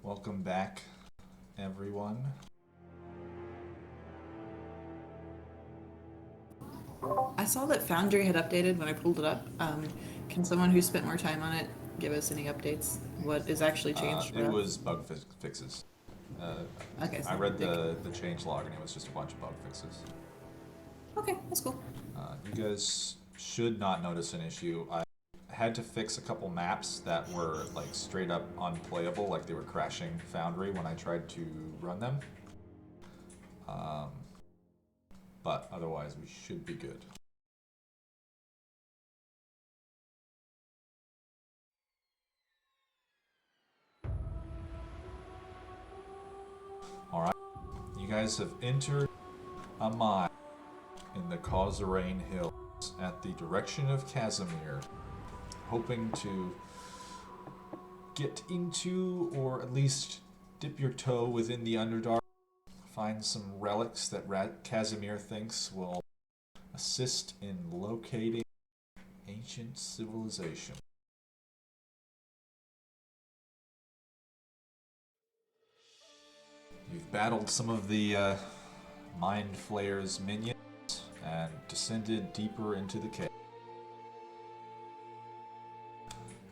Welcome back, everyone. I saw that Foundry had updated when I pulled it up. Can someone who spent more time on it give us any updates? What is actually changed It about? was fixes. Uh, Okay, I so read Dick. the change log and it was just a bunch of bug fixes. Okay, that's cool. You guys should not notice an issue. I had to fix a couple maps that were like straight up unplayable, like they were crashing Foundry when I tried to run them. Um, but otherwise, we should be good. All right, you guys have entered a mine in the Kazarain Hills at the direction of Casimir, hoping to get into or at least dip your toe within the Underdark, find some relics that Casimir thinks will assist in locating ancient civilization. You've battled some of the Mind Flayer's minions and descended deeper into the cave.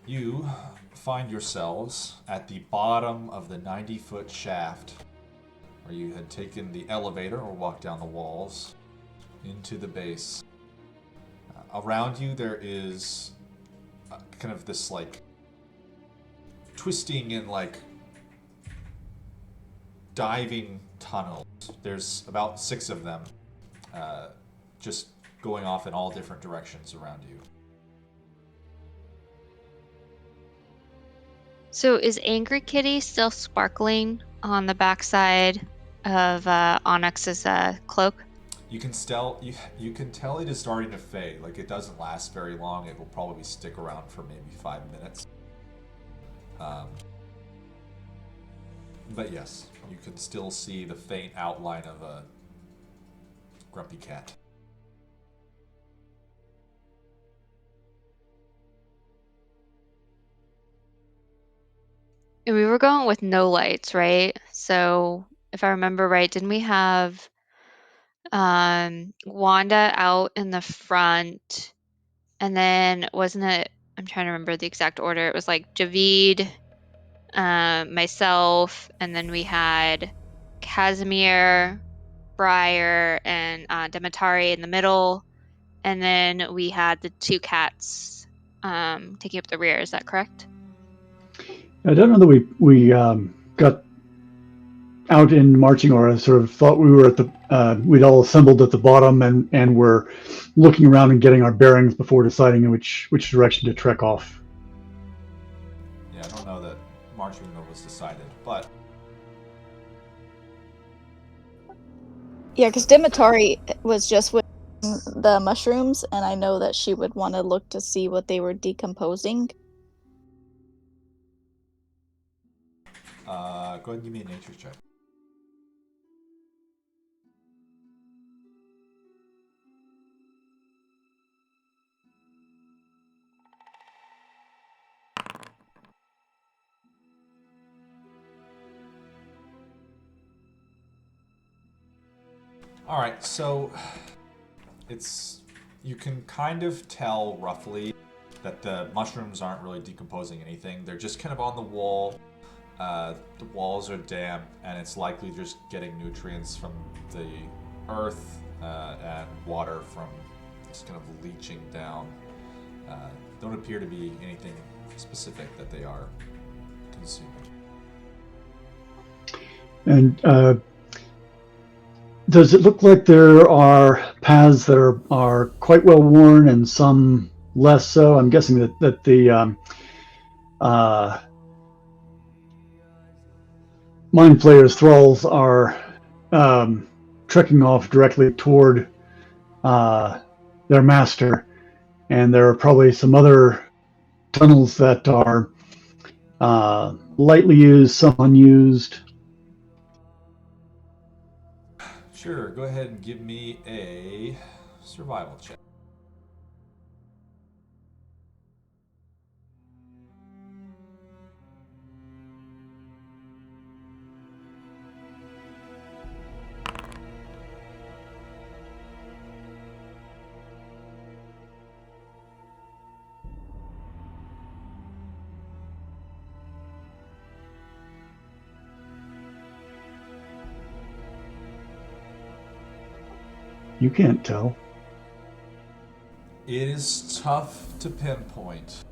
You find yourselves at the bottom of the 90-foot shaft where you had taken the elevator or walked down the walls into the base. Around you, there is kind of this like twisting and like diving tunnels. There's about 6 of them, just going off in all different directions around you. So is Angry Kitty still sparkling on the backside of Onyx's cloak? You can tell it is starting to fade. Like it doesn't last very long. It will probably stick around for maybe 5 minutes. Um, but yes, you can still see the faint outline of a grumpy cat. We were going with no lights, right? So if I remember right, didn't we have Wanda out in the front, and then wasn't it? I'm trying to remember the exact order. It was like Javid, myself, and then we had Casimir, Briar, and Demetari in the middle, and then we had the 2 cats taking up the rear. Is that correct? I don't know that we got out in marching order. Sort of thought we were at the we'd all assembled at the bottom and were looking around and getting our bearings before deciding in which direction to trek off. Yeah, I don't know that marching order was decided, but Yeah, because Demetari was just with the mushrooms, and I know that she would want to look to see what they were decomposing. go ahead and give me a nature check. All right, so it's you can kind of tell roughly that the mushrooms aren't really decomposing anything. They're just kind of on the wall. The walls are damp, and it's likely just getting nutrients from the earth and water from just kind of leaching down. Don't appear to be anything specific that they are consuming. And does it look like there are paths that are quite well worn and some less so? I'm guessing that the mind flayers thralls are trekking off directly toward their master, and there are probably some other tunnels that are lightly used, some unused. Sure, go ahead and give me a survival check. You can't tell. It is tough to pinpoint.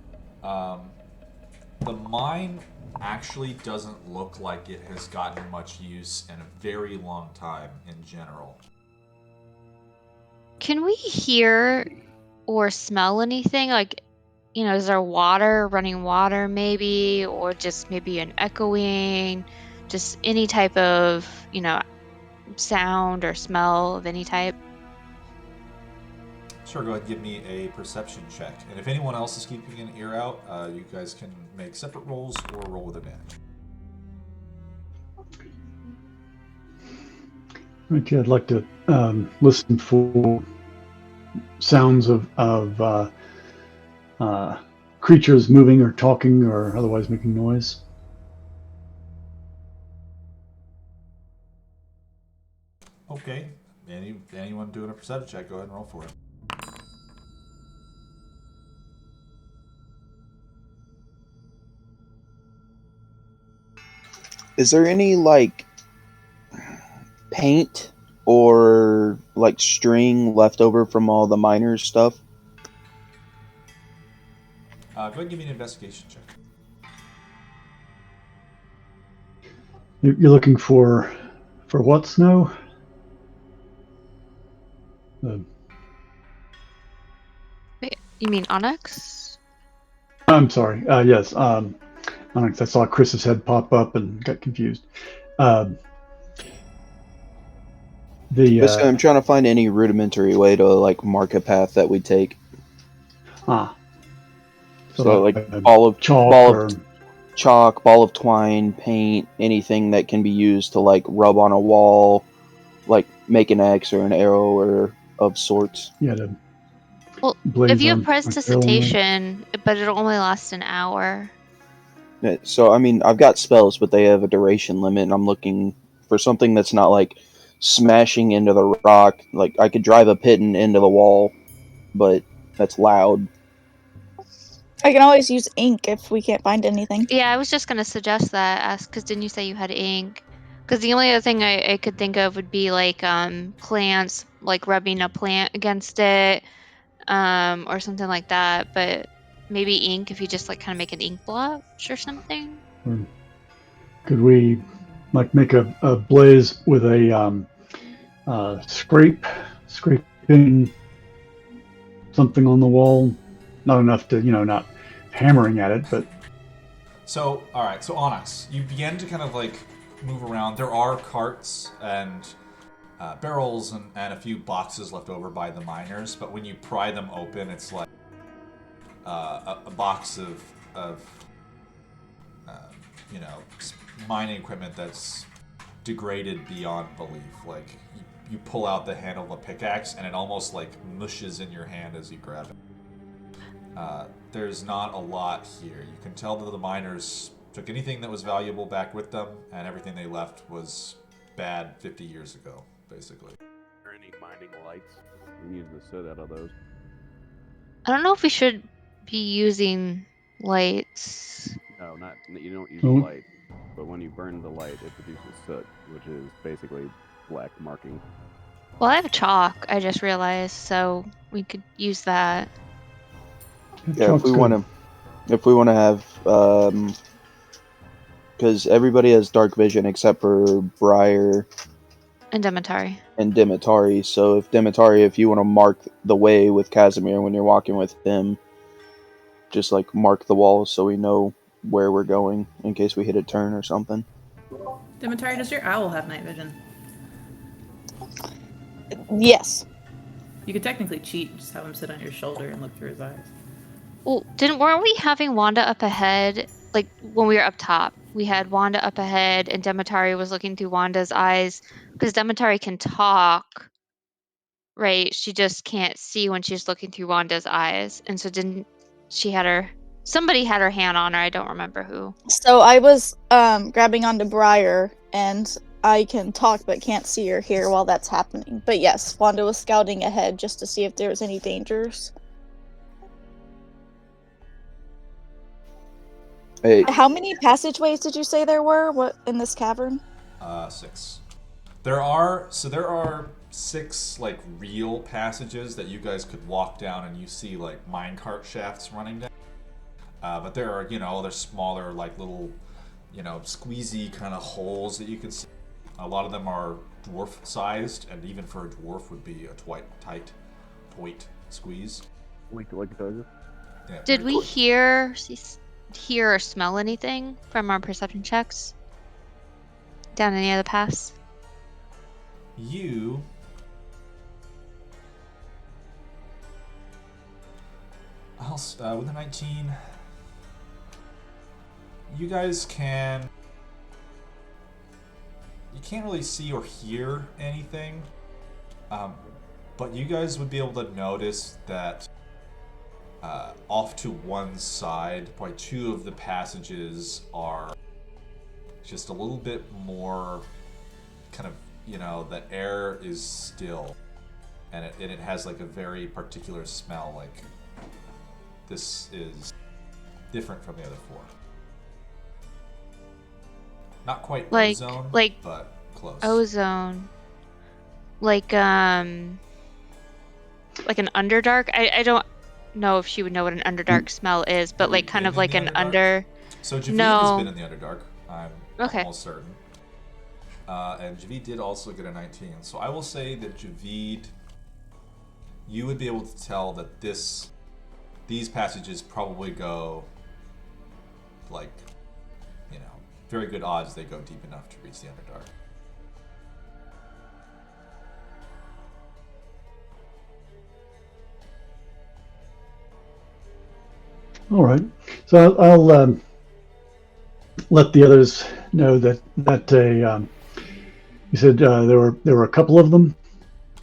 The mine actually doesn't look like it has gotten much use in a very long time in general. Can we hear or smell anything? Like, is there running water maybe, or just maybe an echoing, just any type of, sound or smell of any type? Sure, go ahead and give me a perception check. And if anyone else is keeping an ear out, you guys can make separate rolls or roll with advantage. Okay, I'd like to listen for sounds of creatures moving or talking or otherwise making noise. Okay. Anyone doing a perception check, go ahead and roll for it. Is there any, like, paint or, like, string left over from all the miners' stuff? Go ahead and give me an investigation check. You're looking for what, Snow? Wait, you mean Onyx? I'm sorry. Yes. I saw Chris's head pop up and got confused. Basically, I'm trying to find any rudimentary way to, like, mark a path that we take. So like ball of chalk, ball of twine, paint, anything that can be used to like rub on a wall, like make an X or an arrow or of sorts. Yeah. Well, if you have prestidigitation, but it'll only last an hour. So I mean, I've got spells, but they have a duration limit, and I'm looking for something that's not like smashing into the rock. Like I could drive a piton into the wall, but that's loud. I can always use ink if we can't find anything. Yeah, I was just gonna suggest that, because didn't you say you had ink? Because the only other thing I could think of would be like plants, like rubbing a plant against it, or something like that. But maybe ink, if you just like kind of make an ink blotch or something. Could we like make a blaze with a scraping something on the wall? Not enough to, not hammering at it, but... So, alright, so Onyx, you begin to kind of like move around. There are carts and barrels and a few boxes left over by the miners, but when you pry them open, it's like a box of mining equipment that's degraded beyond belief. Like, you pull out the handle of a pickaxe and it almost like mushes in your hand as you grab it. There's not a lot here. You can tell that the miners took anything that was valuable back with them, and everything they left was bad 50 years ago, basically. Are there any mining lights? We use the soot out of those. I don't know if we should be using lights. No, you don't use light, but when you burn the light, it produces soot, which is basically black marking. Well, I have chalk, I just realized, so we could use that. Yeah, if we want to have, because everybody has dark vision except for Briar and Demetari. So if you want to mark the way with Casimir when you're walking with him, just like mark the walls so we know where we're going in case we hit a turn or something. Demetari, does your owl have night vision? Yes. You could technically cheat, just have him sit on your shoulder and look through his eyes. Well, weren't we having Wanda up ahead? Like when we were up top, we had Wanda up ahead, and Demetari was looking through Wanda's eyes because Demetari can talk, right? She just can't see when she's looking through Wanda's eyes, and so somebody had her hand on her. I don't remember who. So I was grabbing onto Briar, and I can talk but can't see or hear while that's happening. But yes, Wanda was scouting ahead just to see if there was any dangers. Hey. How many passageways did you say there were in this cavern? 6. There are 6 like real passages that you guys could walk down, and you see like minecart shafts running down. But there are, other smaller, like little, squeezy kind of holes that you can see. A lot of them are dwarf-sized, and even for a dwarf would be a tight squeeze. Like it does. Yeah, Did very we tight. hear or smell anything from our perception checks down any of the paths? You with a 19, you guys can't really see or hear anything, but you guys would be able to notice that off to one side, probably 2 of the passages are just a little bit more kind of, the air is still, and it has like a very particular smell. Like, this is different from the other 4. Not quite ozone, but close. Ozone. Like an Underdark. I don't know if she would know what an Underdark smell is, but like kind of like an under. So Javid No. has been in the Underdark. I'm Okay. almost certain. And Javid did also get a 19. So I will say that Javid, you would be able to tell that these passages probably go, like, very good odds they go deep enough to reach the Underdark. All right. So I'll let the others know that you said there were a couple of them.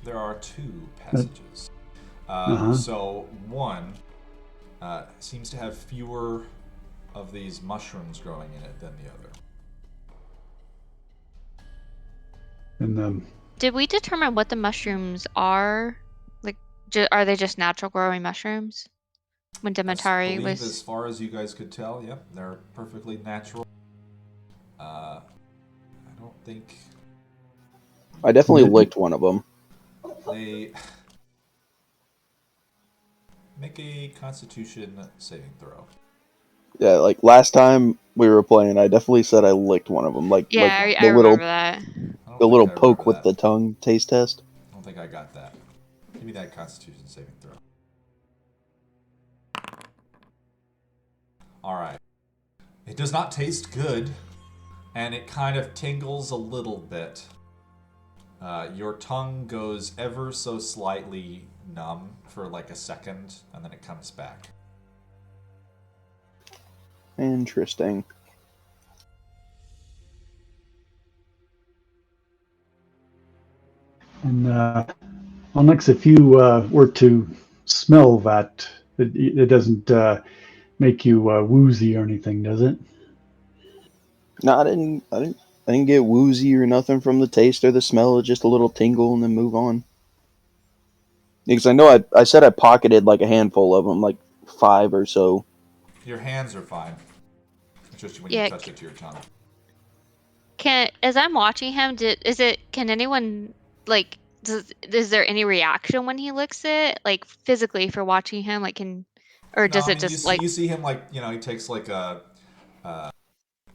There are 2 passages. So one seems to have fewer of these mushrooms growing in it than the other. And Did we determine what the mushrooms are? Like, are they just natural growing mushrooms? When Demetari was. As far as you guys could tell, yep, they're perfectly natural. I don't think I definitely licked one of them. they make a Constitution saving throw. Yeah, like last time we were playing, I definitely said I licked one of them. Like, Yeah, like I the little remember that. the little poke with the tongue taste test. I don't think I got that. Give me that Constitution saving throw. Alright. It does not taste good, and it kind of tingles a little bit. Your tongue goes ever so slightly numb for like a second, and then it comes back. Interesting. And Onyx, if you were to smell that, it doesn't make you woozy or anything, does it? No, I didn't get woozy or nothing from the taste or the smell. It's just a little tingle and then move on. Because I know I said I pocketed like a handful of them, like 5 or so. Your hands are fine. It's just when Yeah, you touch it to your tongue. As I'm watching him, can anyone, like, is there any reaction when he licks it? Like, physically for watching him, like, or does it just, like. You see him, like, he takes like a,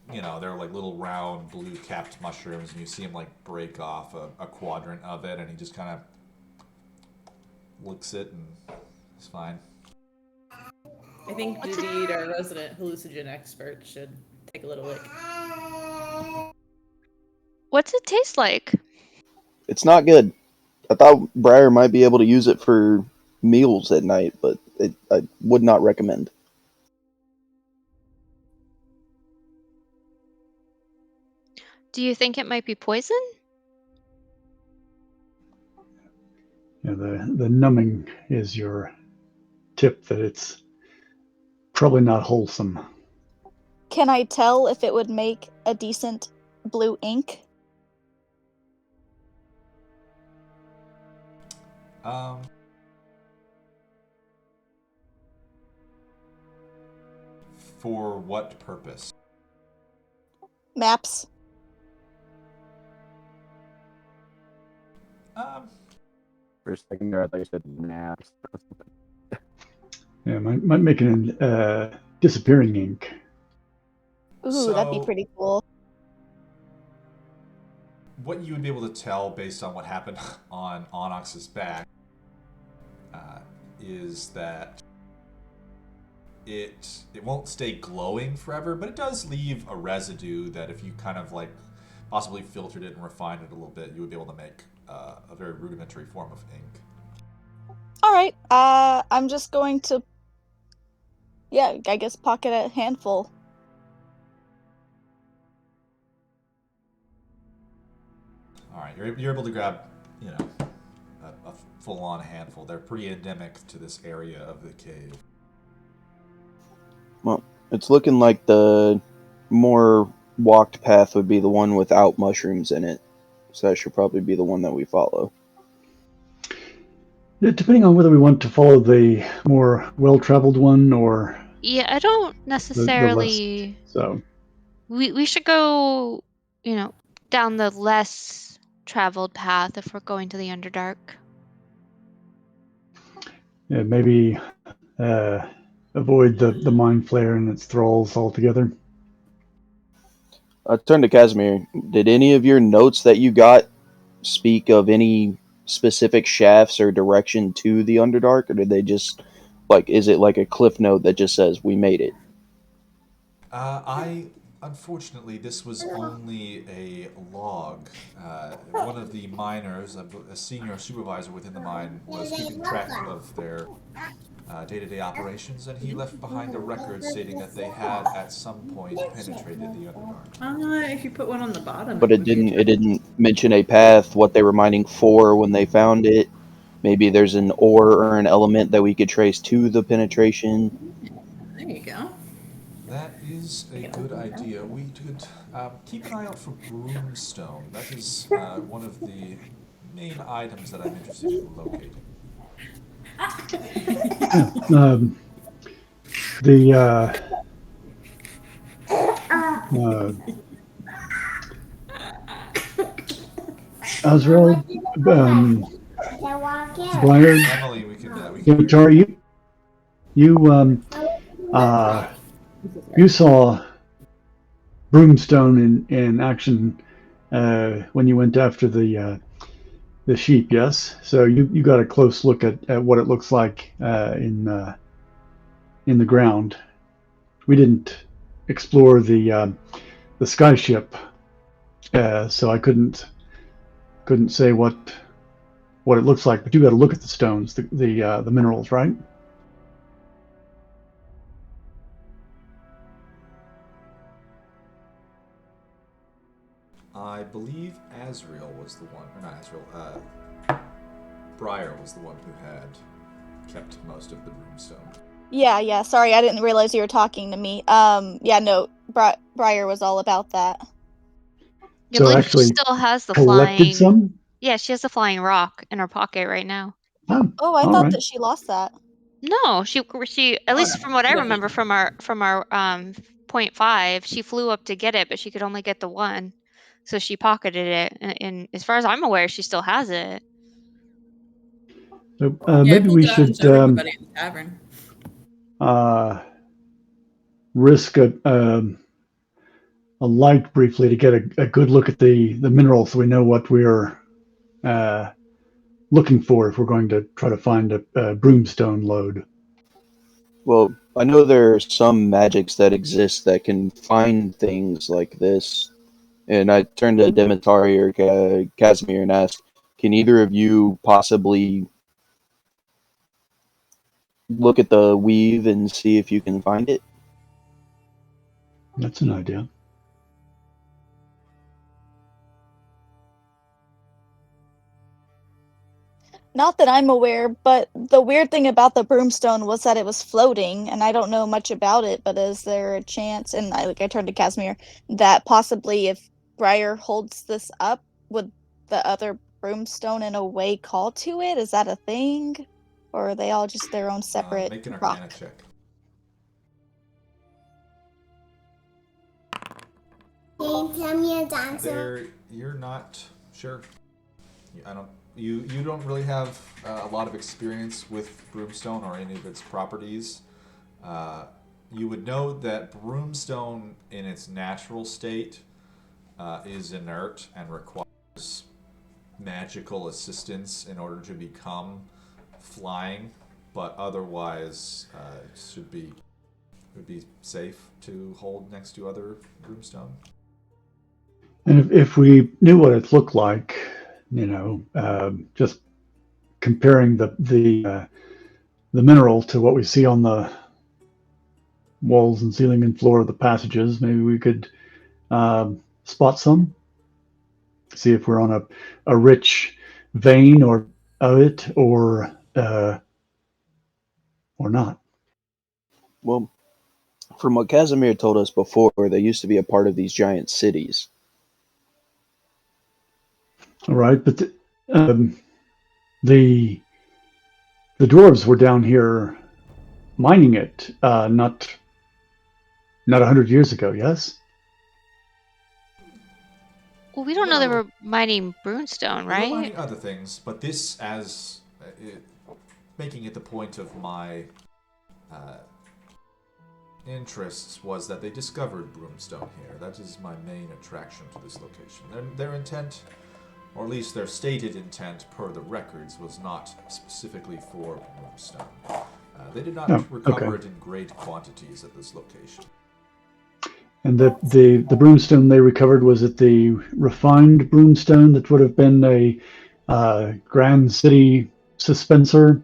they're like little round blue capped mushrooms, and you see him like break off a quadrant of it, and he just kind of licks it, and it's fine. I think Javid, our resident hallucinogen expert, should take a little lick. What's it taste like? It's not good. I thought Briar might be able to use it for meals at night, but I would not recommend. Do you think it might be poison? Yeah, the numbing is your tip that it's probably not wholesome. Can I tell if it would make a decent blue ink? For what purpose? Maps. For a second there, I thought you said naps. Yeah, might make an disappearing ink. Ooh, that'd be So- pretty cool. What you would be able to tell based on what happened on Onyx's back is that it won't stay glowing forever, but it does leave a residue that if you kind of like possibly filtered it and refined it a little bit, you would be able to make a very rudimentary form of ink. All right. I'm just going to, yeah, I guess pocket a handful. All right, you're able to grab, you know, a full-on handful. They're pretty endemic to this area of the cave. Well, it's looking like the more walked path would be the one without mushrooms in it. So that should probably be the one that we follow. Depending on whether we want to follow the more well-traveled one or Yeah, I don't necessarily. so. We should go, down the less traveled path if we're going to the Underdark. Yeah, maybe avoid the mind flare and its thralls altogether. I turn to Casimir. Did any of your notes that you got speak of any specific shafts or direction to the Underdark, or did they just is it like a cliff note that just says we made it? Unfortunately, this was only a log. One of the miners, a senior supervisor within the mine, was keeping track of their day-to-day operations, and he left behind a record stating that they had at some point penetrated the Underdark. If you put one on the bottom. But would it be didn't. It didn't mention a path. What they were mining for when they found it. Maybe there's an ore or an element that we could trace to the penetration. There you go. That is a good idea. We could keep an eye out for broomstone. That is one of the main items that I'm interested in locating. Azrael, Briar, Emily, we can Tari, you saw Broomstone in action when you went after the sheep, yes? So you got a close look at what it looks like in the ground. We didn't explore the skyship, so I couldn't say what it looks like. But you got to look at the stones, the minerals, right? I believe Azrael was the one, or not Azrael, Briar was the one who had kept most of the broomstone. Yeah. Sorry, I didn't realize you were talking to me. Yeah, no, Briar was all about that. I So believe actually she still has the collected flying. some? Yeah, she has the flying rock in her pocket right now. Oh, I all thought right. that she lost that. No, she at least from what I remember from our 0.5, she flew up to get it, but she could only get the one, so she pocketed it. And as far as I'm aware, she still has it. So I maybe pulled we it out and should showed everybody in the tavern. risk a light briefly to get a good look at the minerals, so we know what we're looking for if we're going to try to find a broomstone lode. Well, I know there are some magics that exist that can find things like this. And I turn to Demetari or Casimir and ask, can either of you possibly look at the weave and see if you can find it? That's an idea. Not that I'm aware, but the weird thing about the broomstone was that it was floating, and I don't know much about it, but is there a chance, and I turned to Casimir, that possibly if Briar holds this up, would the other broomstone in a way call to it? Is that a thing? Or are they all just their own separate Make an rock? Arcana check. Can you tell me a dancer? You're not sure. I don't you don't really have a lot of experience with Broomstone or any of its properties. You would know that Broomstone in its natural state is inert and requires magical assistance in order to become flying, but otherwise it would be safe to hold next to other Broomstone. And if we knew what it looked like, just comparing the mineral to what we see on the walls and ceiling and floor of the passages, maybe we could spot some, see if we're on a rich vein or of it or not. Well, from what Casimir told us before, they used to be a part of these giant cities. All right, but the dwarves were down here mining it not 100 years ago. Yes. Well, we don't know they were mining Broomstone, They were right? mining other things, but this as making it the point of my interests was that they discovered Broomstone here. That is my main attraction to this location. Their intent, or at least their stated intent per the records, was not specifically for Broomstone. They did not recover it in great quantities at this location. And the broomstone they recovered, was it the refined broomstone that would have been a Grand City suspensor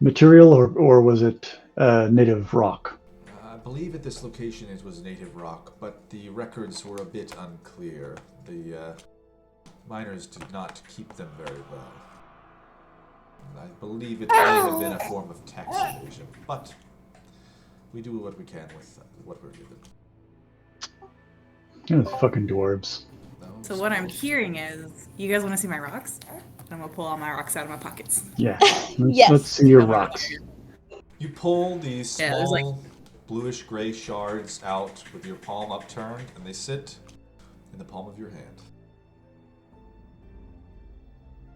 material, or was it native rock? I believe at this location it was native rock, but the records were a bit unclear. The miners did not keep them very well. I believe it may have been a form of tax evasion, but we do what we can with what we're given. Those fucking dwarves. So what I'm hearing is, you guys want to see my rocks? I'm gonna pull all my rocks out of my pockets. Yeah. Yes. Let's see your rocks. You pull these Yeah, there's, small bluish gray shards out with your palm upturned, and they sit in the palm of your hand.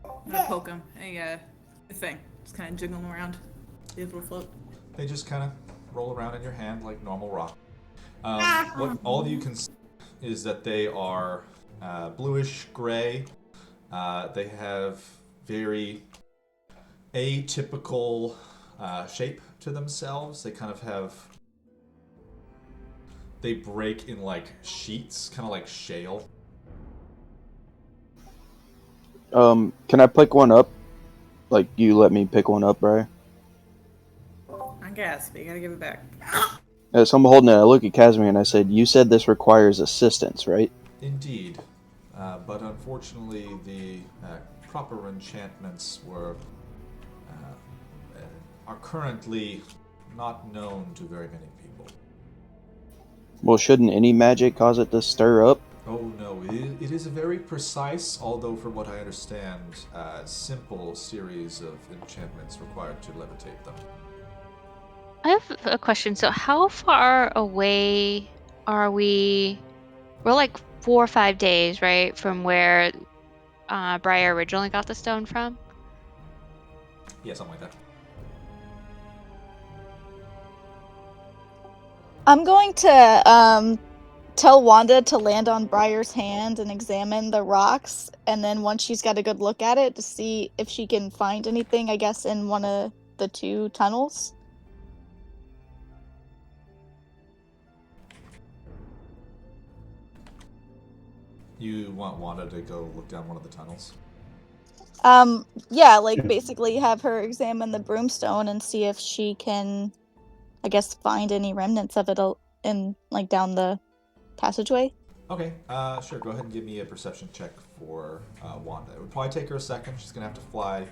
I'm gonna poke them. A thing. Just kind of jiggle them around. See if it'll float. They just kind of roll around in your hand like normal rock. What all of you can see is that they are bluish gray. They have very atypical shape to themselves. They kind of have... They break in like sheets, kind of like shale. Can I pick one up? Like, you let me pick one up, Briar? I guess, but you gotta give it back. As I'm holding it, I look at Casimir and I said, "You said this requires assistance, right?" Indeed. But unfortunately, the proper enchantments are currently not known to very many people. Well, shouldn't any magic cause it to stir up? Oh no, it is a very precise, although from what I understand, simple series of enchantments required to levitate them. I have a question. So how far away are we? We're like 4 or 5 days, right, from where Briar originally got the stone from? Yeah, something like that. I'm going to tell Wanda to land on Briar's hand and examine the rocks, and then once she's got a good look at it, to see if she can find anything, I guess, in one of the 2 tunnels. You want Wanda to go look down one of the tunnels? Yeah, like basically have her examine the broomstone and see if she can, I guess, find any remnants of it in, like, down the passageway. Okay, sure. Go ahead and give me a perception check for Wanda. It would probably take her a second. She's gonna have to fly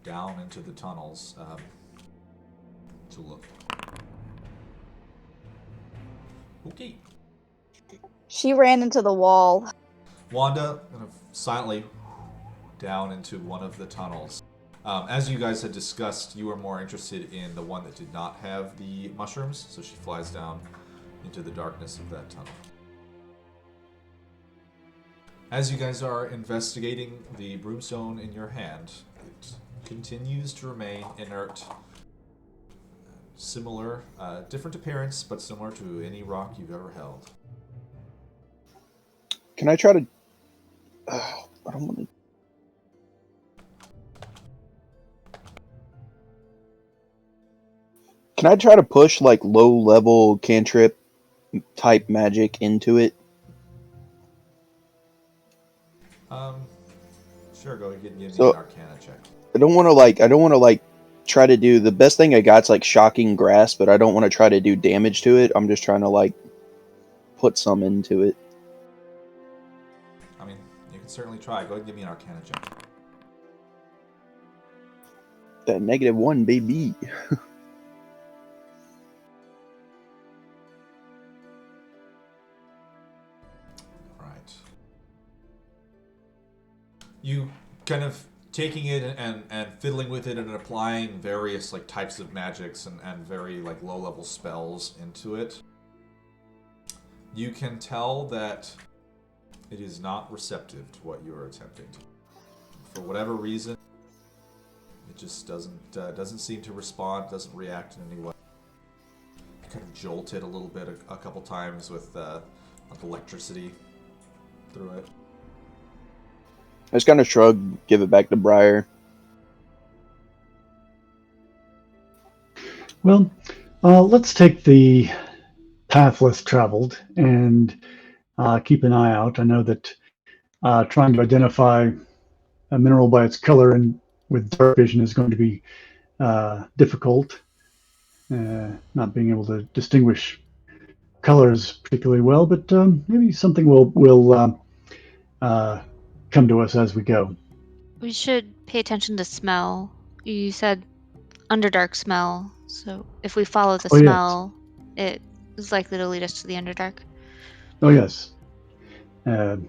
down into the tunnels to look. Okay. She ran into the wall. Wanda kind of silently down into one of the tunnels. As you guys had discussed, you were more interested in the one that did not have the mushrooms, so she flies down into the darkness of that tunnel. As you guys are investigating the broomstone in your hand, it continues to remain inert. Similar, different appearance, but similar to any rock you've ever held. Can I try to? I don't want to. Can I try to push like low level cantrip type magic into it? Sure, go ahead and give me So- an Arcana check. I don't want to try to do the best thing I got's like shocking grasp, but I don't want to try to do damage to it. I'm just trying to like put some into it. I mean, you can certainly try. Go ahead and give me an Arcana check. That -1, baby. Right. You kind of taking it and fiddling with it and applying various like types of magics and very like low level spells into it. You can tell that it is not receptive to what you are attempting to. For whatever reason, it just doesn't seem to respond, doesn't react in any way. You kind of jolt it a little bit a couple times with like electricity through it. I just kind of shrug, give it back to Briar. Well, let's take the path less traveled and keep an eye out. I know that trying to identify a mineral by its color and with dark vision is going to be difficult. Not being able to distinguish colors particularly well, but maybe something will come to us as we go. We should pay attention to smell. You said Underdark smell, so if we follow the Oh, yes. smell, it is likely to lead us to the Underdark. Oh yes, but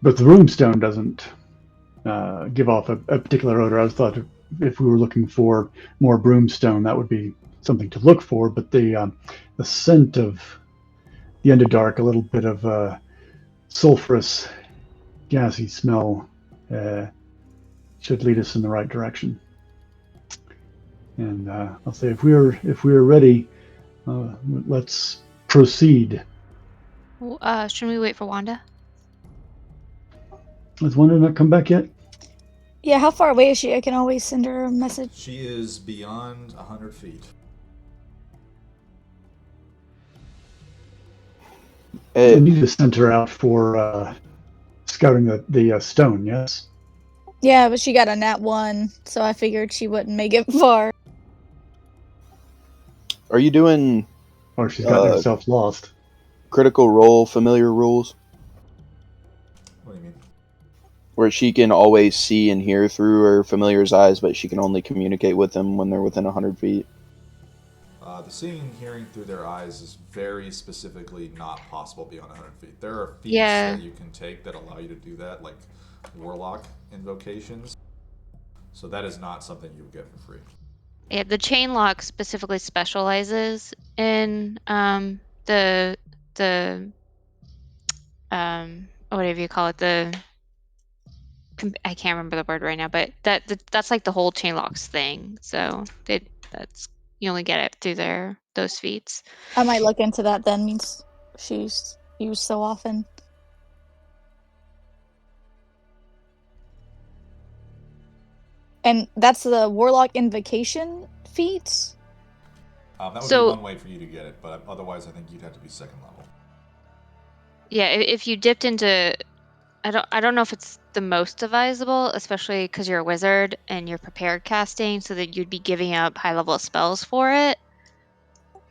the broomstone doesn't give off a particular odor. I thought if we were looking for more broomstone, that would be something to look for. But the scent of the Underdark, a little bit of sulfurous, gassy smell, should lead us in the right direction. And I'll say if we're ready, let's proceed. Should we wait for Wanda? Has Wanda not come back yet? Yeah, how far away is she? I can always send her a message. She is beyond 100 feet. We need to send her out for scouting the stone, yes? Yeah, but she got a nat 1, so I figured she wouldn't make it far. Are you doing Or she's gotten herself lost. Critical Role familiar rules? What do you mean? Where she can always see and hear through her familiar's eyes, but she can only communicate with them when they're within 100 feet. The seeing and hearing through their eyes is very specifically not possible beyond 100 feet. There are feats Yeah. that you can take that allow you to do that, like warlock invocations. So that is not something you would get for free. Yeah, the chain lock specifically specializes in the whatever you call it, I can't remember the word right now, but that's like the whole chain locks thing. So that's you only get it through those feats. I might look into that then, means she's used so often. And that's the Warlock Invocation feat? That would So- be one way for you to get it, but otherwise I think you'd have to be second level. Yeah, if you dipped into, I don't know if it's the most advisable, especially because you're a wizard and you're prepared casting, so that you'd be giving up high level spells for it.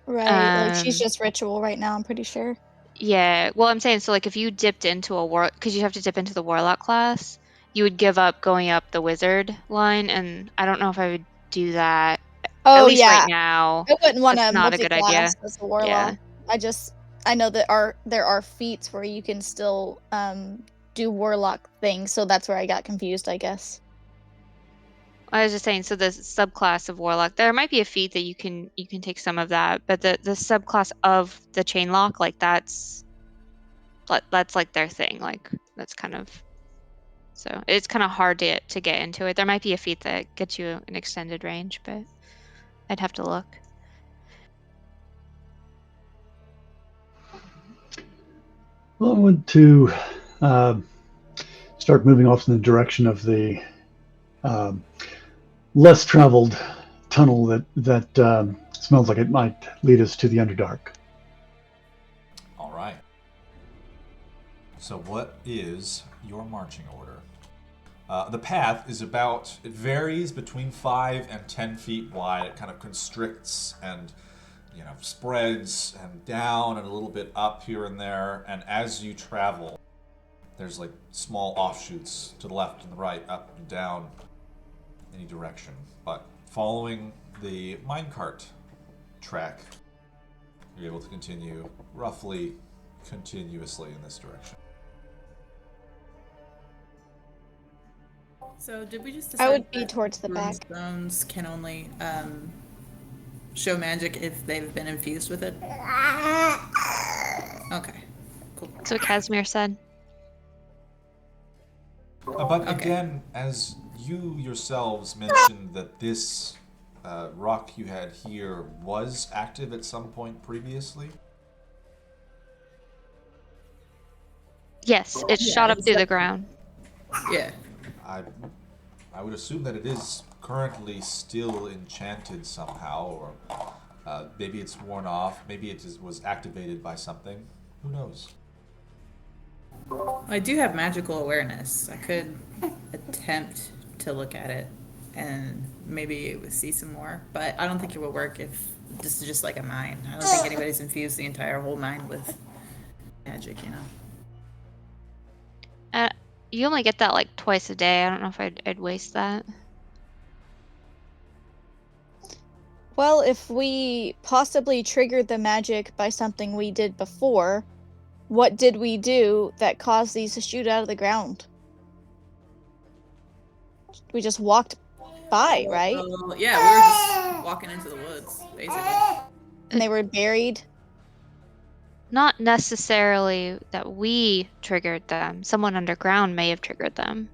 Right, like she's Um, just ritual right now, I'm pretty sure. Yeah, well, I'm saying so. Like, if you dipped into a war, because you have to dip into the warlock class, you would give up going up the wizard line, and I don't know if I would do that. Oh At least yeah, right now. I wouldn't want to that's not a good idea. multi-class as a warlock. I know that there are feats where you can still do warlock things, so that's where I got confused, I guess. I was just saying, so the subclass of warlock, there might be a feat that you can take some of that, but the subclass of the chain lock, like that's like their thing. Like that's kind of, so it's kind of hard to get into it. There might be a feat that gets you an extended range, but I'd have to look. Well, I want to start moving off in the direction of the less traveled tunnel that smells like it might lead us to the Underdark. All right. So what is your marching order? The path is it varies between 5 and 10 feet wide. It kind of constricts and, spreads and down and a little bit up here and there. And as you travel, there's like small offshoots to the left and the right, up and down, any direction. But following the minecart track, you're able to continue roughly continuously in this direction. So did we just decide I would be that towards the back. Stones can only show magic if they've been infused with it? Okay, cool. That's what Casimir said. But Okay. again, as you yourselves mentioned that this rock you had here was active at some point previously. Yes, it Yeah, shot up it's through the like- ground. Yeah. I would assume that it is currently still enchanted somehow, or maybe it's worn off. Maybe it was activated by something. Who knows? I do have magical awareness. I could attempt to look at it and maybe see some more, but I don't think it would work if this is just like a mine. I don't think anybody's infused the entire whole mine with magic, You only get that like twice a day. I don't know if I'd waste that. Well, if we possibly triggered the magic by something we did before, what did we do that caused these to shoot out of the ground? We just walked by, right? Well, yeah, we were just walking into the woods, basically. And they were buried. Not necessarily that we triggered them. Someone underground may have triggered them.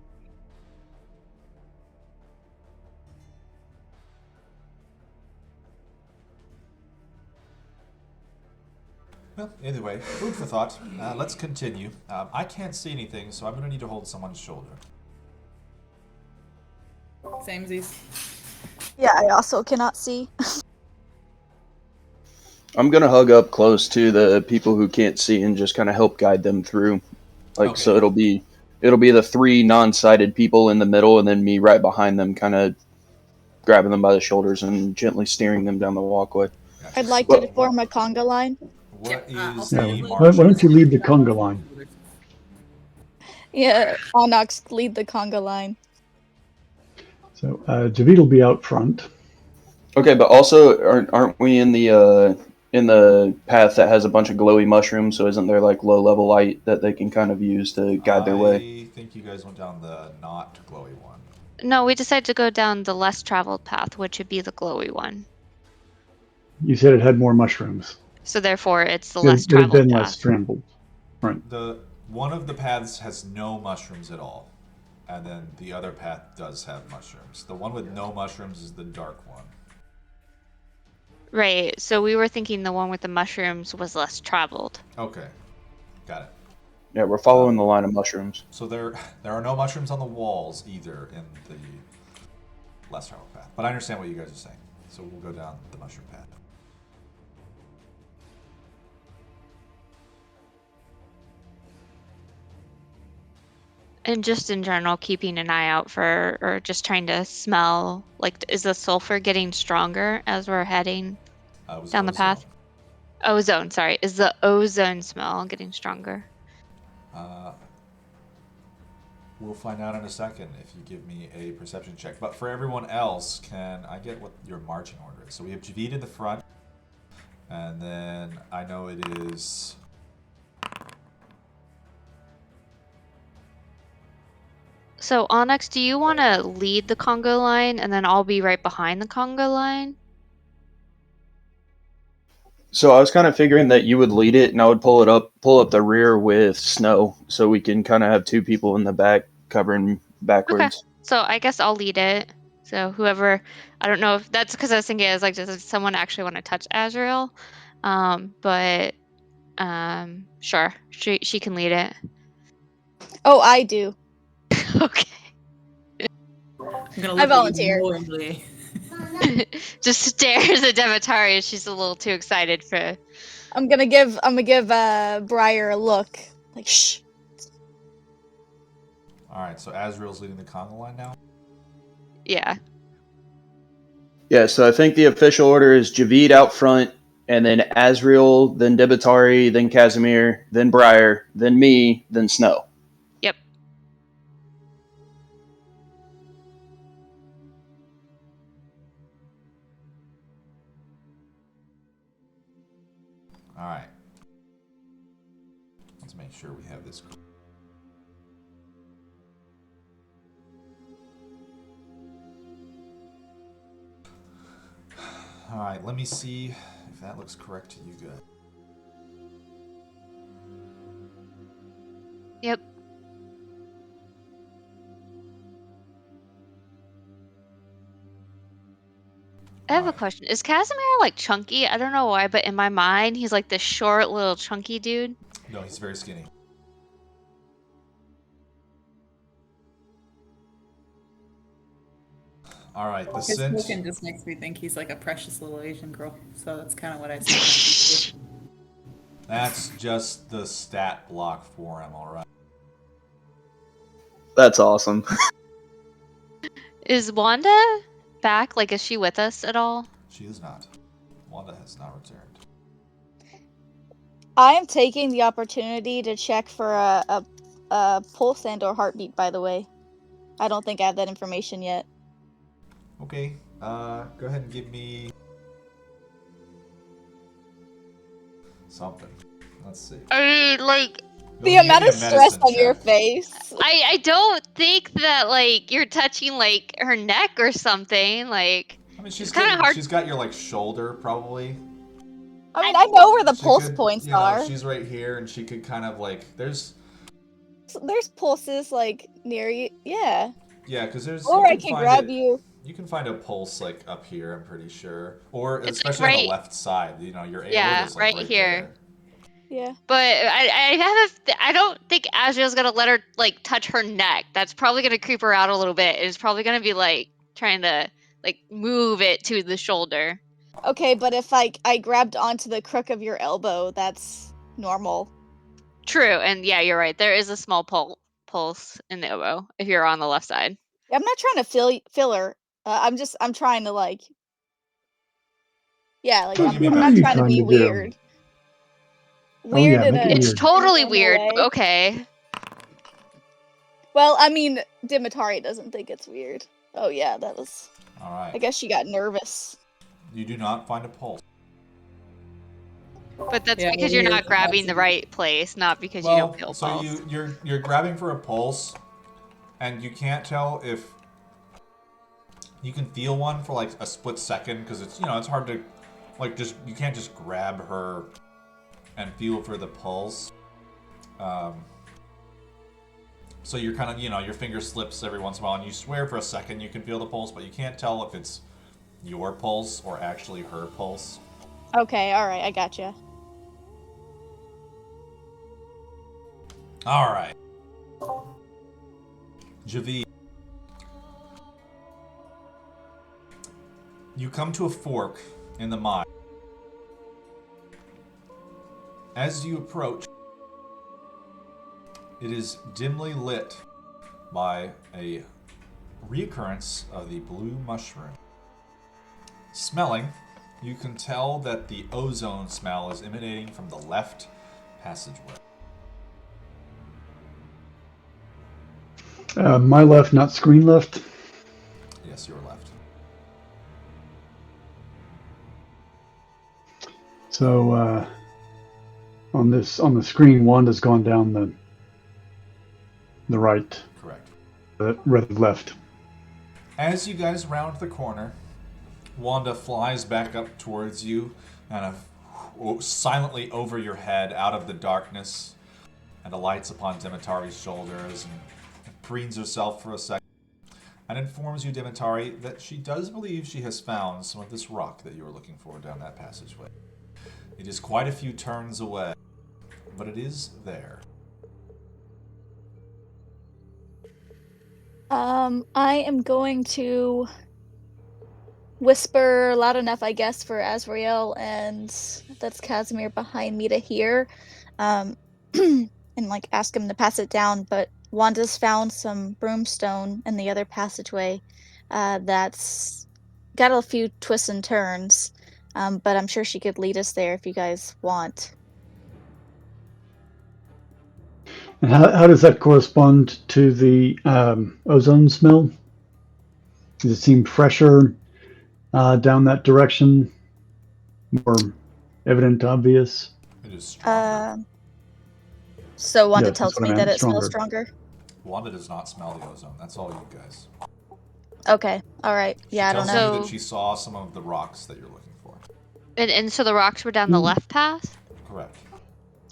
Well, either way, food for thought. Let's continue. I can't see anything, so I'm going to need to hold someone's shoulder. Samesies. Yeah, I also cannot see. I'm gonna hug up close to the people who can't see and just kind of help guide them through. Like, Okay. so it'll be the 3 non-sighted people in the middle, and then me right behind them, kind of grabbing them by the shoulders and gently steering them down the walkway. Gotcha. I'd like Well- to form a conga line. What Yeah, I'll is say the it. Why don't marching you lead the conga line? Yeah, Onyx lead the conga line. So Javid will be out front. Okay, but also aren't we in the path that has a bunch of glowy mushrooms? So isn't there like low level light that they can kind of use to guide their way? I think you guys went down the not glowy one. No, we decided to go down the less traveled path, which would be the glowy one. You said it had more mushrooms. So therefore, it's the So less it had traveled been path. less trampled. Right. The one of the paths has no mushrooms at all, and then the other path does have mushrooms. The one with no mushrooms is the dark one. Right. So we were thinking the one with the mushrooms was less traveled. Okay, got it. Yeah, we're following the line of mushrooms. So there are no mushrooms on the walls either in the less traveled path. But I understand what you guys are saying. So we'll go down the mushroom path. And just in general, keeping an eye out for, or just trying to smell, like, is the sulfur getting stronger as we're heading It was down the ozone. path? Ozone, sorry. Is the ozone smell getting stronger? We'll find out in a second if you give me a perception check. But for everyone else, can I get what your marching order is? So we have Javid in the front, and then I know it is So Onyx, do you want to lead the Congo line, and then I'll be right behind the Congo line? So I was kind of figuring that you would lead it, and I would pull up the rear with Snow, so we can kind of have two people in the back covering backwards. So I guess I'll lead it. So whoever, I don't know if that's because I was thinking, is like, does someone actually want to touch Azrael? But sure, she can lead it. Oh, I do. Okay. I'm gonna I look volunteer. ignorantly. Just stares at Demetari. She's a little too excited for. I'm gonna give Briar a look. Like, shh. Alright, so Azrael's leading the Congo line now? Yeah. Yeah, so I think the official order is Javid out front, and then Azrael, then Debatari, then Casimir, then Briar, then me, then Snow. Yep. Alright. Let's make sure we have this. Alright, let me see if that looks correct to you guys. Yep. I have a question. Is Casimir like chunky? I don't know why, but in my mind, he's like this short, little, chunky dude. No, he's very skinny. Alright, the His scent. token just makes me think he's like a precious little Asian girl. So that's kind of what I see. That's just the stat block for him, alright. That's awesome. Is Wanda back? Like, is she with us at all? She is not. Wanda has not returned. I am taking the opportunity to check for a pulse and or heartbeat. By the way, I don't think I have that information yet. Okay, go ahead and give me something. Let's see. I mean, like, The amount of stress on your face. I don't think that like you're touching like her neck or something. Like, I mean, she's kinda hard- She's got your like shoulder probably. I mean, I know where the She pulse could, points you know, are. She's right here, and she could kind of like there's There's pulses like near you. Yeah. yeah, because there's. Or you I can can find grab it- you. You can find a pulse like up here. I'm pretty sure, or It's, like, especially on right- the left side. You know, your aorta Yeah, is like right right here. there. Yeah. But I don't think Azrael's gonna let her like touch her neck. That's probably gonna creep her out a little bit. It's probably gonna be like trying to like move it to the shoulder. Okay, but if I grabbed onto the crook of your elbow, that's normal. True, and yeah, you're right. There is a small pulse in the elbow if you're on the left side. I'm not trying to feel her. I'm trying to like. Yeah, like What I'm do you mean not by- trying to be Trying to do? weird. Oh, yeah, Weird in make a. it It's weird. totally in a weird. way. Okay. Well, I mean, Dimitari doesn't think it's weird. Oh yeah, that was. All I right. guess she got nervous. You do not find a pulse. But that's Yeah, because you're weird. not grabbing the That's- right place, not because you Well, don't feel so pulse. you're grabbing for a pulse, and you can't tell if you can feel one for like a split second because it's it's hard to like you can't just grab her and feel for the pulse. So you're kind of your finger slips every once in a while, and you swear for a second you can feel the pulse, but you can't tell if it's your pulse or actually her pulse. Okay, all right, I gotcha. All right. Javi. You come to a fork in the mine. As you approach, it is dimly lit by a reoccurrence of the blue mushroom. Smelling, you can tell that the ozone smell is emanating from the left passageway. My left, not screen left. Yes, your left. So on the screen, Wanda's gone down the right. Correct. rather left. As you guys round the corner, Wanda flies back up towards you, kind of silently over your head out of the darkness, and alights upon Demetari's shoulders and preens herself for a second, and informs you, Demetari, that she does believe she has found some of this rock that you were looking for down that passageway. It is quite a few turns away, but it is there. I am going to whisper loud enough, I guess, for Azrael and that's Casimir behind me to hear, and like ask him to pass it down. But Wanda's found some broomstone in the other passageway that's got a few twists and turns, but I'm sure she could lead us there if you guys want. And how does that correspond to the ozone smell? Does it seem fresher down that direction? More evident, obvious? It is stronger. So Wanda Yes, tells that's what me I that meant, it smells stronger? Wanda does not smell the ozone. That's all you guys. Okay, alright. Yeah, I don't She know. tells you that So- she saw some of the rocks that you're looking for. And so the rocks were down the left path? Correct.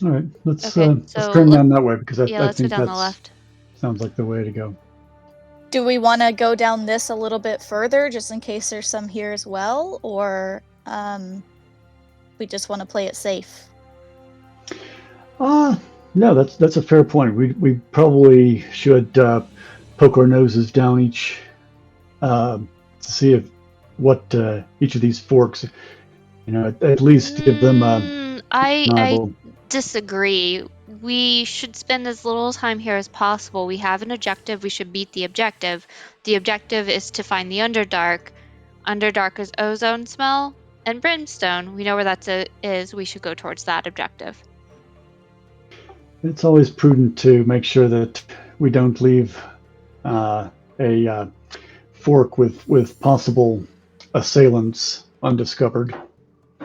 All right, let's Okay, let's so turn let- down that way because I let's go think down the that's left. sounds like the way to go. Do we want to go down this a little bit further just in case there's some here as well, or we just want to play it safe? No, that's a fair point. We probably should poke our noses down each to see if what each of these forks, at least give them a I novel. disagree. We should spend as little time here as possible. We have an objective. We should beat the objective. The objective is to find the Underdark. Underdark is ozone smell and brimstone. We know where that is. We should go towards that objective. It's always prudent to make sure that we don't leave a fork with possible assailants undiscovered.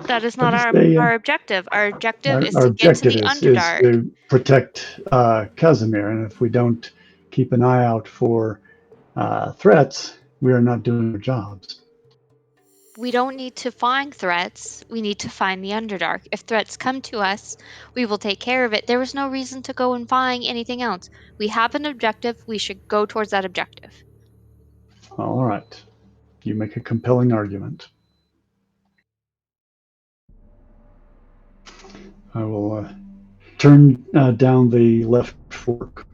That is not But just our objective. Our objective is Our to get to objective the is Underdark. to protect Casimir, and if we don't keep an eye out for threats, we are not doing our jobs. We don't need to find threats. We need to find the Underdark. If threats come to us, we will take care of it. There was no reason to go and find anything else. We have an objective. We should go towards that objective. All right, you make a compelling argument. I will turn down the left fork.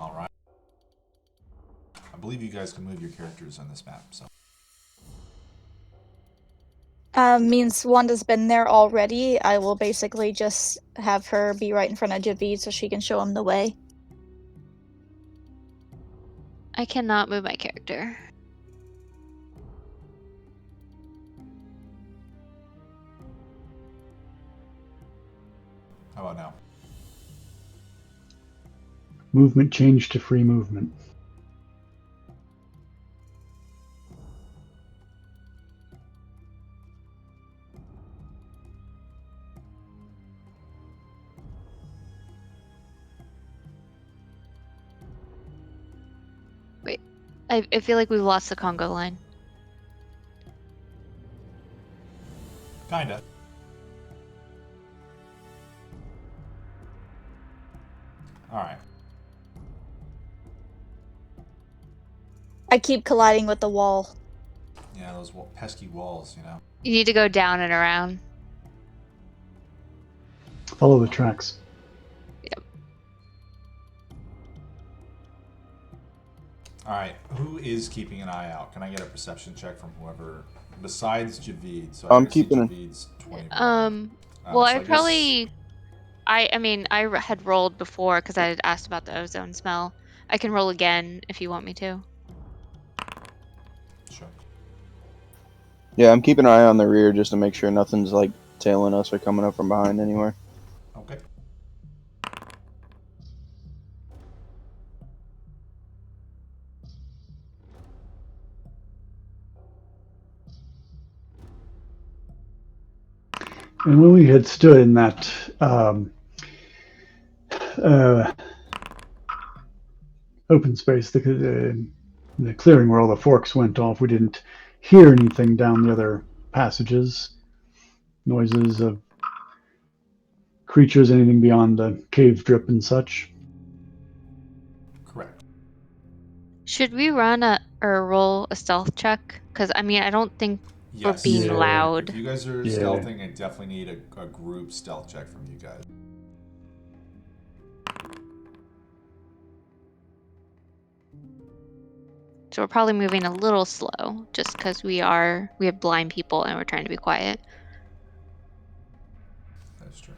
All right. I believe you guys can move your characters on this map. So Means Wanda's been there already. I will basically just have her be right in front of Javid so she can show him the way. I cannot move my character. how about now? Movement change to free movement. I feel like we've lost the Congo line. Kinda. All right. I keep colliding with the wall. Yeah, those pesky walls, You need to go down and around. Follow the tracks. All right. Who is keeping an eye out? Can I get a perception check from whoever besides Javid? So I'm I see keeping an- Javid's 20. Well, so I guess- probably. I had rolled before because I had asked about the ozone smell. I can roll again if you want me to. Sure. Yeah, I'm keeping an eye on the rear just to make sure nothing's like tailing us or coming up from behind anywhere. Okay. And when we had stood in that open space, the clearing where all the forks went off, we didn't hear anything down the other passages. Noises of creatures, anything beyond the cave drip and such. Correct. Should we run or roll a stealth check? Because I mean, I don't think we're Yes. being Yeah. loud. If you guys are Yeah. stealthing, I definitely need a group stealth check from you guys. So we're probably moving a little slow, just because we have blind people and we're trying to be quiet. That's true.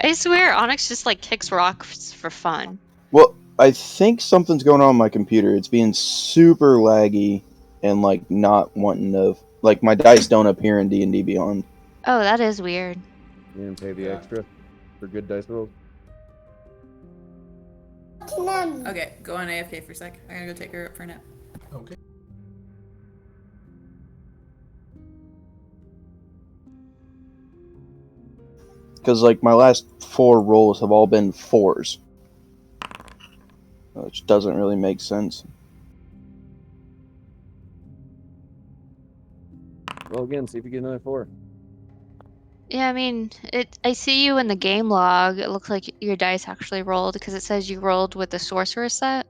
I swear, Onyx just like kicks rocks for fun. Well, I think something's going on my computer. It's being super laggy and like not wanting to. Like my dice don't appear in D&D Beyond. Oh, that is weird. You didn't pay the Yeah. extra for good dice rolls. Okay, go on AFK for a sec. I'm gonna go take her up for a nap. Okay. Because like my last 4 rolls have all been 4s, which doesn't really make sense. Roll again, see if you get another 4. Yeah, I mean, I see you in the game log. It looks like your dice actually rolled because it says you rolled with the sorcerer set.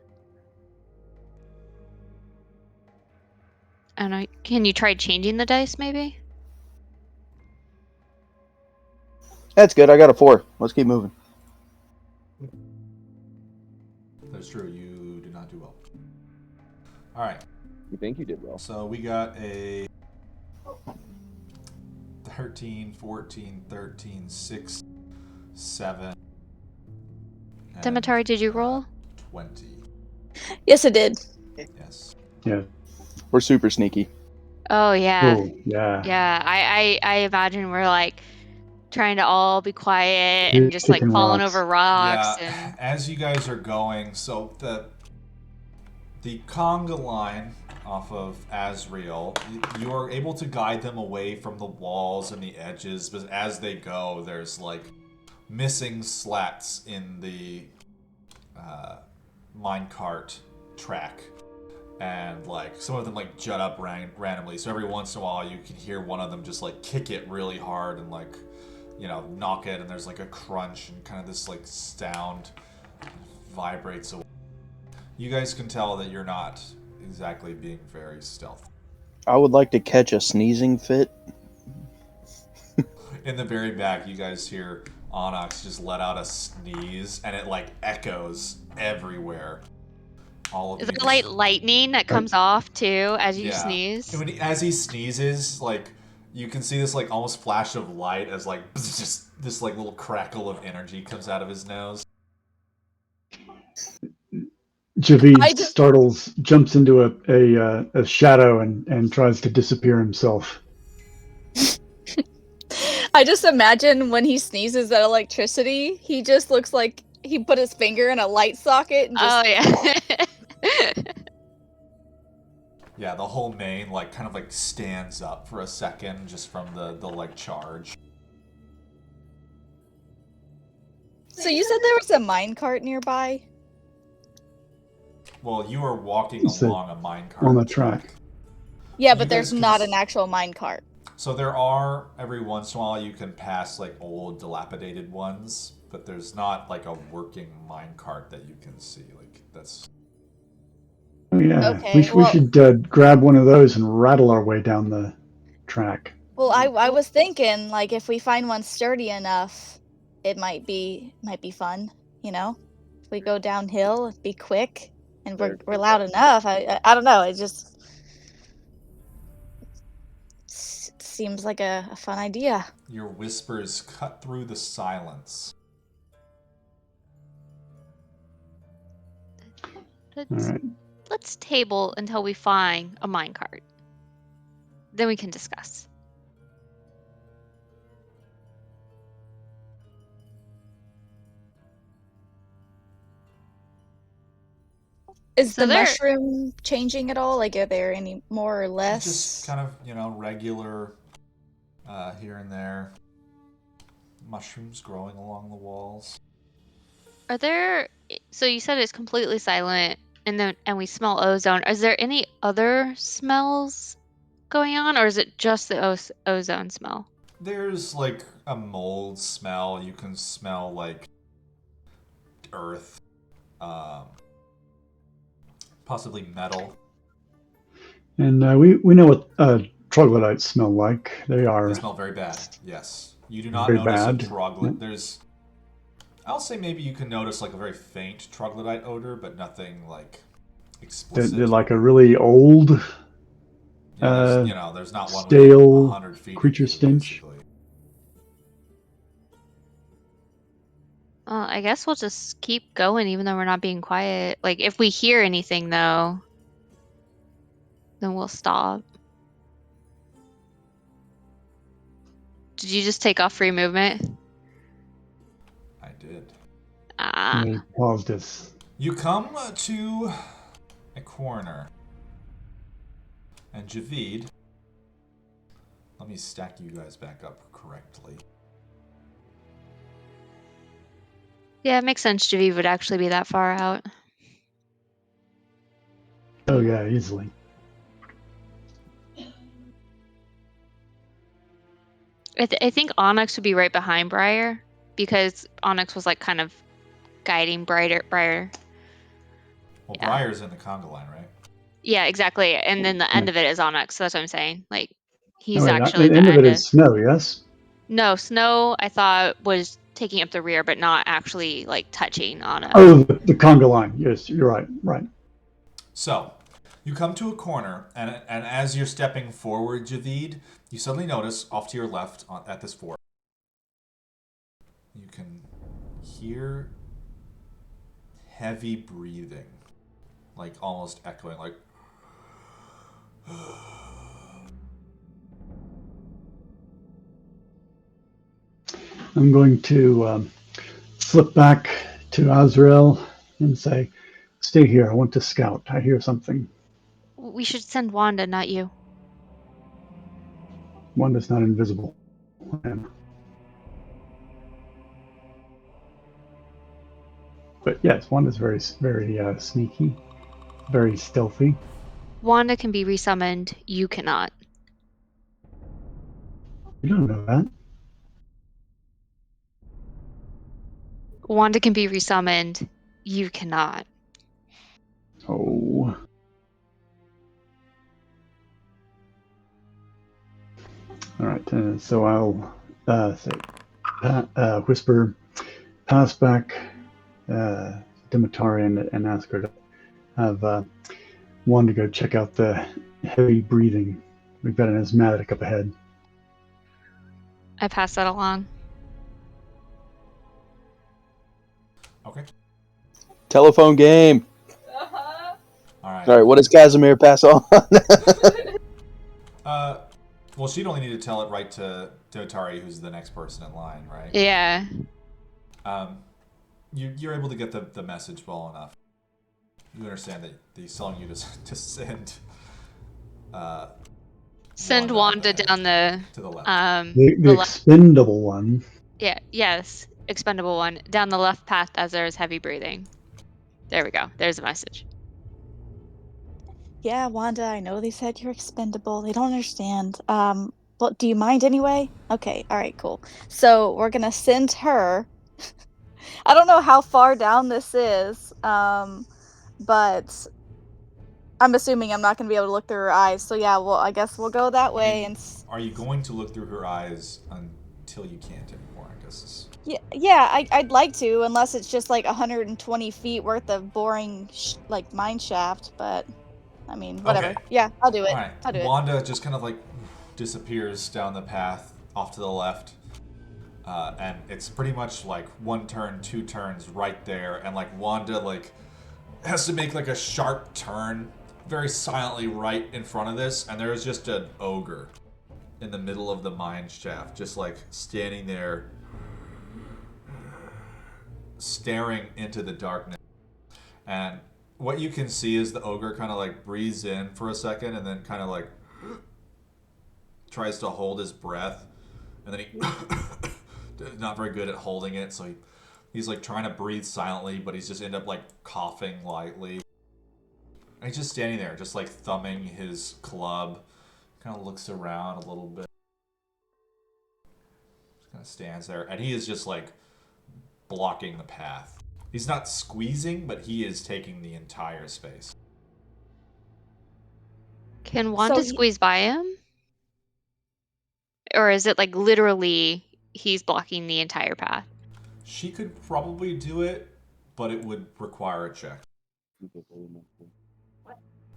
I don't know. Can you try changing the dice, maybe? That's good. I got a 4. Let's keep moving. That's true. You did not do well. All right. You think you did well. So we got a 13, 14, 13, 6, 7. and, Demetari, did you roll? 20. Yes, it did. Yes. Yeah. We're super sneaky. Oh yeah, Oh, yeah. yeah. I imagine we're like trying to all be quiet and just like Kicking falling rocks. over rocks Yeah. and As you guys are going, so the conga line off of Azrael, you are able to guide them away from the walls and the edges, but as they go, there's like missing slats in the minecart track, and like some of them like jut up randomly. So every once in a while, you can hear one of them just like kick it really hard and like, you know, knock it, and there's like a crunch and kind of this like sound vibrates away. You guys can tell that you're not exactly being very stealthy. I would like to catch a sneezing fit. In the very back, you guys hear Onyx just let out a sneeze, and it like echoes everywhere. All of is you it like lightning that comes off too as you Yeah. sneeze? And as he sneezes, like you can see this like almost flash of light as like just this like little crackle of energy comes out of his nose. Javid I just- startles, jumps into a shadow and tries to disappear himself. I just imagine when he sneezes that electricity, he just looks like he put his finger in a light socket and just Oh yeah. Yeah, the whole main like kind of like stands up for a second just from the like charge. So you said there was a minecart nearby? Well, you are walking It's along a minecart on the track. Yeah, You but there's guys can not s- an actual minecart. So there are, every once in a while, you can pass like old dilapidated ones, but there's not like a working minecart that you can see. Like that's Oh, yeah. Okay, We well- should grab one of those and rattle our way down the track. Well, I was thinking like if we find one sturdy enough, it might be fun, you know? If we go downhill, be quick, and we're loud enough. I don't know. It just seems like a fun idea. your whispers cut through the silence. All let's, right. let's table until we find a minecart. Then we can discuss. Is So the there- mushroom changing at all? Like, are there any more or less? Just kind of, regular here and there. Mushrooms growing along the walls. Are there? So you said it's completely silent, and we smell ozone. Is there any other smells going on, or is it just the ozone smell? There's like a mold smell. You can smell like earth, possibly metal. And we know what troglodytes smell like. They are They smell very bad. Yes, you do not Very notice bad. a troglodyte. Yep. There's, I'll say maybe you can notice like a very faint troglodyte odor, but nothing like explicit. they're like a really old there's, there's not one stale within 100 feet of creature you, stench. basically. I guess we'll just keep going, even though we're not being quiet. Like, if we hear anything, though, then we'll stop. Did you just take off free movement? I did. Ah. We paused this. You come to a corner. And Javid, let me stack you guys back up correctly. Yeah, it makes sense. Javi would actually be that far out. Oh yeah, easily. I think Onyx would be right behind Briar, because Onyx was like kind of guiding Briar. Well, Yeah. Briar's in the conga line, right? Yeah, exactly. And then the end of it is Onyx. So that's what I'm saying. Like, he's Oh, wait, actually the the end of it end is snow. Yes. No, Snow, I thought, was taking up the rear, but not actually like touching Onyx. Oh, the conga line. Yes, you're right. Right. So, you come to a corner, and as you're stepping forward, Javid, you suddenly notice off to your left at this fork, you can hear heavy breathing, like almost echoing, like. I'm going to slip back to Azrael and say, "Stay here. I want to scout. I hear something." We should send Wanda, not you. One that's not invisible. But yes, one is very, very sneaky, very stealthy. Wanda can be resummoned. You cannot. You don't know that. Wanda can be resummoned. You cannot. Oh. All right. So I'll say, whisper, pass back Demetari and ask her to have one to go check out the heavy breathing. We've got an asthmatic up ahead. I pass that along. Okay. Telephone game. All right. All right, what does Casimir pass on? Well, she'd only need to tell it right to Otari, who's the next person in line, right? Yeah. You're able to get the message well enough. You understand that he's telling you to send. Send Wanda down the to the left. The left. expendable one. Yeah. Yes. Expendable one down the left path as there is heavy breathing. There we go. There's a message. Yeah, Wanda, I know they said you're expendable. They don't understand. But do you mind anyway? Okay, alright, cool. So we're gonna send her. I don't know how far down this is, but I'm assuming I'm not gonna be able to look through her eyes. So yeah, well, I guess we'll go that way and. Are you going to look through her eyes until you can't anymore? I guess. Yeah, I'd like to, unless it's just like 120 feet worth of boring, like mine shaft. But I mean, whatever. Okay. Yeah, I'll do it. All right. I'll do it. Wanda just kind of like disappears down the path off to the left, and it's pretty much like one turn, two turns right there, and like Wanda like has to make like a sharp turn very silently right in front of this, and there's just an ogre in the middle of the mine shaft, just like standing there, staring into the darkness. And what you can see is the ogre kind of like breathes in for a second and then kind of like tries to hold his breath, and then he not very good at holding it, so he's like trying to breathe silently, but he's just end up like coughing lightly. And he's just standing there, just like thumbing his club. Kind of looks around a little bit. Just kind of stands there, and he is just like blocking the path. He's not squeezing, but he is taking the entire space. Can Wanda he- squeeze by him? Or is it like literally he's blocking the entire path? She could probably do it, but it would require a check.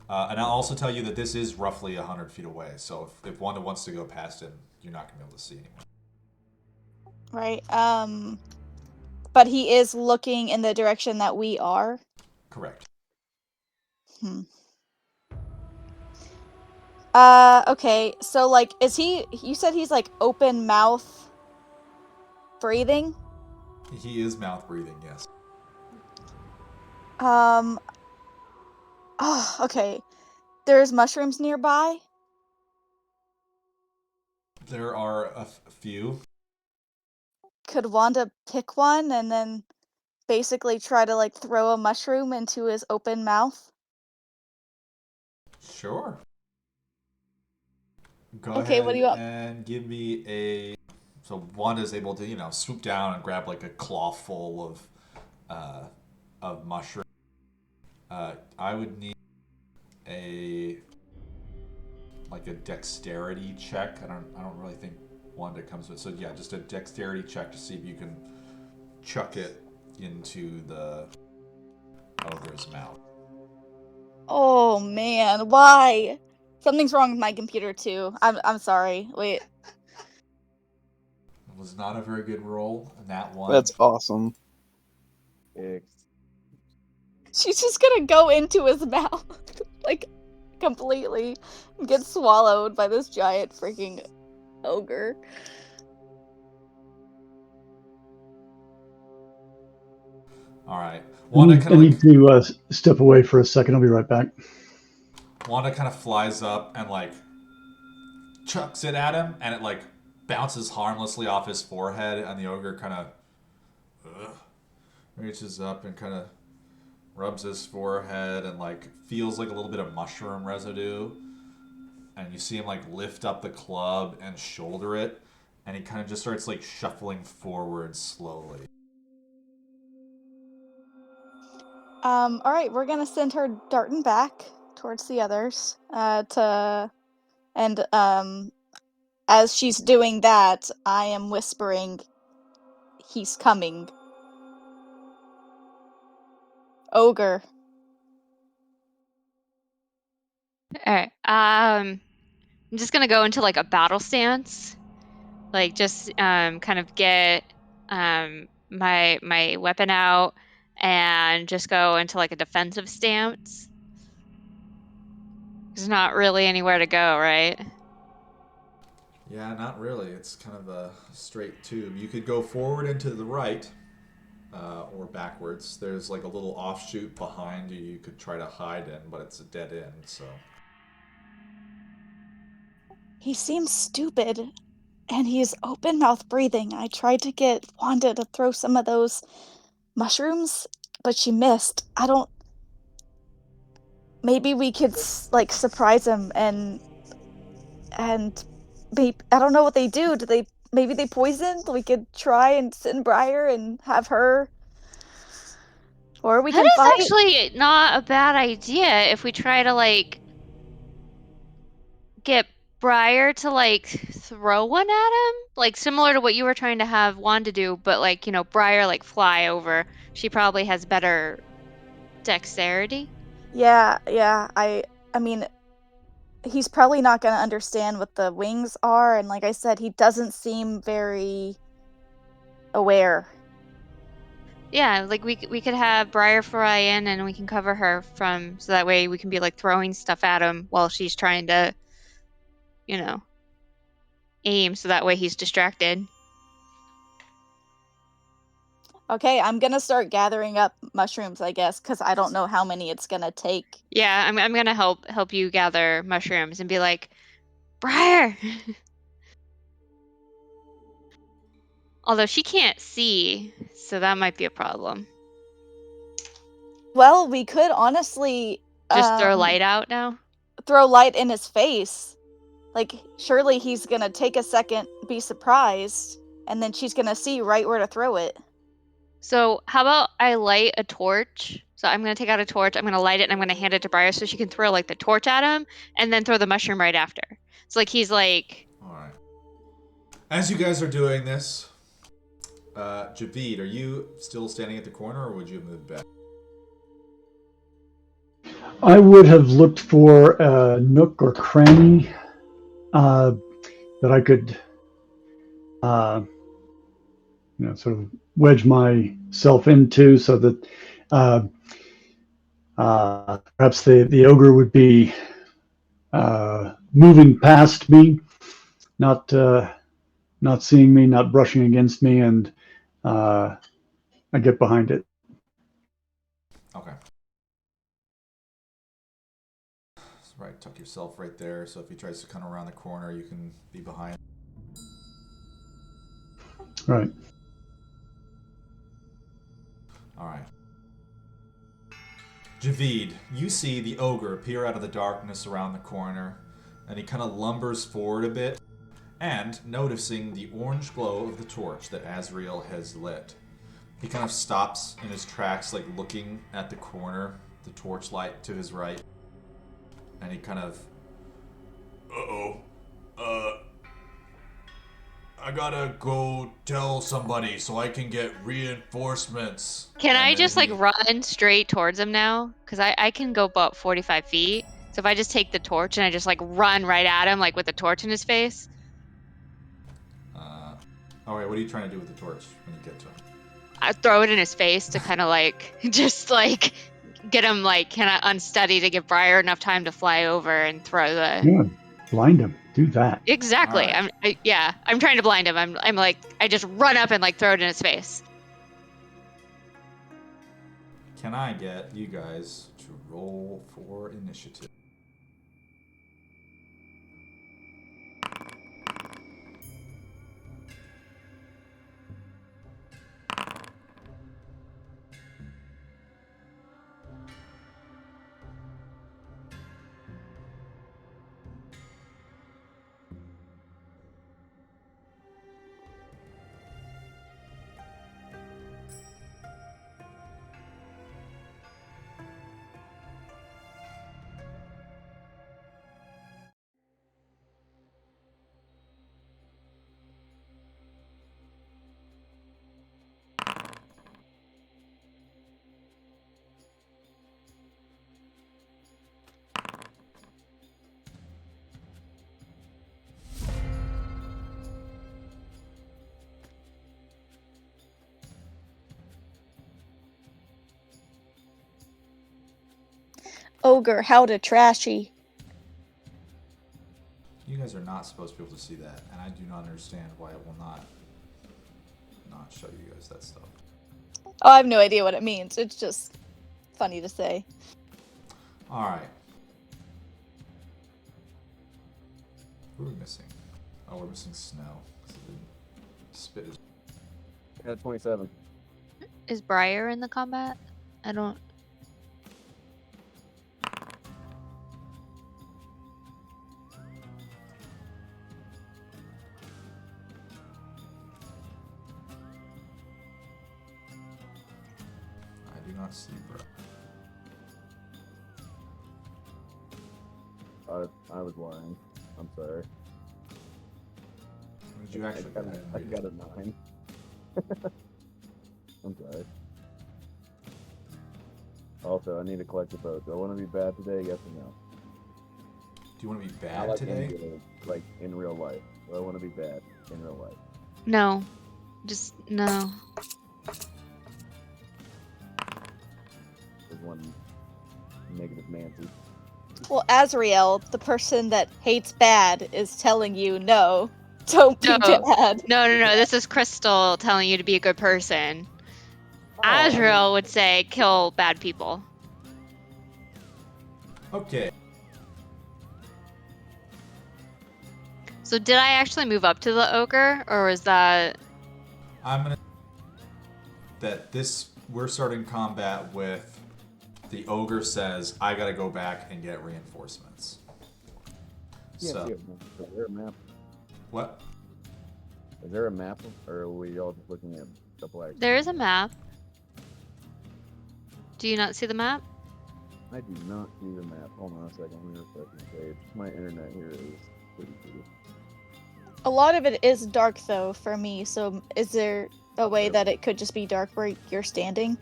And I'll also tell you that this is roughly 100 feet away, so if Wanda wants to go past him, you're not going to be able to see anyone. Right. But he is looking in the direction that we are. Correct. Okay. So like, is he? You said he's like open mouth breathing. He is mouth breathing, yes. Oh, okay. There's mushrooms nearby. There are a few. Could Wanda pick one and then basically try to like throw a mushroom into his open mouth? Sure. Go Okay, ahead what do you want? and give me a... So Wanda's able to, swoop down and grab like a claw full of mushroom. I would need a dexterity check. I don't really think Wanda comes with. So yeah, just a dexterity check to see if you can chuck it into the ogre's mouth. Oh man, why? Something's wrong with my computer too. I'm sorry. Wait. It was not a very good roll, and that one. That's awesome. She's just gonna go into his mouth, like, completely. Get swallowed by this giant freaking ogre. All right. Wanda I need to step away for a second. I'll be right back. Wanda kind of flies up and like chucks it at him, and it like bounces harmlessly off his forehead, and the ogre kind of reaches up and kind of rubs his forehead and like feels like a little bit of mushroom residue, and you see him like lift up the club and shoulder it, and he kind of just starts like shuffling forward slowly. Alright, we're gonna send her darting back towards the others, as she's doing that, I am whispering, "He's coming." Ogre. Alright. I'm just gonna go into like a battle stance. Like just kind of get my weapon out and just go into like a defensive stance. There's not really anywhere to go, right? Yeah, not really. It's kind of a straight tube. You could go forward and to the right, or backwards. There's like a little offshoot behind you could try to hide in, but it's a dead end, so. He seems stupid, and he's open mouth breathing. I tried to get Wanda to throw some of those mushrooms, but she missed. Maybe we could like surprise him and maybe, I don't know what they do. Maybe they poisoned? We could try and send Briar and have her, or we That can is fight. actually not a bad idea if we try to like get Briar to like throw one at him, like similar to what you were trying to have Wanda do, but like, Briar like fly over. She probably has better dexterity. Yeah. I mean, he's probably not going to understand what the wings are, and like I said, he doesn't seem very aware. Yeah, like we could have Briar fly in and we can cover her so that way we can be like throwing stuff at him while she's trying to, aim, so that way he's distracted. Okay, I'm gonna start gathering up mushrooms, I guess, because I don't know how many it's gonna take. Yeah, I'm gonna help you gather mushrooms and be like, Briar. Although she can't see, so that might be a problem. Well, we could honestly Just throw light out now. throw light in his face. Like, surely he's gonna take a second, be surprised, and then she's gonna see right where to throw it. So how about I light a torch? So I'm gonna take out a torch, I'm gonna light it, and I'm gonna hand it to Briar so she can throw like the torch at him, and then throw the mushroom right after. So like he's like. All right. As you guys are doing this, Javid, are you still standing at the corner, or would you have moved back? I would have looked for a nook or cranny that I could, sort of wedge myself into, so that perhaps the ogre would be moving past me, not seeing me, not brushing against me, and I get behind it. Okay. Right, tuck yourself right there, so if he tries to come around the corner, you can be behind. Right. Alright. Javid, you see the ogre appear out of the darkness around the corner, and he kind of lumbers forward a bit, and noticing the orange glow of the torch that Azrael has lit, he kind of stops in his tracks, like looking at the corner, the torchlight to his right. And he kind of, I gotta go tell somebody so I can get reinforcements. Can And I then just he- like run straight towards him now? Because I can go about 45 feet. So if I just take the torch and I just like run right at him, like with the torch in his face. Alright, what are you trying to do with the torch when you get to him? I throw it in his face to kind of like just like get him like kind of unsteady to give Briar enough time to fly over and throw the. Yeah, blind him. Do that. Exactly. All right. I'm trying to blind him. I'm like I just run up and like throw it in his face. Can I get you guys to roll for initiative? Ogre, how to trashy. You guys are not supposed to be able to see that, and I do not understand why it will not show you guys that stuff. Oh, I have no idea what it means. It's just funny to say. Alright. Who are we missing? Oh, we're missing Snow. 'Cause it didn't spit his... At 27. Is Briar in the combat? I don't. I do not see bro. I was lying. I'm sorry. What did you actually get? I got a 9. I'm sorry. Also, I need to collect a vote. Do I want to be bad today? Yes or no? Do you want to be I bad like today? Angela, like in real life. Do I want to be bad in real life? No. Just no. There's one negative Nancy. Well, Azrael, the person that hates bad, is telling you no, don't be No. bad. No. This is Crystal telling you to be a good person. Azrael would say kill bad people. Okay. So did I actually move up to the ogre, or was that? I'm gonna we're starting combat with the ogre says I gotta go back and get reinforcements. Yeah, So yeah. Is there a map? what? Is there a map, or are we all just looking at the black? There is a map. Do you not see the map? I do not see the map. Hold on a second. Let me refresh my page. My internet here is pretty good. A lot of it is dark though for me. So is there a way Okay. that it could just be dark where you're standing?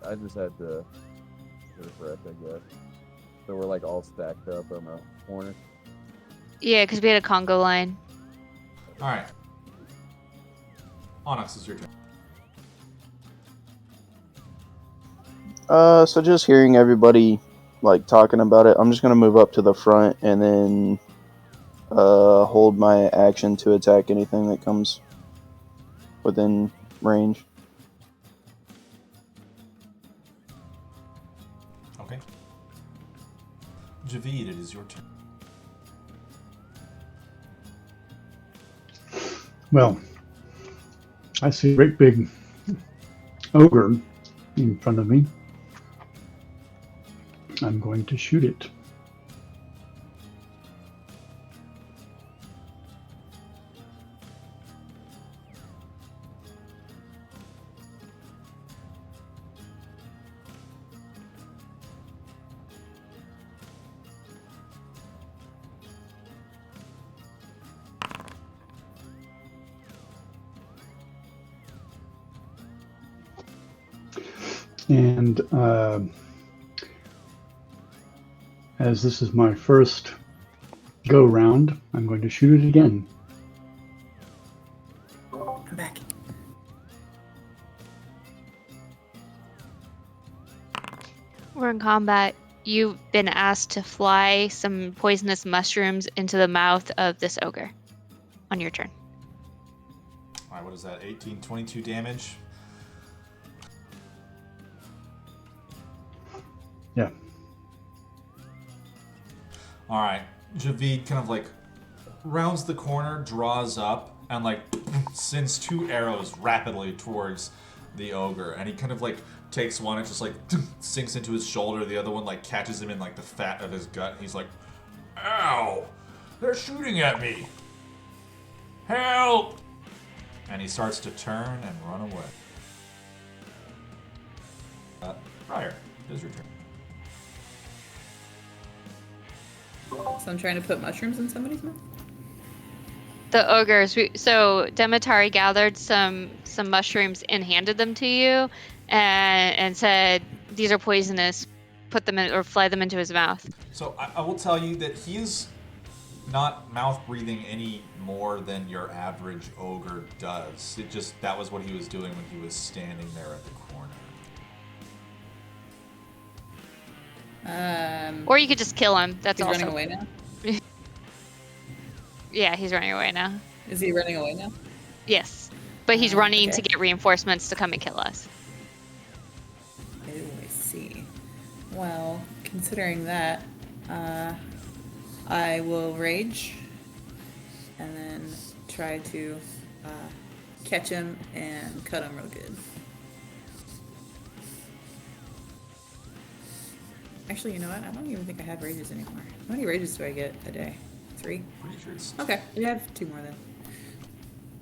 I just had to refresh, I guess. So we're like all stacked up on the corner. Yeah, because we had a Congo line. All right. Onyx, is your turn. So just hearing everybody like talking about it, I'm just gonna move up to the front and then hold my action to attack anything that comes within range. Okay. Javid, it is your turn. Well, I see a great big ogre in front of me. I'm going to shoot it. And as this is my first go round, I'm going to shoot it again. I'm back. We're in combat. You've been asked to fly some poisonous mushrooms into the mouth of this ogre on your turn. All right, what is that? 18, 22 damage. Yeah. All right, Javid kind of like rounds the corner, draws up, and like sends 2 arrows rapidly towards the ogre. And he kind of like takes one and just like sinks into his shoulder. The other one like catches him in like the fat of his gut. He's like, "Ow! They're shooting at me! Help!" And he starts to turn and run away. Friar, it is your turn. So I'm trying to put mushrooms in somebody's mouth? The ogres. So Demetari gathered some mushrooms and handed them to you, and said, "These are poisonous. Put them in or fly them into his mouth." So I will tell you that he is not mouth breathing any more than your average ogre does. It just that was what he was doing when he was standing there at the corner. Or you could just kill him. That's He's also. running away now? Yeah, he's running away now. Is he running away now? Yes, but he's running okay. to get reinforcements to come and kill us. Oh, I see. Well, considering that, I will rage and then try to catch him and cut him real good. Actually, you know what? I don't even think I have rages anymore. How many rages do I get a day? 3? Pretty sure it's Okay, we have 2 more then.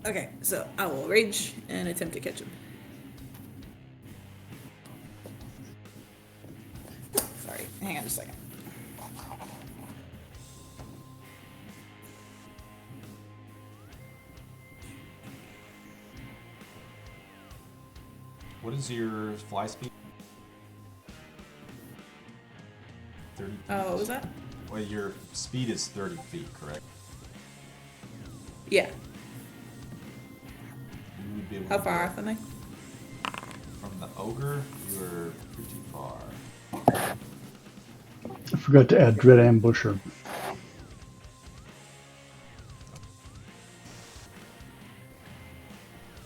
Okay, so I will rage and attempt to catch him. Sorry, hang on just a second. What is your fly speed? 30 feet. Oh, what was that? Well, your speed is 30 feet, correct? Yeah. You would be able How to far get- off am I? From the ogre, you're pretty far. I forgot to add Dread Ambusher.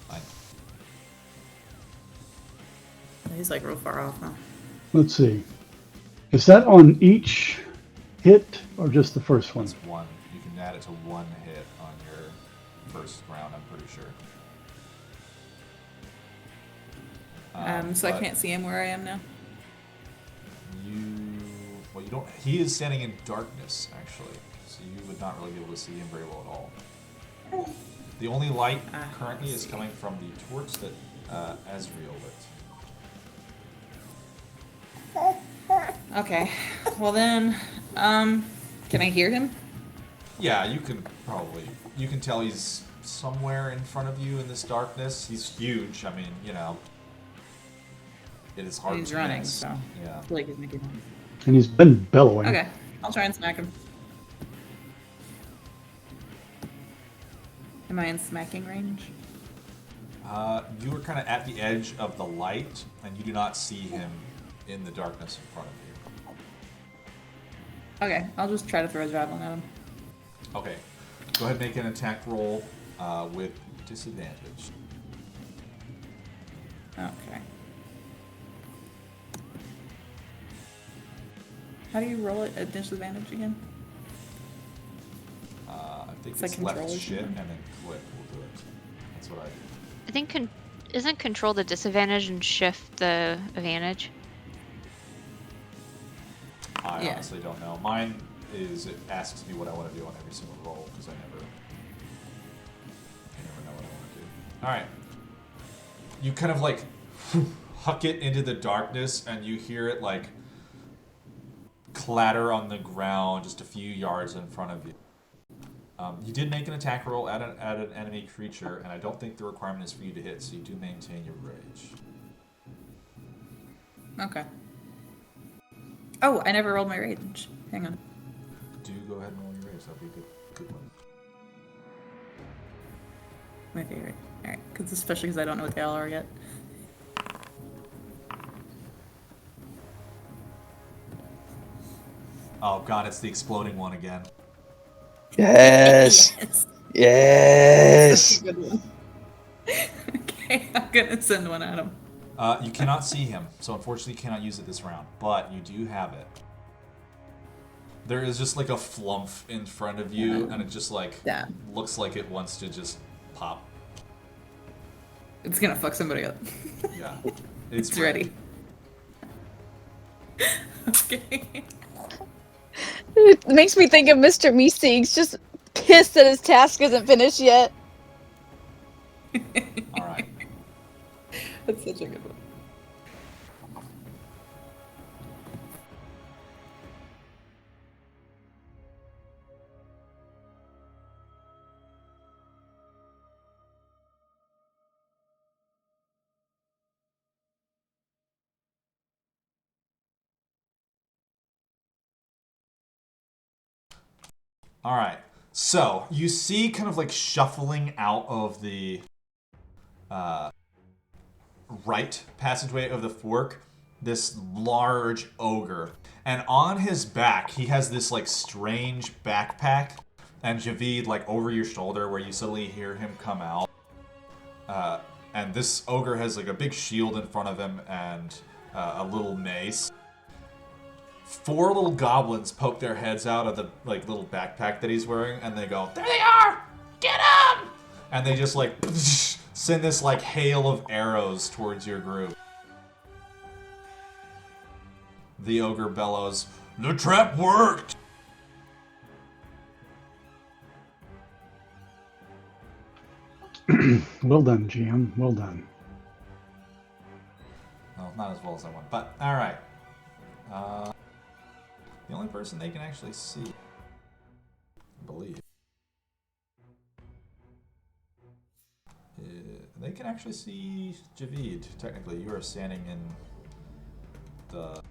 Fine. he's like real far off, huh? Let's see. Is that on each hit or just the first one? That's one. You can add it to one hit on your first round, I'm pretty sure. So I but can't see him where I am now. Well, you don't. He is standing in darkness, actually, so you would not really be able to see him very well at all. The only light currently is coming from the torch that Azriel lit. Okay. Well then, can I hear him? Yeah, you can probably. You can tell he's somewhere in front of you in this darkness. He's huge. I mean, you know, it is hard He's to running, miss. so Yeah. I feel like he's making noise. And he's been bellowing. Okay, I'll try and smack him. Am I in smacking range? You are kind of at the edge of the light, and you do not see him in the darkness in front of you. Okay, I'll just try to throw a javelin at him. Okay, go ahead and make an attack roll with disadvantage. Okay. How do you roll it at disadvantage again? I think It's it's, like left control or shift something? and then click will do it. That's what I do. I think isn't control the disadvantage and shift the advantage? I Yeah. honestly don't know. Mine is it asks me what I want to do on every single roll because I never know what I want to do. All right, you kind of like huck it into the darkness, and you hear it like clatter on the ground just a few yards in front of you. You did make an attack roll at an enemy creature, and I don't think the requirement is for you to hit, so you do maintain your rage. Okay. Oh, I never rolled my rage. Hang on. Do go ahead and roll your rage. That'd be a good one. My favorite. Alright, especially because I don't know what they all are yet. Oh god, it's the exploding one again. Yes. Yes. Yes. That's a good one. Okay, I'm gonna send one at him. You cannot see him, so unfortunately you cannot use it this round, but you do have it. There is just like a flump in front of you, and it just like Yeah. looks like it wants to just pop. It's gonna fuck somebody up. Yeah. It's ready. Okay. It makes me think of Mr. Meeseeks, just pissed that his task isn't finished yet. Alright. That's such a good one. Alright. So, you see kind of like shuffling out of the right passageway of the fork this large ogre. And on his back, he has this like strange backpack. And Javid, like over your shoulder, where you suddenly hear him come out. And this ogre has like a big shield in front of him and a little mace. 4 little goblins poke their heads out of the like little backpack that he's wearing, and they go, "There they are! Get him!" And they just like send this like hail of arrows towards your group. The ogre bellows, "The trap worked!" Well done, GM. Well done. Well, not as well as I want, but alright. The only person they can actually see, I believe, they can actually see Javid. Technically, you are standing in the.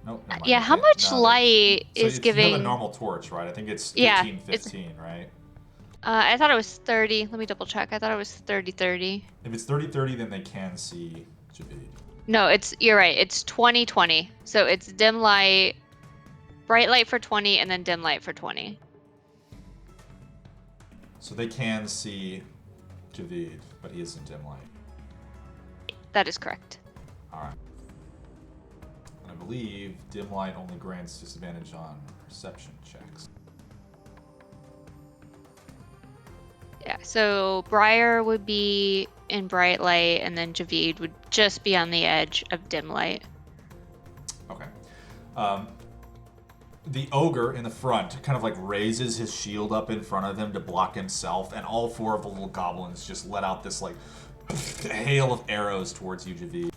Nope. Never mind. Yeah, how much No, light so is You giving? have a normal torch, right? I think it's 15, Yeah, 15, right? I thought it was 30. Let me double check. I thought it was 30, 30. If it's 30, 30, then they can see Javid. No, you're right. It's 20, 20. So it's dim light, bright light for 20, and then dim light for 20. So they can see Javid, but he is in dim light. That is correct. All right. And I believe dim light only grants disadvantage on perception checks. Yeah, so Briar would be in bright light, and then Javid would just be on the edge of dim light. Okay. The ogre in the front kind of like raises his shield up in front of him to block himself, and all 4 of the little goblins just let out this like hail of arrows towards you, Javid.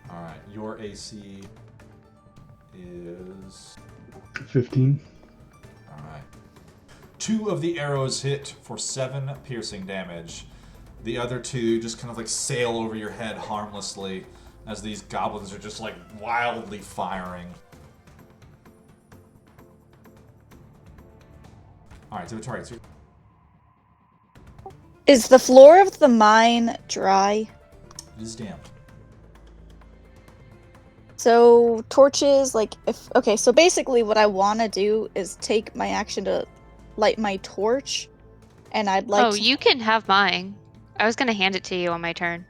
Alright, your AC is 15. Alright. 2 of the arrows hit for 7 piercing damage. The other 2 just kind of like sail over your head harmlessly as these goblins are just like wildly firing. Alright, so it's Is the floor of the mine dry? It is damped. So torches, like if okay, so basically what I want to do is take my action to light my torch, and I'd like to... You can have mine. I was gonna hand it to you on my turn.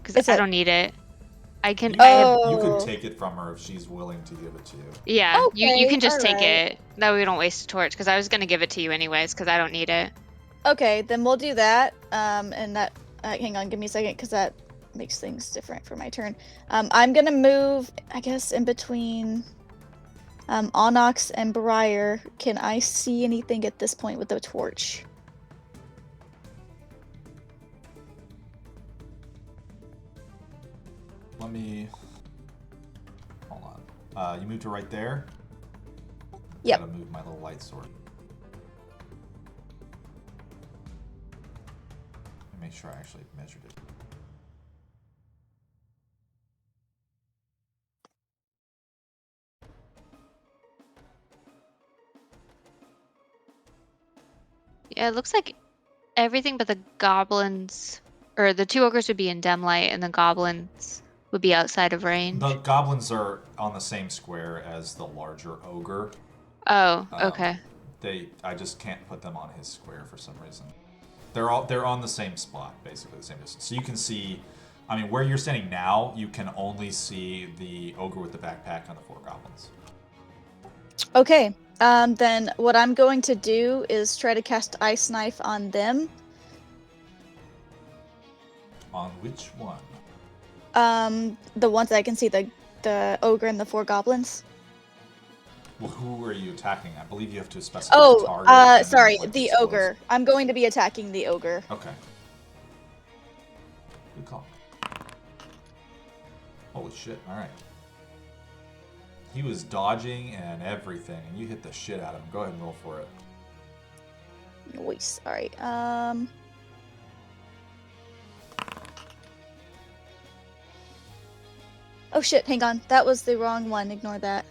Because I don't need it. I can. You, I have, you Oh. could take it from her if she's willing to give it to you. yeah, you Okay, can just take alright. it. That way we don't waste a torch. Because I was gonna give it to you anyways. Because I don't need it. Okay, then we'll do that. And that hang on, give me a second, because that makes things different for my turn. I'm gonna move, I guess, in between Onyx and Briar. Can I see anything at this point with the torch? Let me... Hold on. You moved to right there? Yep. Gotta move my little light sword. Let me make sure I actually measured it. Yeah, it looks like everything but the goblins, or the 2 ogres would be in dim light, and the goblins would be outside of range. The goblins are on the same square as the larger ogre. Oh, okay. I just can't put them on his square for some reason. They're on the same spot, basically the same distance. So you can see, I mean, where you're standing now, you can only see the ogre with the backpack and the 4 goblins. Okay. Then what I'm going to do is try to cast Ice Knife on them. On which one? The ones I can see, the ogre and the 4 goblins. Well, who are you attacking? I believe you have to specify the target. and then, Sorry, like, the explosive. ogre. I'm going to be attacking the ogre. Okay. Good call. Holy shit, alright. He was dodging and everything, and you hit the shit out of him. Go ahead and roll for it. Nice. Alright, Oh shit, hang on. That was the wrong one. Ignore that.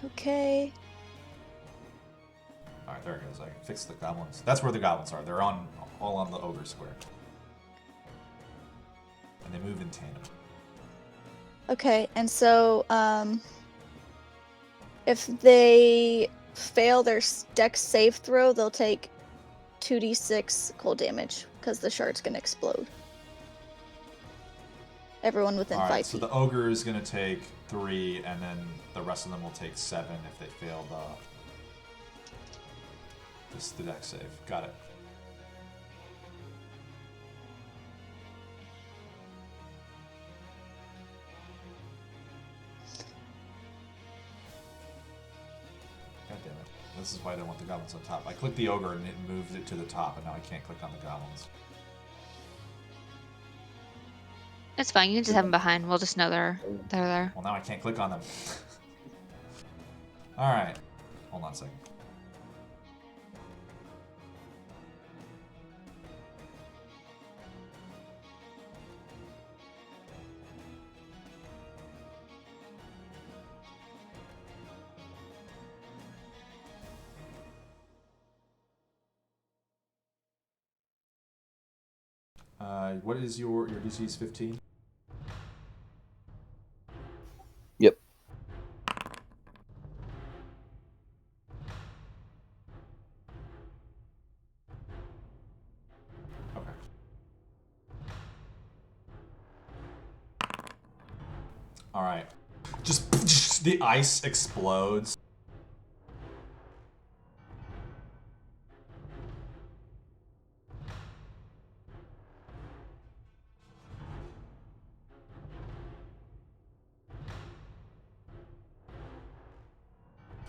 Okay. Alright, there it goes. I can fix the goblins. That's where the goblins are. They're all on the ogre square. And they move in tandem. Okay, and so, if they fail their dex save throw, they'll take 2d6 cold damage, because the shard's gonna explode. Everyone within 5 Alright, so feet. the ogre is going to take 3, and then the rest of them will take 7 if they fail the dex save. Got it. God damn it. This is why I don't want the goblins on top. I clicked the ogre and it moved it to the top, and now I can't click on the goblins. It's fine. You can just have them behind. We'll just know they're there. Well, now I can't click on them. All right. Hold on a second. What is your DC is 15? Yep. Okay. All right. Just the ice explodes.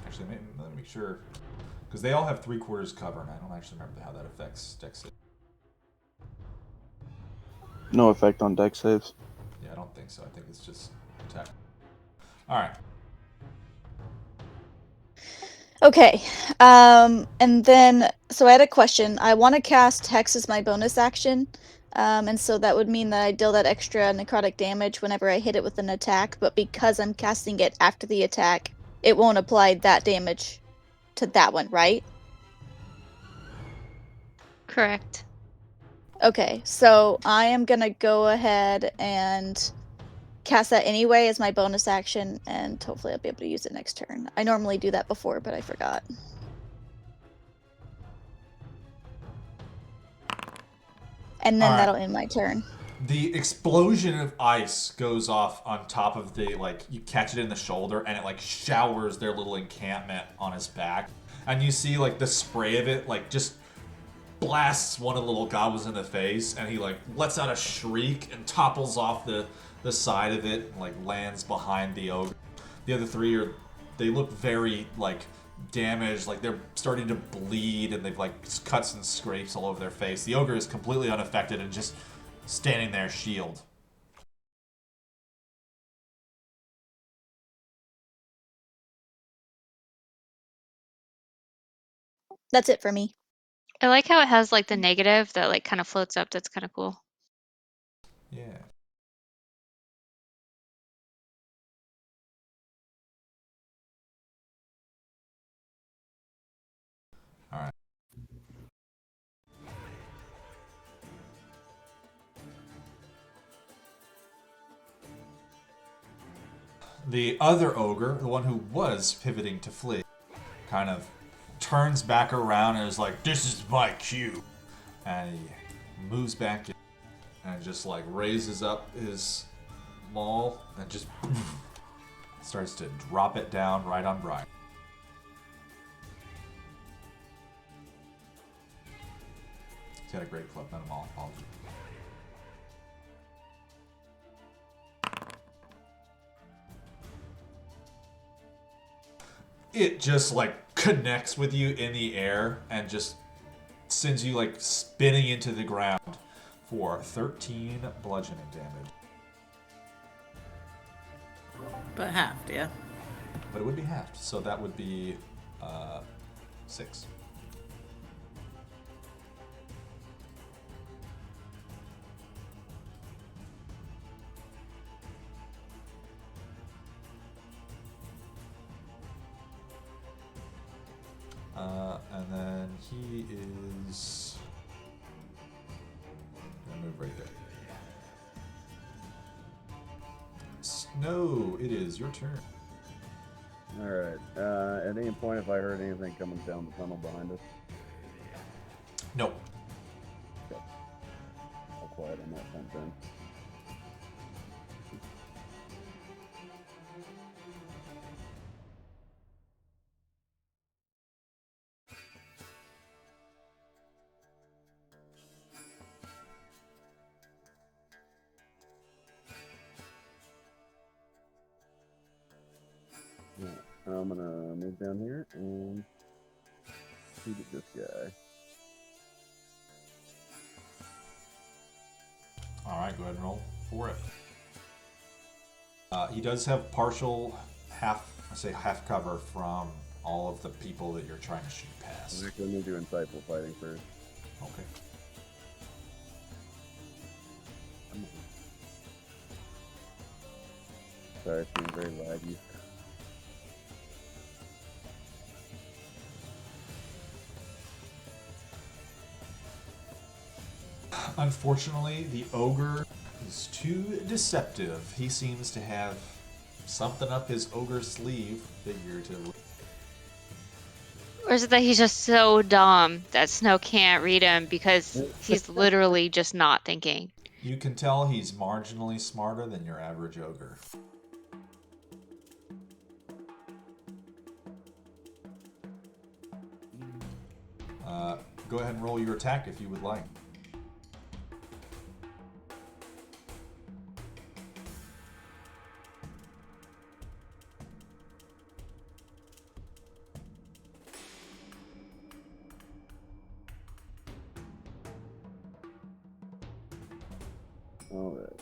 Actually, let me make sure, because they all have 3/4 cover, and I don't actually remember how that affects dex save. No effect on dex saves. Yeah, I don't think so. I think it's just attack. All right. Okay. And then, so I had a question. I want to cast Hex as my bonus action. And so that would mean that I deal that extra necrotic damage whenever I hit it with an attack. But because I'm casting it after the attack, it won't apply that damage to that one, right? Correct. Okay. So I am going to go ahead and cast that anyway as my bonus action. And hopefully I'll be able to use it next turn. I normally do that before, but I forgot. And then All right. that'll end my turn. The explosion of ice goes off on top of the, like, you catch it in the shoulder, and it, like, showers their little encampment on his back. And you see, like, the spray of it, like, just blasts one of the little goblins in the face, and he, like, lets out a shriek and topples off the side of it, and, like, lands behind the ogre. The other three they look very, like, damaged, like they're starting to bleed, and they've, like, cuts and scrapes all over their face. The ogre is completely unaffected and just standing there, shield. That's it for me. I like how it has like the negative that like kind of floats up. That's kind of cool. Yeah. All right. The other ogre, the one who was pivoting to flee, kind of turns back around and is like, "This is my cue," and he moves back in and just, like, raises up his maul and just starts to drop it down right on Brian. He's got a great club, not a maul. Apologies. It just, like, connects with you in the air and just sends you, like, spinning into the ground for 13 bludgeoning damage. But halved, yeah. But it would be halved, so that would be 6. And then he is gonna move right there. Snow, it is your turn. Alright. At any point, if I heard anything coming down the tunnel behind us, No. I'll quiet on that front then. Yeah, I'm gonna move down here and shoot at this guy. All right, go ahead and roll. for it. He does have partial half cover from all of the people that you're trying to shoot past. Actually, let me do insightful fighting first. Okay. Sorry, it's being very laggy. Unfortunately, the ogre is too deceptive. He seems to have something up his ogre sleeve, figuratively. Or is it that he's just so dumb that Snow can't read him because he's literally just not thinking? You can tell he's marginally smarter than your average ogre. Go ahead and roll your attack if you would like. All right.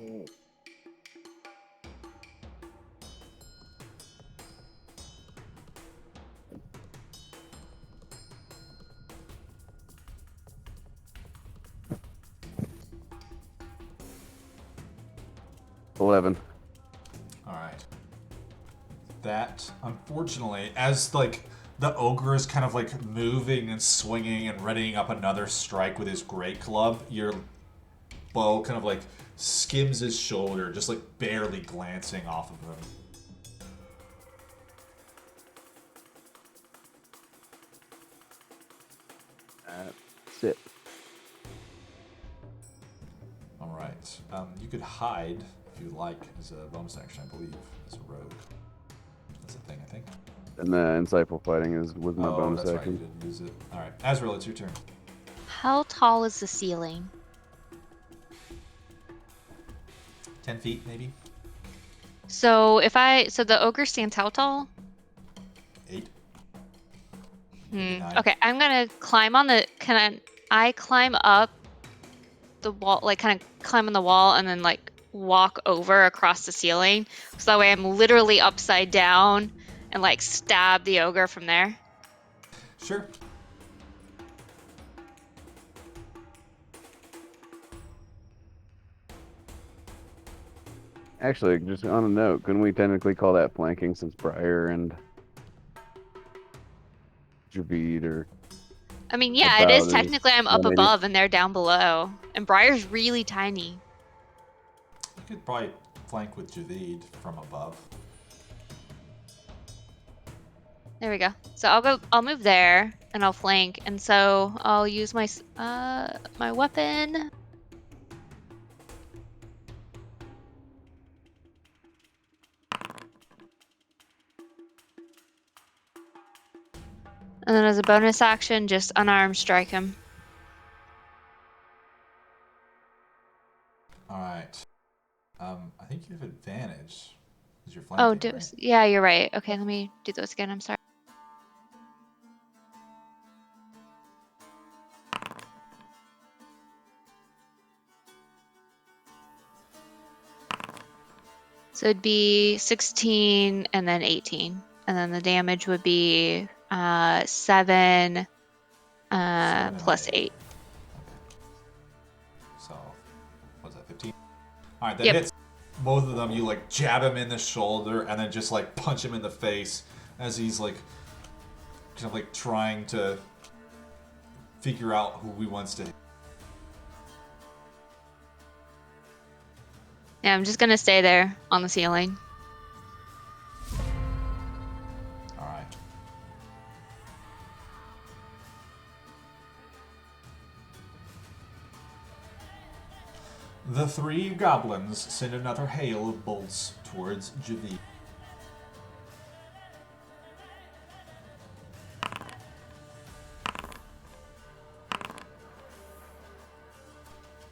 Oh. $11. All right. That, unfortunately, as like the ogre is kind of like moving and swinging and readying up another strike with his great club, your bow kind of like skims his shoulder, just like barely glancing off of him. That's it. All right. You could hide if you like as a bonus action, I believe, as a rogue. That's a thing, I think. And the insightful fighting is with my Oh, bonus that's right. You action. didn't use it. All right, Azrael, it's your turn. How tall is the ceiling? 10 feet, maybe. So the ogre stands how tall? 8. Maybe 9. Okay, I'm gonna climb on the. Can I climb up the wall? Like, kind of climb on the wall and then like walk over across the ceiling, so that way I'm literally upside down and like stab the ogre from there. Sure. Actually, just on a note, couldn't we technically call that flanking since Briar and Javid are... I mean, yeah, it is About technically I'm up 180. above and they're down below, and Briar's really tiny. You could probably flank with Javid from above. There we go. So I'll move there and I'll flank, and so I'll use my my weapon. And then as a bonus action, just unarmed strike him. All right. I think you have advantage because you're flanking. Oh, right? yeah, you're right. Okay, let me do those again. I'm sorry. So it'd be 16 and then 18. And then the damage would be 7 7 plus and 8. Okay. So, what's that, 15? All right, that Yep. hits both of them. You like jab him in the shoulder and then just like punch him in the face as he's like kind of like trying to figure out who he wants to hit. Yeah, I'm just gonna stay there on the ceiling. All right. The 3 goblins send another hail of bolts towards Javid.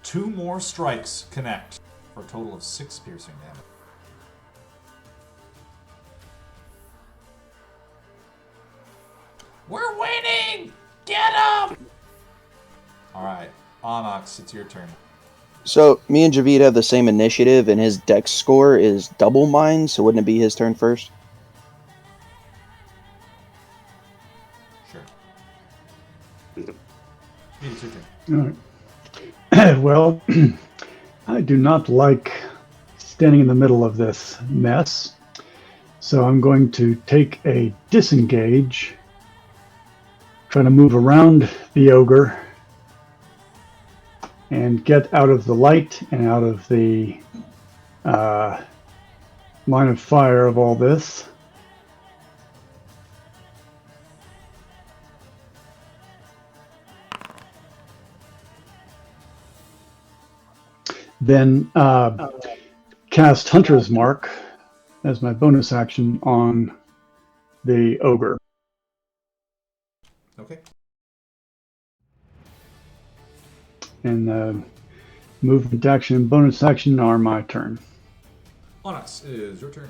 Two more strikes connect for a total of 6 piercing damage. We're winning! All right, Onyx, it's your turn. So me and Javid have the same initiative, and his dex score is double mine. So wouldn't it be his turn first? Sure. It's your turn. All right. Well, I do not like standing in the middle of this mess, so I'm going to take a disengage, try to move around the ogre, and get out of the light and out of the line of fire of all this. Then cast Hunter's Mark as my bonus action on the ogre. Okay. And movement action and bonus action are my turn. Onyx, it is your turn.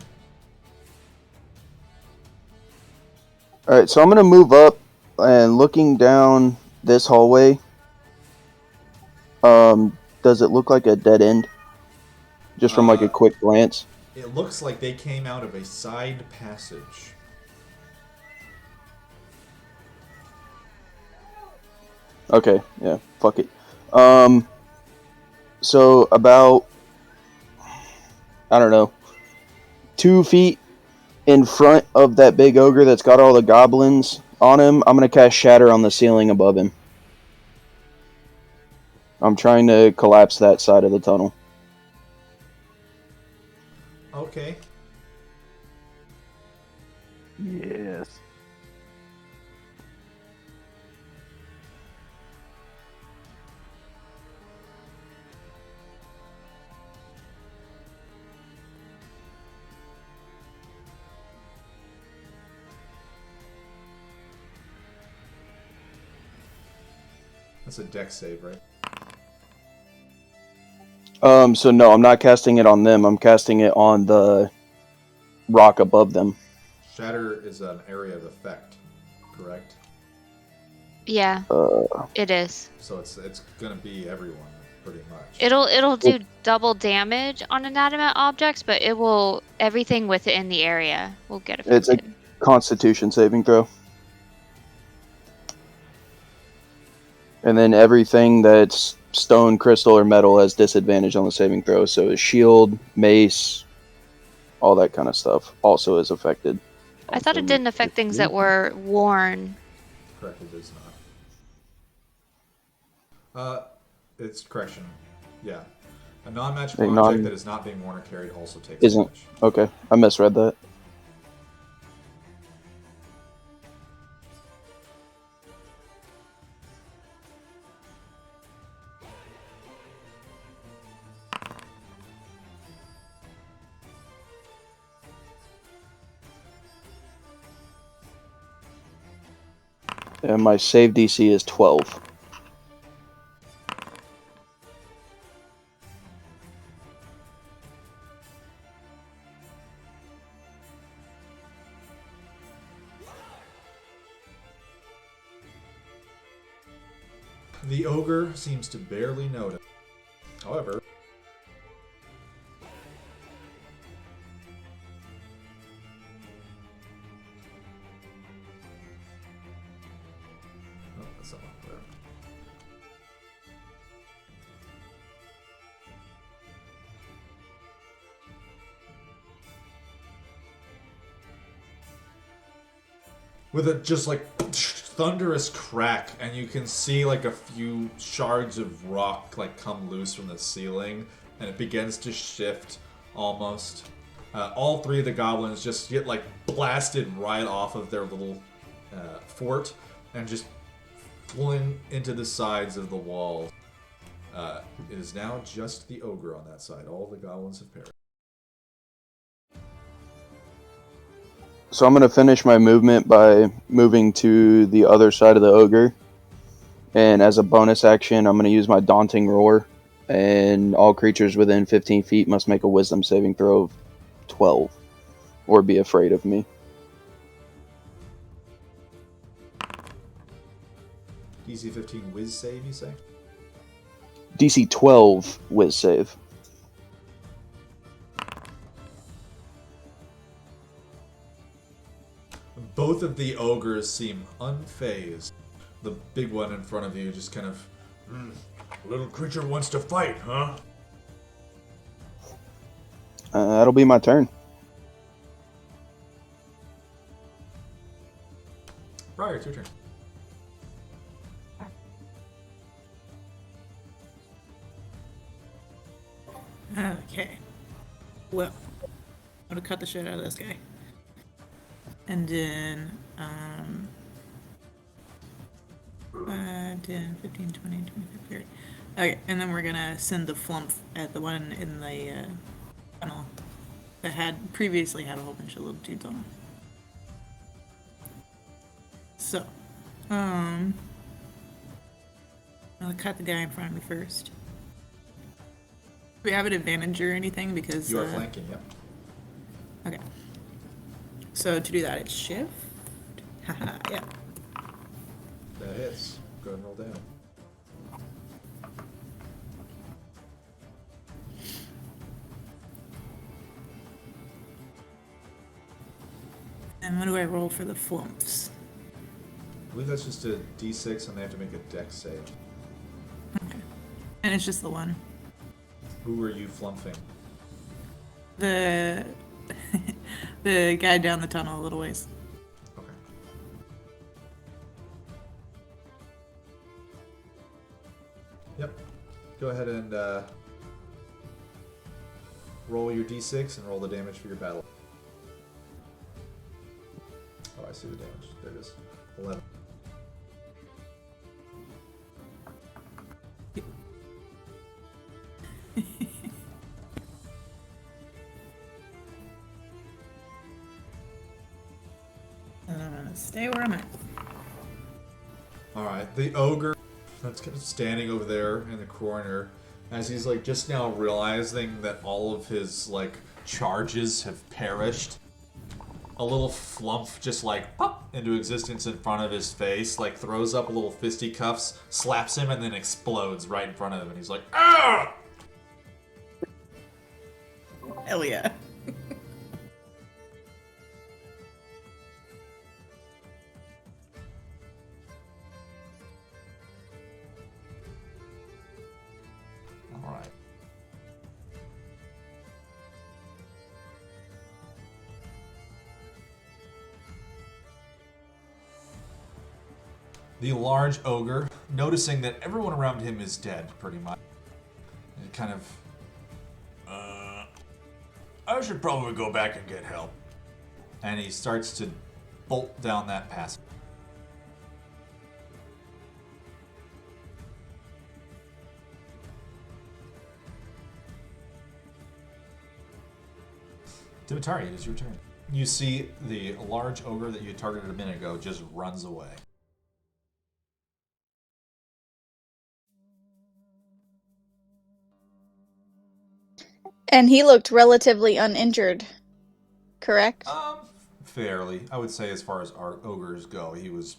All right, so I'm gonna move up and looking down this hallway. Does it look like a dead end? Just from like a quick glance. It looks like they came out of a side passage. Okay, yeah, fuck it. So about, I don't know, 2 feet in front of that big ogre that's got all the goblins on him, I'm gonna cast Shatter on the ceiling above him. I'm trying to collapse that side of the tunnel. Okay. Yes. That's a dex save, right? So no, I'm not casting it on them. I'm casting it on the rock above them. Shatter is an area of effect, correct? Yeah, it is. So it's gonna be everyone pretty much. It'll do double damage on inanimate objects, but it will everything within the area will get It's a affected. Constitution saving throw. And then everything that's stone, crystal, or metal has disadvantage on the saving throw. So shield, mace, all that kind of stuff also is affected. I thought it didn't affect things that were worn. Correct, it is not. It's correction. Yeah. A non-magical A object that is not being worn or carried also takes Isn't. damage. Okay, I misread that. And my save DC is 12. The ogre seems to barely notice. However, oh, that's not there. With a just like thunderous crack, and you can see like a few shards of rock like come loose from the ceiling, and it begins to shift almost. All three of the goblins just get like blasted right off of their little fort and just fling into the sides of the wall. It is now just the ogre on that side. All the goblins have perished. So I'm going to finish my movement by moving to the other side of the ogre. And as a bonus action, I'm going to use my Daunting Roar. And all creatures within 15 feet must make a wisdom saving throw of 12. Or be afraid of me. DC 15 whiz save, you say? DC 12 whiz save. Both of the ogres seem unfazed. The big one in front of you just kind of, little creature wants to fight, huh? That'll be my turn. Briar, it's your turn. Okay. Well, I'm gonna cut the shit out of this guy. And then, 10, 15, 20, 25, 30. Okay, and then we're gonna send the flump at the one in the tunnel that had previously had a whole bunch of little dudes on them. So, I'll cut the guy in front of me first. Do we have an advantage or anything? Because You are flanking, yep. okay. So to do that, it's shift. Haha, yeah. That hits. Go ahead and roll down. And what do I roll for the flumps? I believe that's just a d6 and they have to make a dex save. Okay. And it's just the one. Who are you flumping? The the guy down the tunnel a little ways. Okay. Yep. Go ahead and roll your d6 and roll the damage for your battle. Oh, I see the damage. There it is. 11. And I'm gonna stay where I'm at. Alright, the ogre that's kind of standing over there in the corner as he's like just now realizing that all of his like charges have perished. A little flump just like pop into existence in front of his face, like throws up a little fisticuffs, slaps him, and then explodes right in front of him. And he's like, ah! Hell yeah. Alright. The large ogre, noticing that everyone around him is dead, pretty much, and kind of, I should probably go back and get help. And he starts to bolt down that passage. Dimitari, it is your turn. You see the large ogre that you had targeted a minute ago just runs away. And he looked relatively uninjured, correct? Fairly. I would say as far as our ogres go, he was,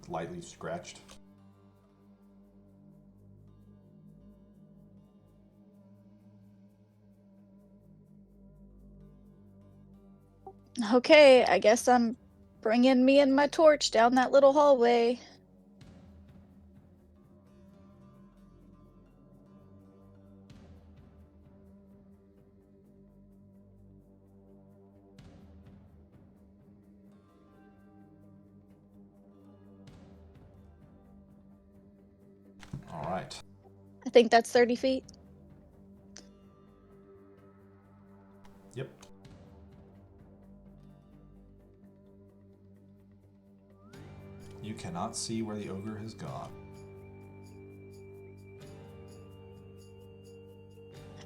lightly scratched. Okay, I guess I'm bringing me and my torch down that little hallway. All right. I think that's 30 feet. Yep. You cannot see where the ogre has gone.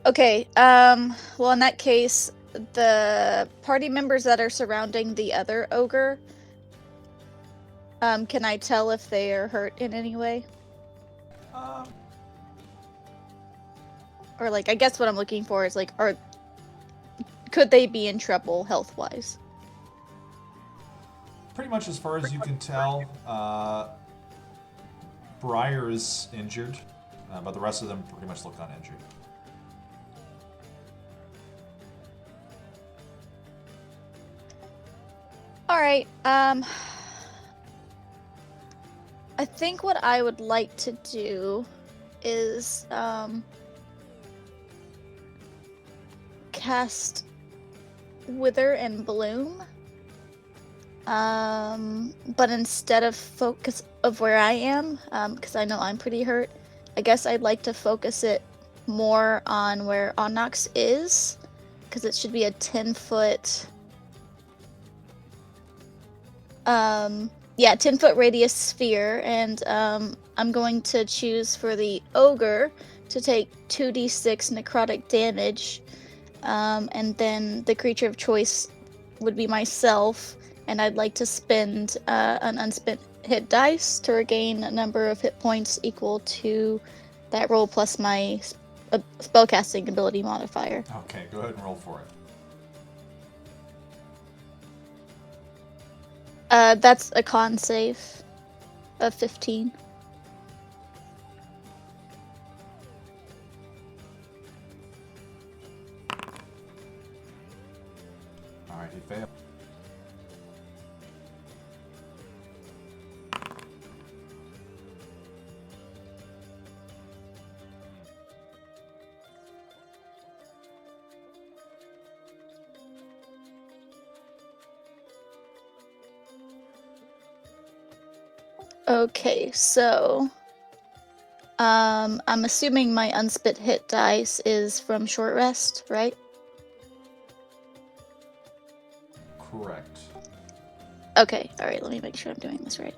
Okay, well in that case, the party members that are surrounding the other ogre, can I tell if they are hurt in any way? Or like, I guess what I'm looking for is like, could they be in trouble health-wise? Pretty much as far as you can tell, Briar is injured, but the rest of them pretty much look uninjured. All right. I think what I would like to do is cast Wither and Bloom. But instead of focus of where I am, because I know I'm pretty hurt, I guess I'd like to focus it more on where Onyx is, because it should be a 10-foot. 10-foot radius sphere, and I'm going to choose for the ogre to take 2d6 necrotic damage, and then the creature of choice would be myself, and I'd like to spend an unspent hit dice to regain a number of hit points equal to that roll plus my spellcasting ability modifier. Okay, go ahead and roll for it. That's a con save of 15. Alright, he failed. Okay, so I'm assuming my unspent hit dice is from short rest, right? Correct. Okay, alright, let me make sure I'm doing this right.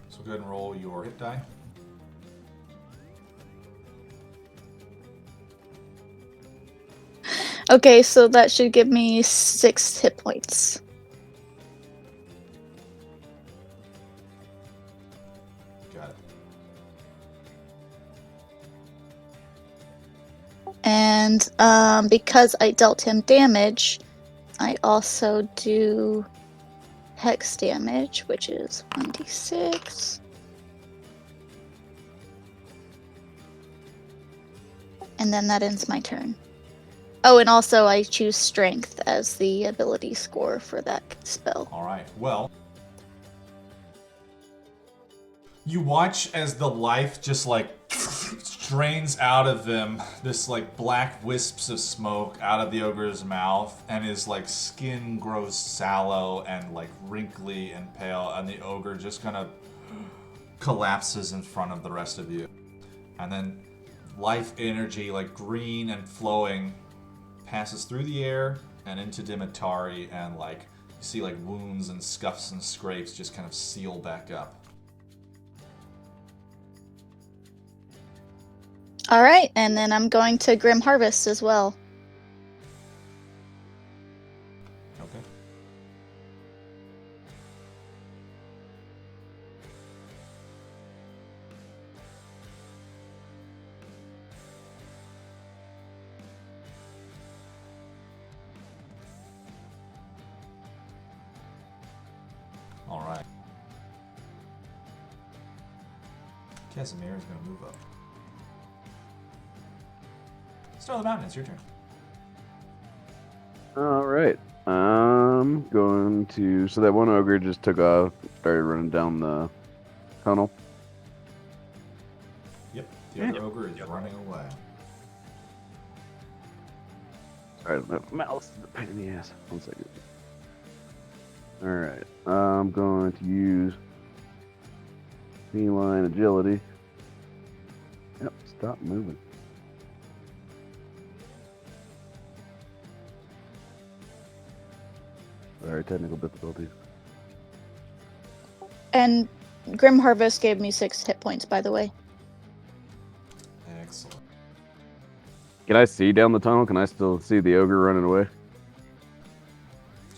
So go ahead and roll your hit die. Okay, so that should give me 6 hit points. Got it. And because I dealt him damage, I also do hex damage, which is 1d6. And then that ends my turn. Oh, and also I choose strength as the ability score for that spell. Alright, well. You watch as the life just like drains out of him, this like black wisps of smoke out of the ogre's mouth, and his like skin grows sallow and like wrinkly and pale, and the ogre just kind of collapses in front of the rest of you. And then life energy, like green and flowing, passes through the air and into Dimitar, and like you see like wounds and scuffs and scrapes just kind of seal back up. All right, and then I'm going to Grim Harvest as well. Okay. All right. Casimir is going to move up. Snow of the Mountain, it's your turn. All right. I'm going to. So that one ogre just took off, started running down the tunnel. Yep, the other ogre is running away. Sorry, my mouse is a pain in the ass. 1 second. All right. I'm going to use feline agility. Yep, stop moving. Sorry, technical difficulties. And Grim Harvest gave me 6 hit points, by the way. Excellent. Can I see down the tunnel? Can I still see the ogre running away?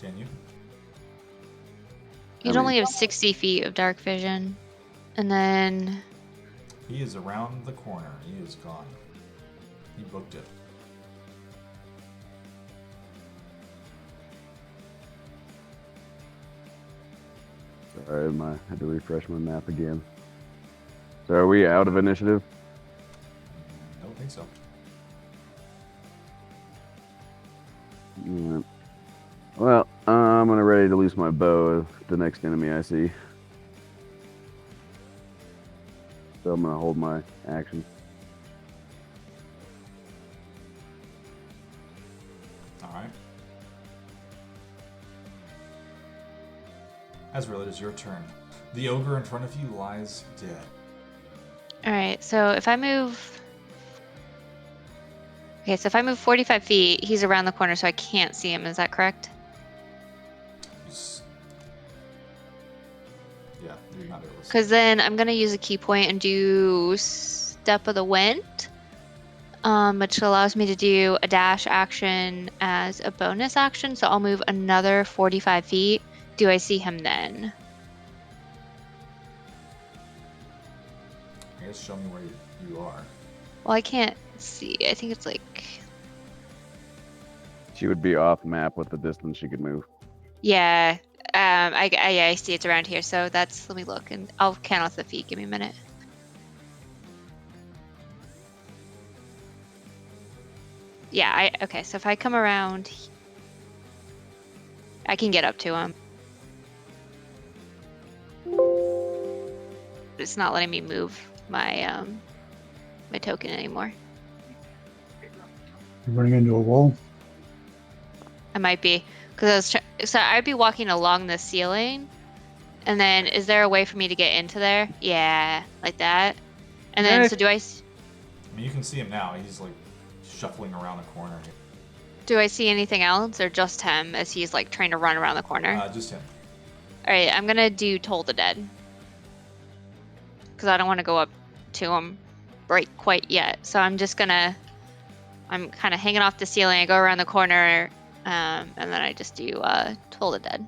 Can you? You'd only have 60 feet of dark vision. And then He is around the corner. He is gone. He booked it. Sorry, I had to refresh my map again. So are we out of initiative? Don't think so. Yeah. Well, I'm gonna ready to loose my bow at the next enemy I see. So I'm gonna hold my action. Alright. Azrael, it is your turn. The ogre in front of you lies dead. Alright, so if I move... Okay, so if I move 45 feet, he's around the corner, so I can't see him. Is that correct? Yeah, you're not able to see. Because then I'm going to use a key point and do Step of the Wind, which allows me to do a dash action as a bonus action. So I'll move another 45 feet. Do I see him then? I guess show me where you are. Well, I can't see. I think it's like... She would be off map with the distance she could move. Yeah. I see it's around here. So that's... Let me look, and I'll count off the feet. Give me a minute. Yeah, okay, so if I come around... I can get up to him. It's not letting me move my my token anymore. You're running into a wall. I might be, because so I'd be walking along the ceiling, and then is there a way for me to get into there? Yeah, like that. And then so do I? I mean, you can see him now. He's like shuffling around the corner. Do I see anything else, or just him as he's like trying to run around the corner? Just him. All right, I'm gonna do Toll the Dead, because I don't want to go up to him right quite yet. So I'm kind of hanging off the ceiling. I go around the corner, and then I just do Toll the Dead.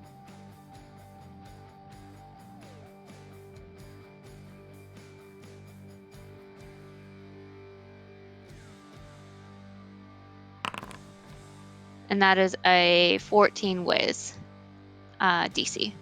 And that is a 14 whiz DC.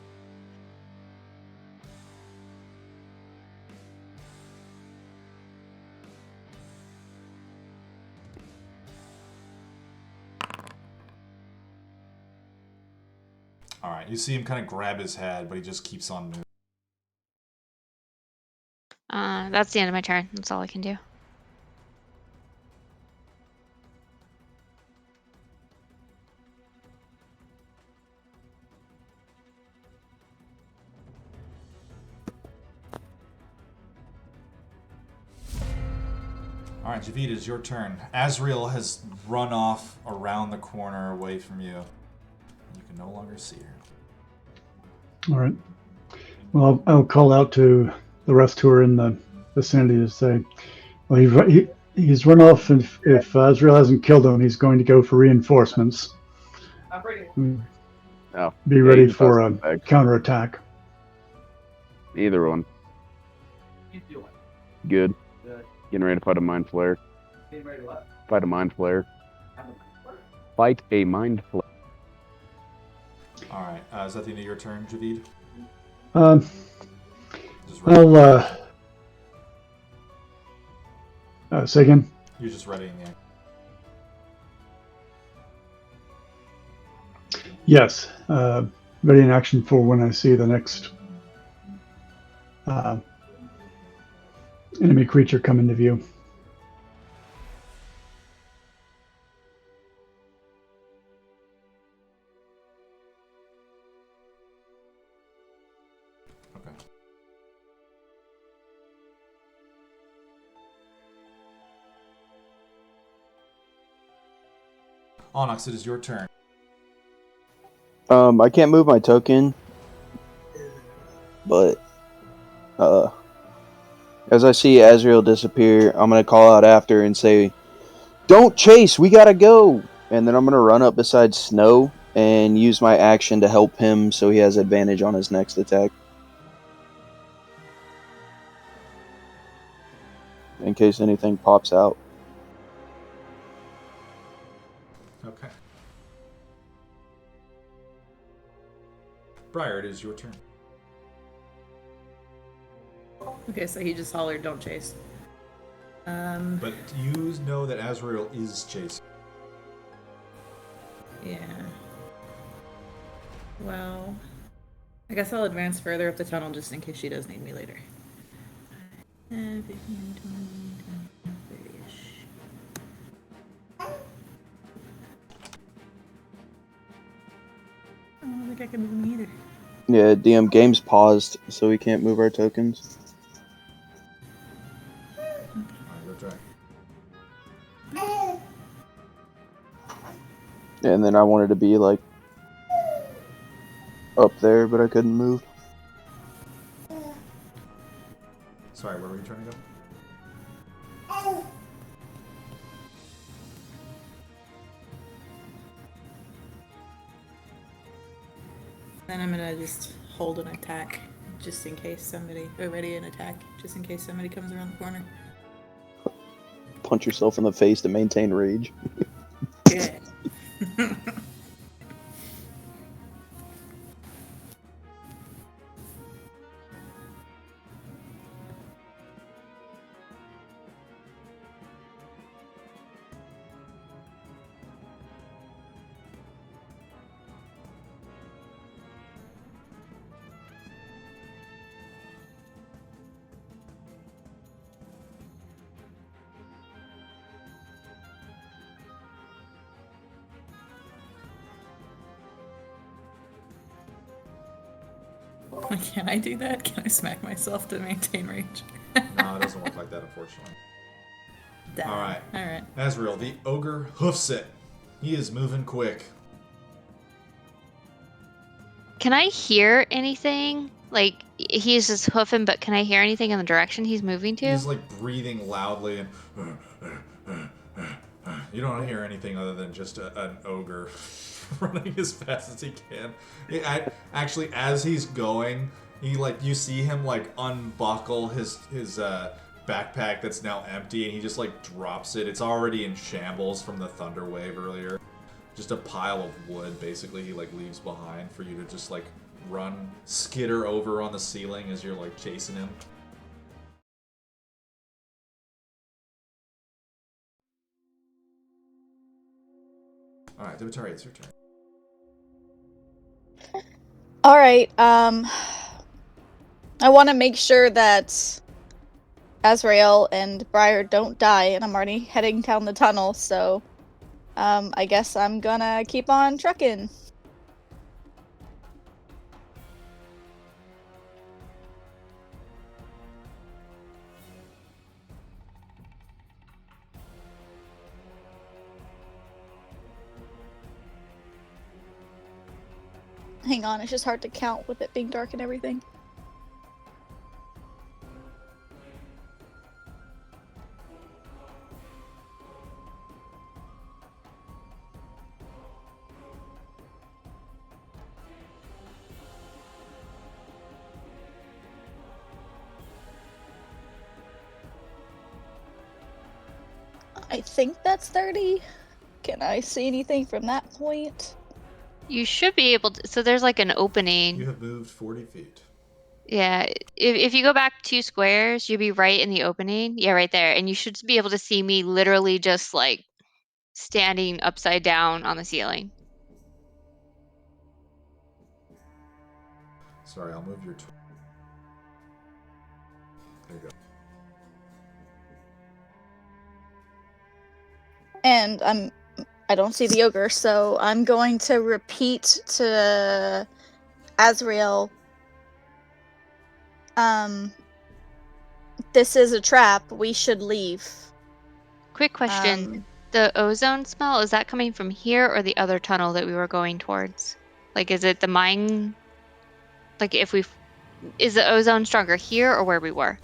All right, you see him kind of grab his head, but he just keeps on moving. That's the end of my turn. That's all I can do. All right, Javid, it's your turn. Azrael has run off around the corner away from you. You can no longer see her. All right. Well, I'll call out to the rest who are in the vicinity to say, well, he's run off, and if Azrael hasn't killed him, he's going to go for reinforcements. Oh, Be ready for a counterattack. Either one. Good. Getting ready to fight a mind flare. Fight a mind flare. Fight a mind flare. All right, is that the end of your turn, Javid? Say again? You're just readying the Yes. Ready in action for when I see the next enemy creature come into view. Okay. Onyx, it is your turn. I can't move my token, but as I see Azrael disappear, I'm gonna call out after and say, Don't chase, we gotta go. And then I'm gonna run up beside Snow and use my action to help him so he has advantage on his next attack. In case anything pops out. Okay. Briar, it is your turn. Okay, so he just hollered, "Don't chase." But you know that Azrael is chasing. Yeah. Well, I guess I'll advance further up the tunnel just in case she does need me later. 15, 20, 30-ish. I don't think I can move them either. Yeah, DM game's paused, so we can't move our tokens. Alright, go try. And then I wanted to be like up there, but I couldn't move. Sorry, where were you trying to go? Then I'm gonna just hold an attack just in case somebody, or ready an attack just in case somebody comes around the corner. Punch yourself in the face to maintain rage. Yeah. Can I do that? Can I smack myself to maintain rage? No, it doesn't work like that, unfortunately. Damn. Alright. Alright. Azrael, the ogre hoofs it. He is moving quick. Can I hear anything? Like, he's just hoofing, but can I hear anything in the direction he's moving to? He's like breathing loudly and you don't hear anything other than just an ogre running as fast as he can. Actually, as he's going, he you see him like unbuckle his backpack that's now empty, and he just like drops it. It's already in shambles from the thunder wave earlier. Just a pile of wood, basically. He like leaves behind for you to just like run, skitter over on the ceiling as you're like chasing him. All right, Demetari, it's your turn. All right. I want to make sure that Azrael and Briar don't die, and I'm already heading down the tunnel. So, I guess I'm gonna keep on trucking. Hang on, it's just hard to count with it being dark and everything. I think that's 30. Can I see anything from that point? You should be able to. So there's like an opening. You have moved 40 feet. Yeah. If you go back 2 squares, you'll be right in the opening. Yeah, right there. And you should be able to see me literally just like standing upside down on the ceiling. Sorry, I'll move your... There you go. And I don't see the ogre, so I'm going to repeat to Azrael. This is a trap. We should leave. Quick question. The ozone smell, is that coming from here or the other tunnel that we were going towards? Like, is it the mine? Like, is the ozone stronger here or where we were?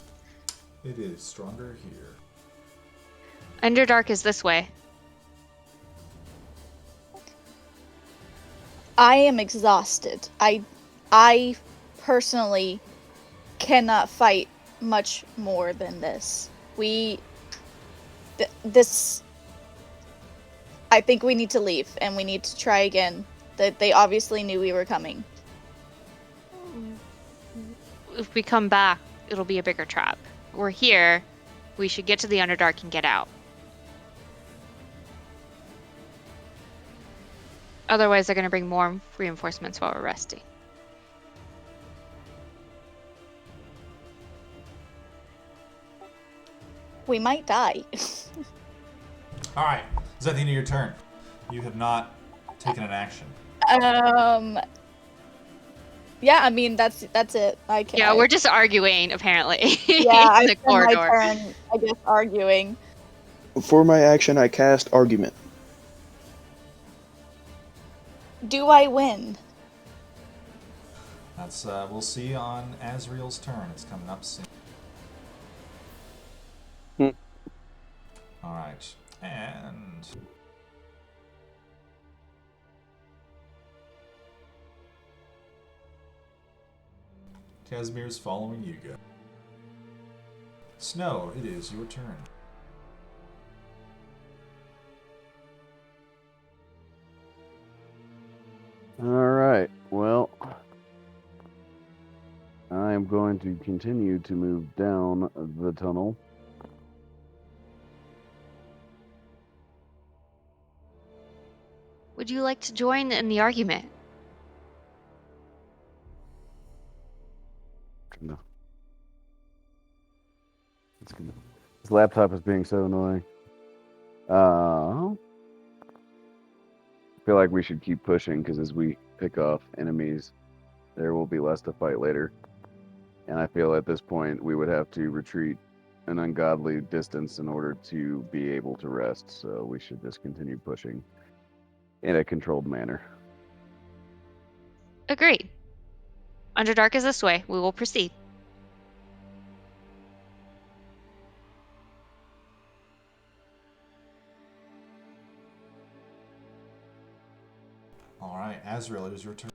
It is stronger here. Underdark is this way. I am exhausted. I personally cannot fight much more than this. This. I think we need to leave and we need to try again. That they obviously knew we were coming. If we come back, it'll be a bigger trap. We're here. We should get to the Underdark and get out. Otherwise, they're going to bring more reinforcements while we're resting. We might die. All right. Is that the end of your turn? You have not taken an action. Yeah, I mean that's it. Yeah, we're just arguing apparently. Yeah, I in the spend my corridor. turn, I guess, arguing. For my action, I cast Argument. Do I win? That's we'll see on Azriel's turn. It's coming up soon. All right, and Casimir's following you guys. Snow, it is your turn. All right. Well, I am going to continue to move down the tunnel. Would you like to join in the argument? No. It's gonna, this laptop is being so annoying. I feel like we should keep pushing because as we pick off enemies, there will be less to fight later. And I feel at this point we would have to retreat an ungodly distance in order to be able to rest. So we should just continue pushing in a controlled manner. Agreed. Underdark is this way. We will proceed. All right, Azriel, it is your turn.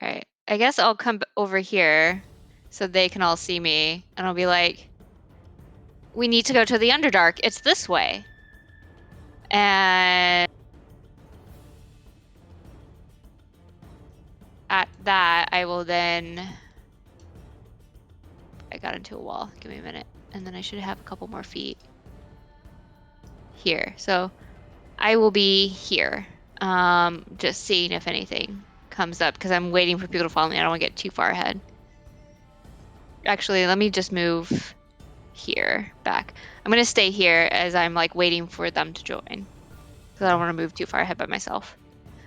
All right. I guess I'll come over here so they can all see me, and I'll be like, we need to go to the Underdark. It's this way. And at that, I will then... I got into a wall. Give me a minute. And then I should have a couple more feet here. So I will be here, just seeing if anything comes up, because I'm waiting for people to follow me. I don't want to get too far ahead. Actually, let me just move here back. I'm going to stay here as I'm like waiting for them to join, because I don't want to move too far ahead by myself.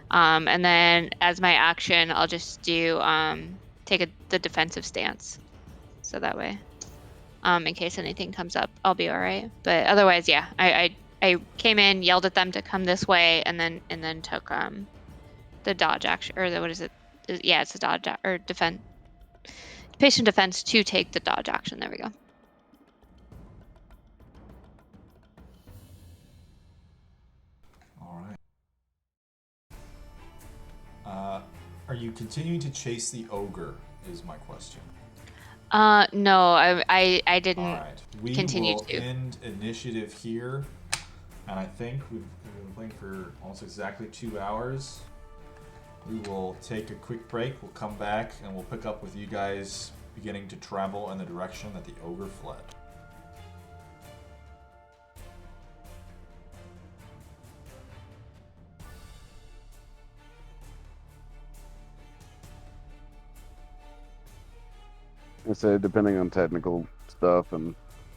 And then as my action, I'll just do take the defensive stance. So that way, in case anything comes up, I'll be all right. But otherwise, yeah, I came in, yelled at them to come this way, and then took the dodge action, or what is it? Yeah, it's a dodge or defend, patient defense to take the dodge action. There we go. All right. Are you continuing to chase the ogre? Is my question. No, I didn't. All right. We continue will to. end initiative here, and I think we've been playing for almost exactly 2 hours. We will take a quick break. We'll come back and we'll pick up with you guys beginning to travel in the direction that the ogre fled. I say, depending on technical stuff and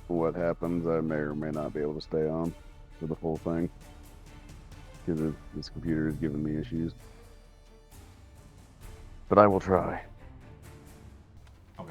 what happens, I may or may not be able to stay on for the full thing because this computer is giving me issues. But I will try. Okay.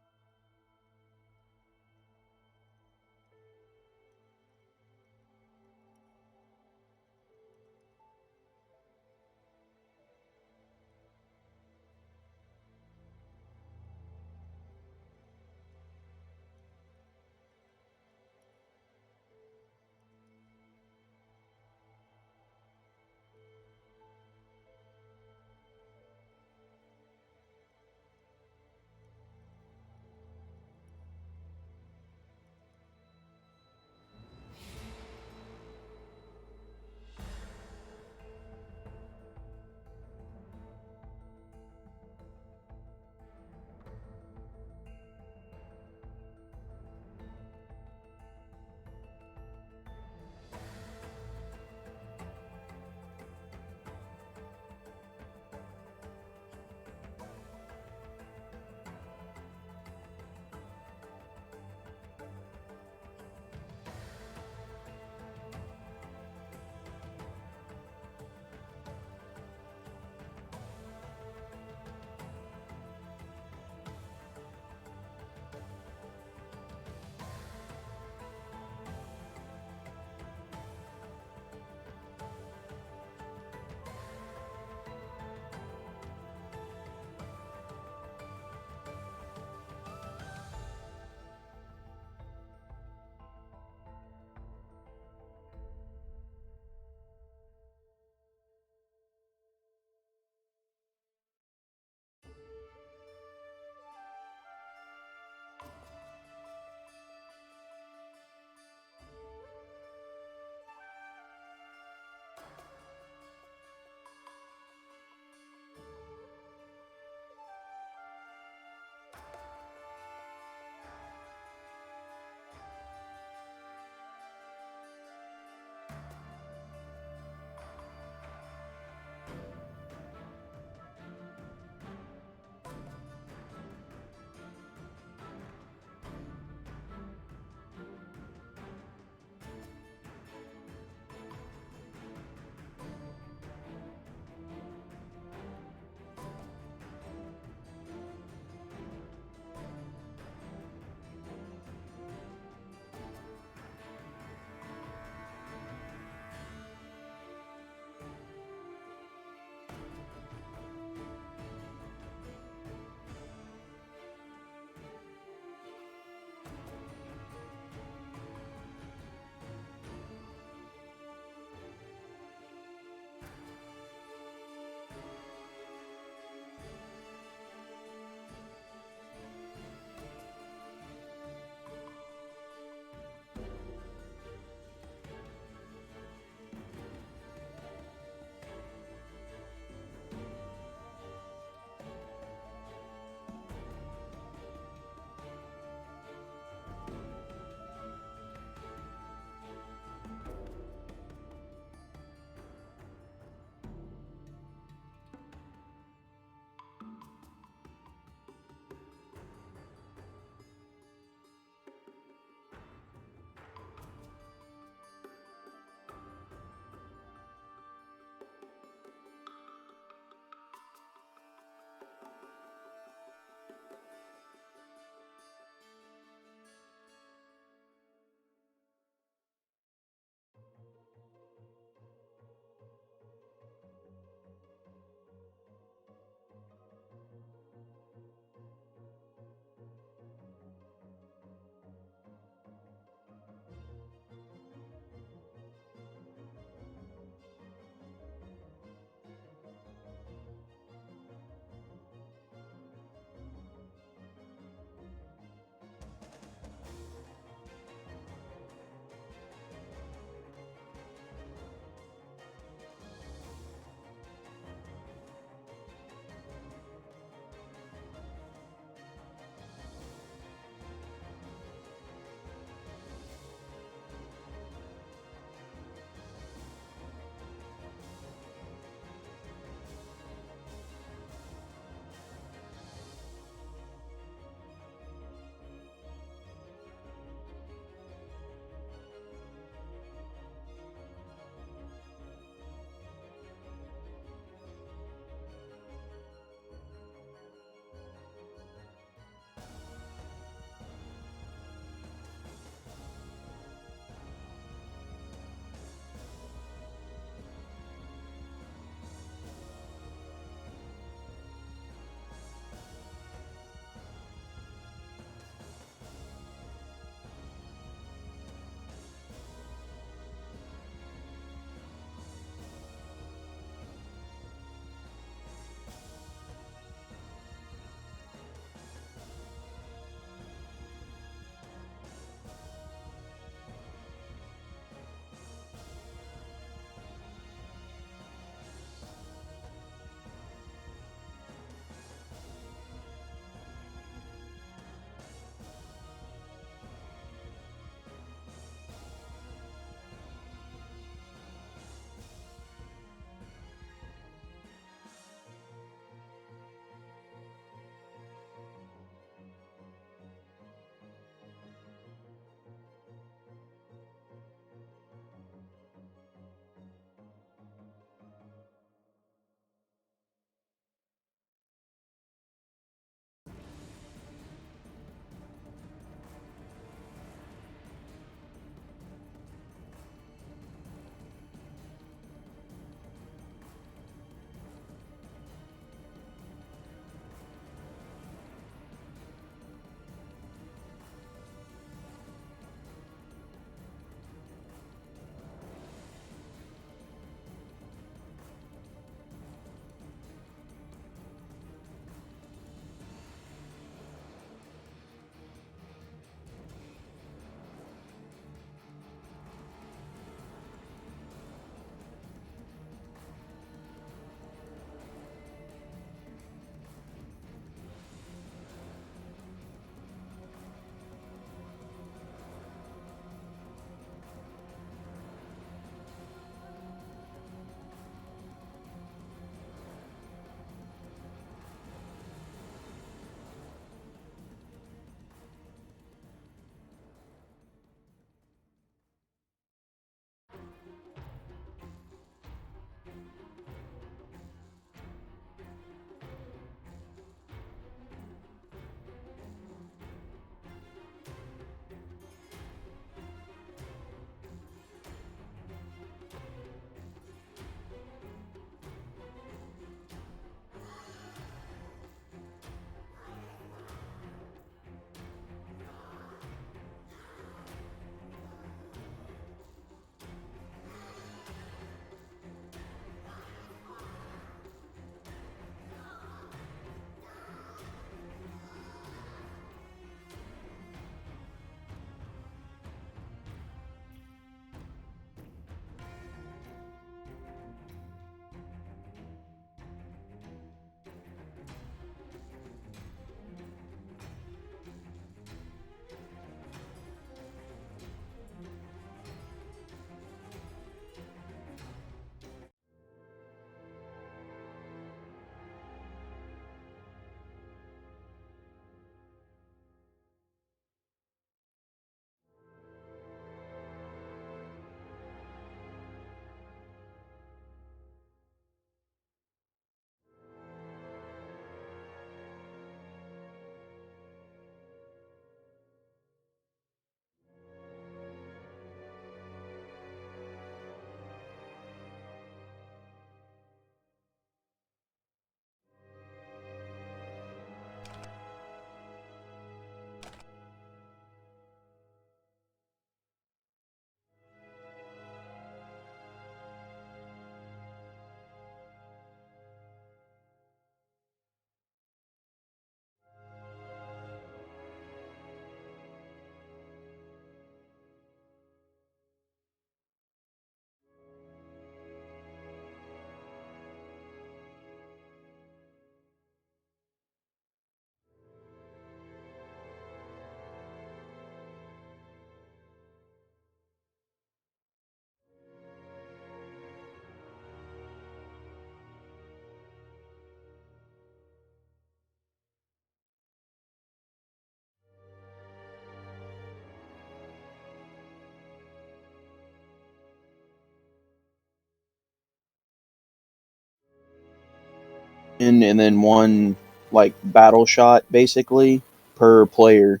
and then one like battle shot basically per player.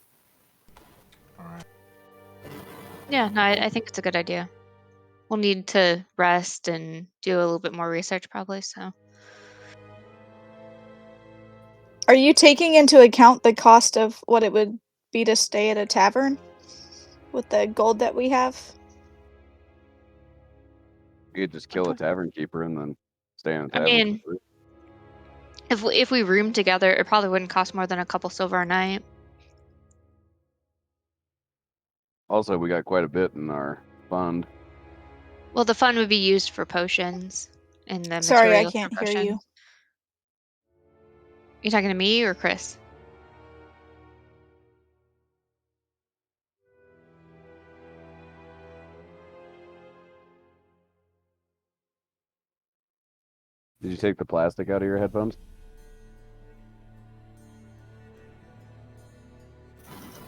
All right. Yeah, no, I think it's a good idea. We'll need to rest and do a little bit more research probably, so. Are you taking into account the cost of what it would be to stay at a tavern with the gold that we have? You could just kill a tavern keeper and then stay in a I tavern. mean, if we room together, it probably wouldn't cost more than a couple silver a night. Also, we got quite a bit in our fund. Well, the fund would be used for potions and the Sorry, I materials for can't hear potions. you. You talking to me or Chris? Did you take the plastic out of your headphones?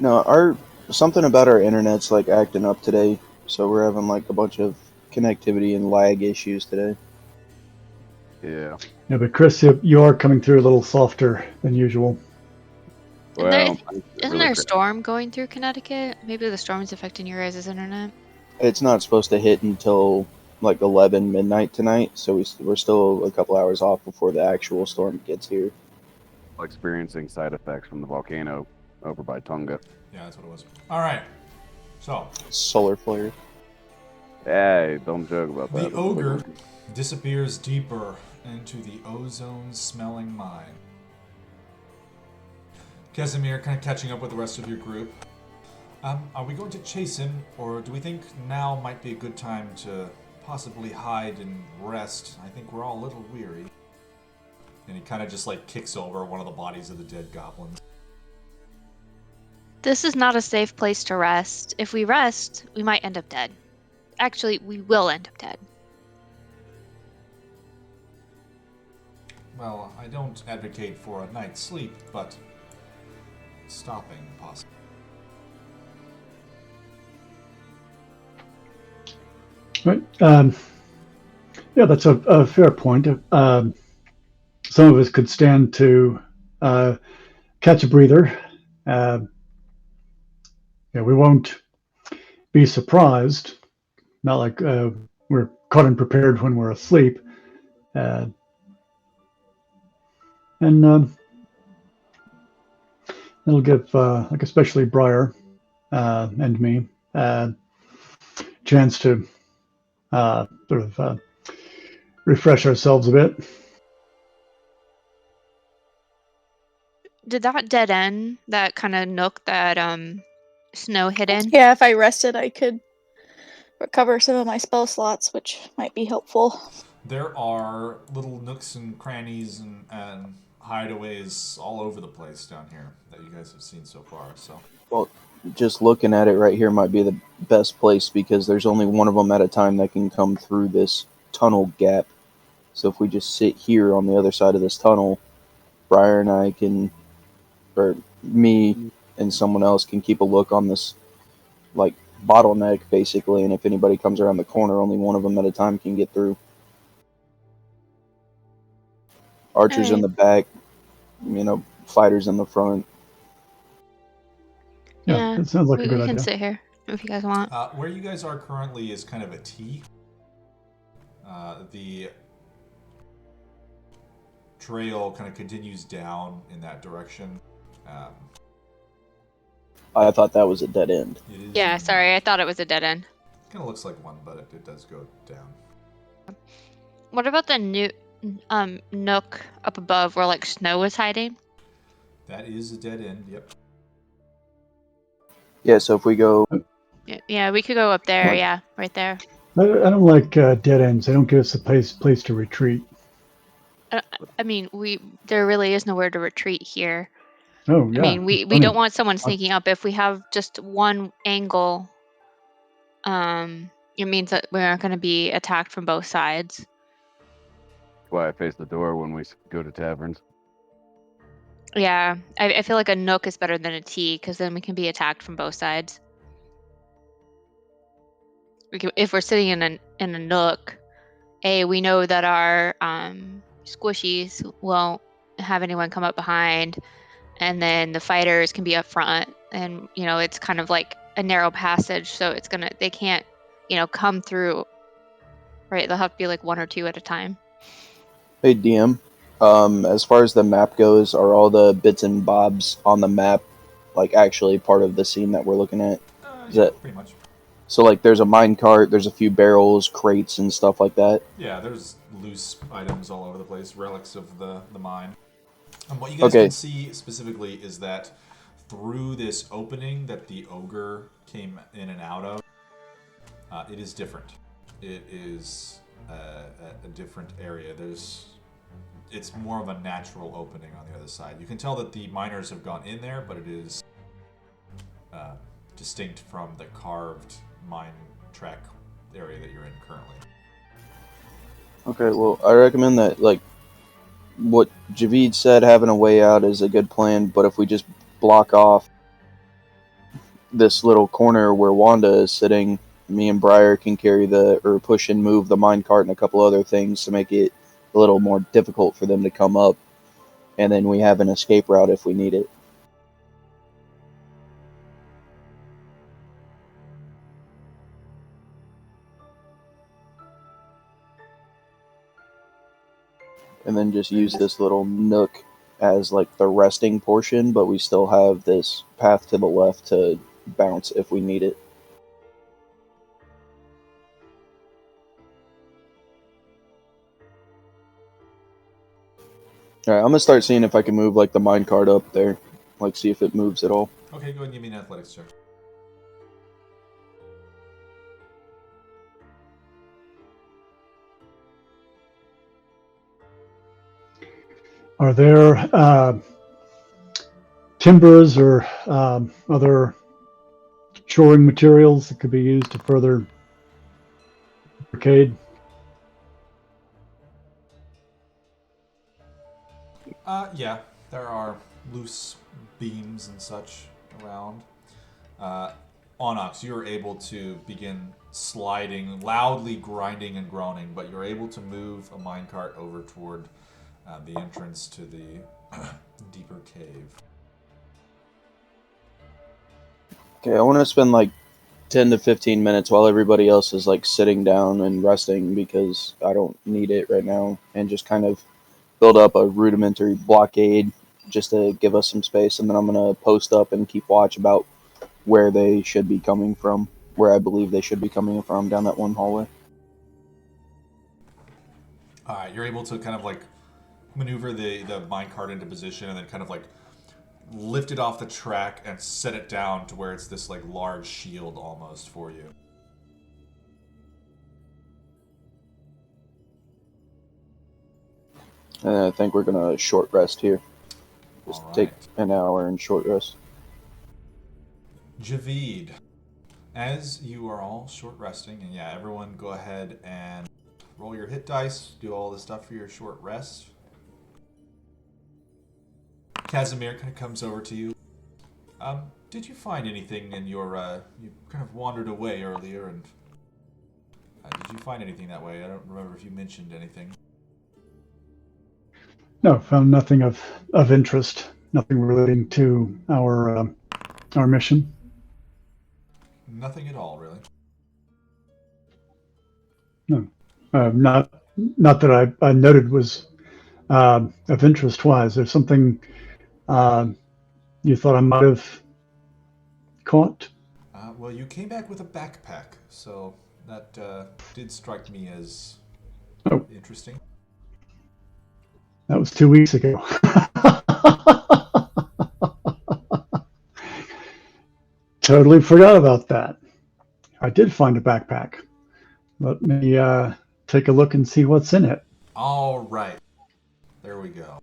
No, something about our internet's like acting up today, so we're having like a bunch of connectivity and lag issues today. Yeah. Yeah, but Chris, you are coming through a little softer than usual. And Well, isn't there a storm going through Connecticut? Maybe the storm's affecting your guys' internet. It's not supposed to hit until like 11 midnight tonight, so we're still a couple hours off before the actual storm gets here. experiencing side effects from the volcano over by Tonga. Yeah, that's what it was. All right. So Solar flare. Hey, don't joke about that. the ogre disappears deeper into the ozone-smelling mine. Casimir, kind of catching up with the rest of your group. Are we going to chase him, or do we think now might be a good time to possibly hide and rest? I think we're all a little weary. And he kind of just like kicks over one of the bodies of the dead goblins. This is not a safe place to rest. If we rest, we might end up dead. Actually, we will end up dead. Well, I don't advocate for a night's sleep, but stopping possible. Right. Yeah, that's a fair point. Some of us could stand to catch a breather. Yeah, we won't be surprised. Not like we're caught unprepared when we're asleep. And it'll give, like especially Briar and me, chance to sort of refresh ourselves a bit. Did that dead end, that kind of nook that Snow hid in? Yeah, if I rested, I could recover some of my spell slots, which might be helpful. There are little nooks and crannies and hideaways all over the place down here that you guys have seen so far. So, Well, just looking at it right here might be the best place because there's only one of them at a time that can come through this tunnel gap. So if we just sit here on the other side of this tunnel, Briar and I can, or me and someone else can keep a look on this like bottleneck basically, and if anybody comes around the corner, only one of them at a time can get through. Archers in the back, fighters in the front. Yeah, that sounds like a good we can idea. sit here if you guys want. where you guys are currently is kind of a T. The trail kind of continues down in that direction. I thought that was a dead end. It is. Yeah, sorry, I thought it was a dead end. Kind of looks like one, but it does go down. What about the new nook up above where like Snow was hiding? That is a dead end. Yep. Yeah, so if we go, Yeah, we could go up there. What? Yeah, right there. I don't like dead ends. They don't give us a place to retreat. I mean, there really is nowhere to retreat here. Oh yeah. I mean, we don't want someone sneaking up. If we have just one angle, it means that we're not going to be attacked from both sides. That's why I face the door when we go to taverns. Yeah, I feel like a nook is better than a T because then we can be attacked from both sides. If we're sitting in a nook, we know that our squishies won't have anyone come up behind, and then the fighters can be up front, and it's kind of like a narrow passage, so they can't come through, right? They'll have to be like one or two at a time. Hey DM, as far as the map goes, are all the bits and bobs on the map like actually part of the scene that we're looking at? Is Yeah, that pretty much. so? Like, there's a mine cart, there's a few barrels, crates, and stuff like that. Yeah, there's loose items all over the place, relics of the mine. And what you guys Okay. can see specifically is that through this opening that the ogre came in and out of, it is different. It is a different area. It's more of a natural opening on the other side. You can tell that the miners have gone in there, but it is distinct from the carved mine track area that you're in currently. Okay, well, I recommend that, like, what Javid said, having a way out is a good plan, but if we just block off this little corner where Wanda is sitting, me and Briar can push and move the minecart and a couple other things to make it a little more difficult for them to come up, and then we have an escape route if we need it. And then just use this little nook as like the resting portion, but we still have this path to the left to bounce if we need it. Alright, I'm gonna start seeing if I can move like the minecart up there. Like, see if it moves at all. Okay, go ahead and give me an athletics check. Are there timbers or other shoring materials that could be used to further barricade? Yeah, there are loose beams and such around. Onyx, you're able to begin sliding, loudly grinding and groaning, but you're able to move a minecart over toward the entrance to the deeper cave. Okay, I want to spend like 10 to 15 minutes while everybody else is like sitting down and resting because I don't need it right now, and just kind of build up a rudimentary blockade just to give us some space, and then I'm going to post up and keep watch about where they should be coming from, where I believe they should be coming from down that one hallway. Alright, you're able to kind of like maneuver the minecart into position and then kind of like lift it off the track and set it down to where it's this like large shield almost for you. And I think we're going to short rest here. Just All take right. an hour and short rest. Javid, as you are all short resting, and yeah, everyone go ahead and roll your hit dice, do all the stuff for your short rest. Casimir kind of comes over to you. Did you find anything in your, you kind of wandered away earlier, and did you find anything that way? I don't remember if you mentioned anything. No, found nothing of interest. Nothing relating to our mission. Nothing at all, really. No, not that I noted was of interest. Why? Is there something you thought I might have caught? Well, you came back with a backpack, so that did strike me as interesting. That was 2 weeks ago. Totally forgot about that. I did find a backpack. Let me take a look and see what's in it. All right. There we go.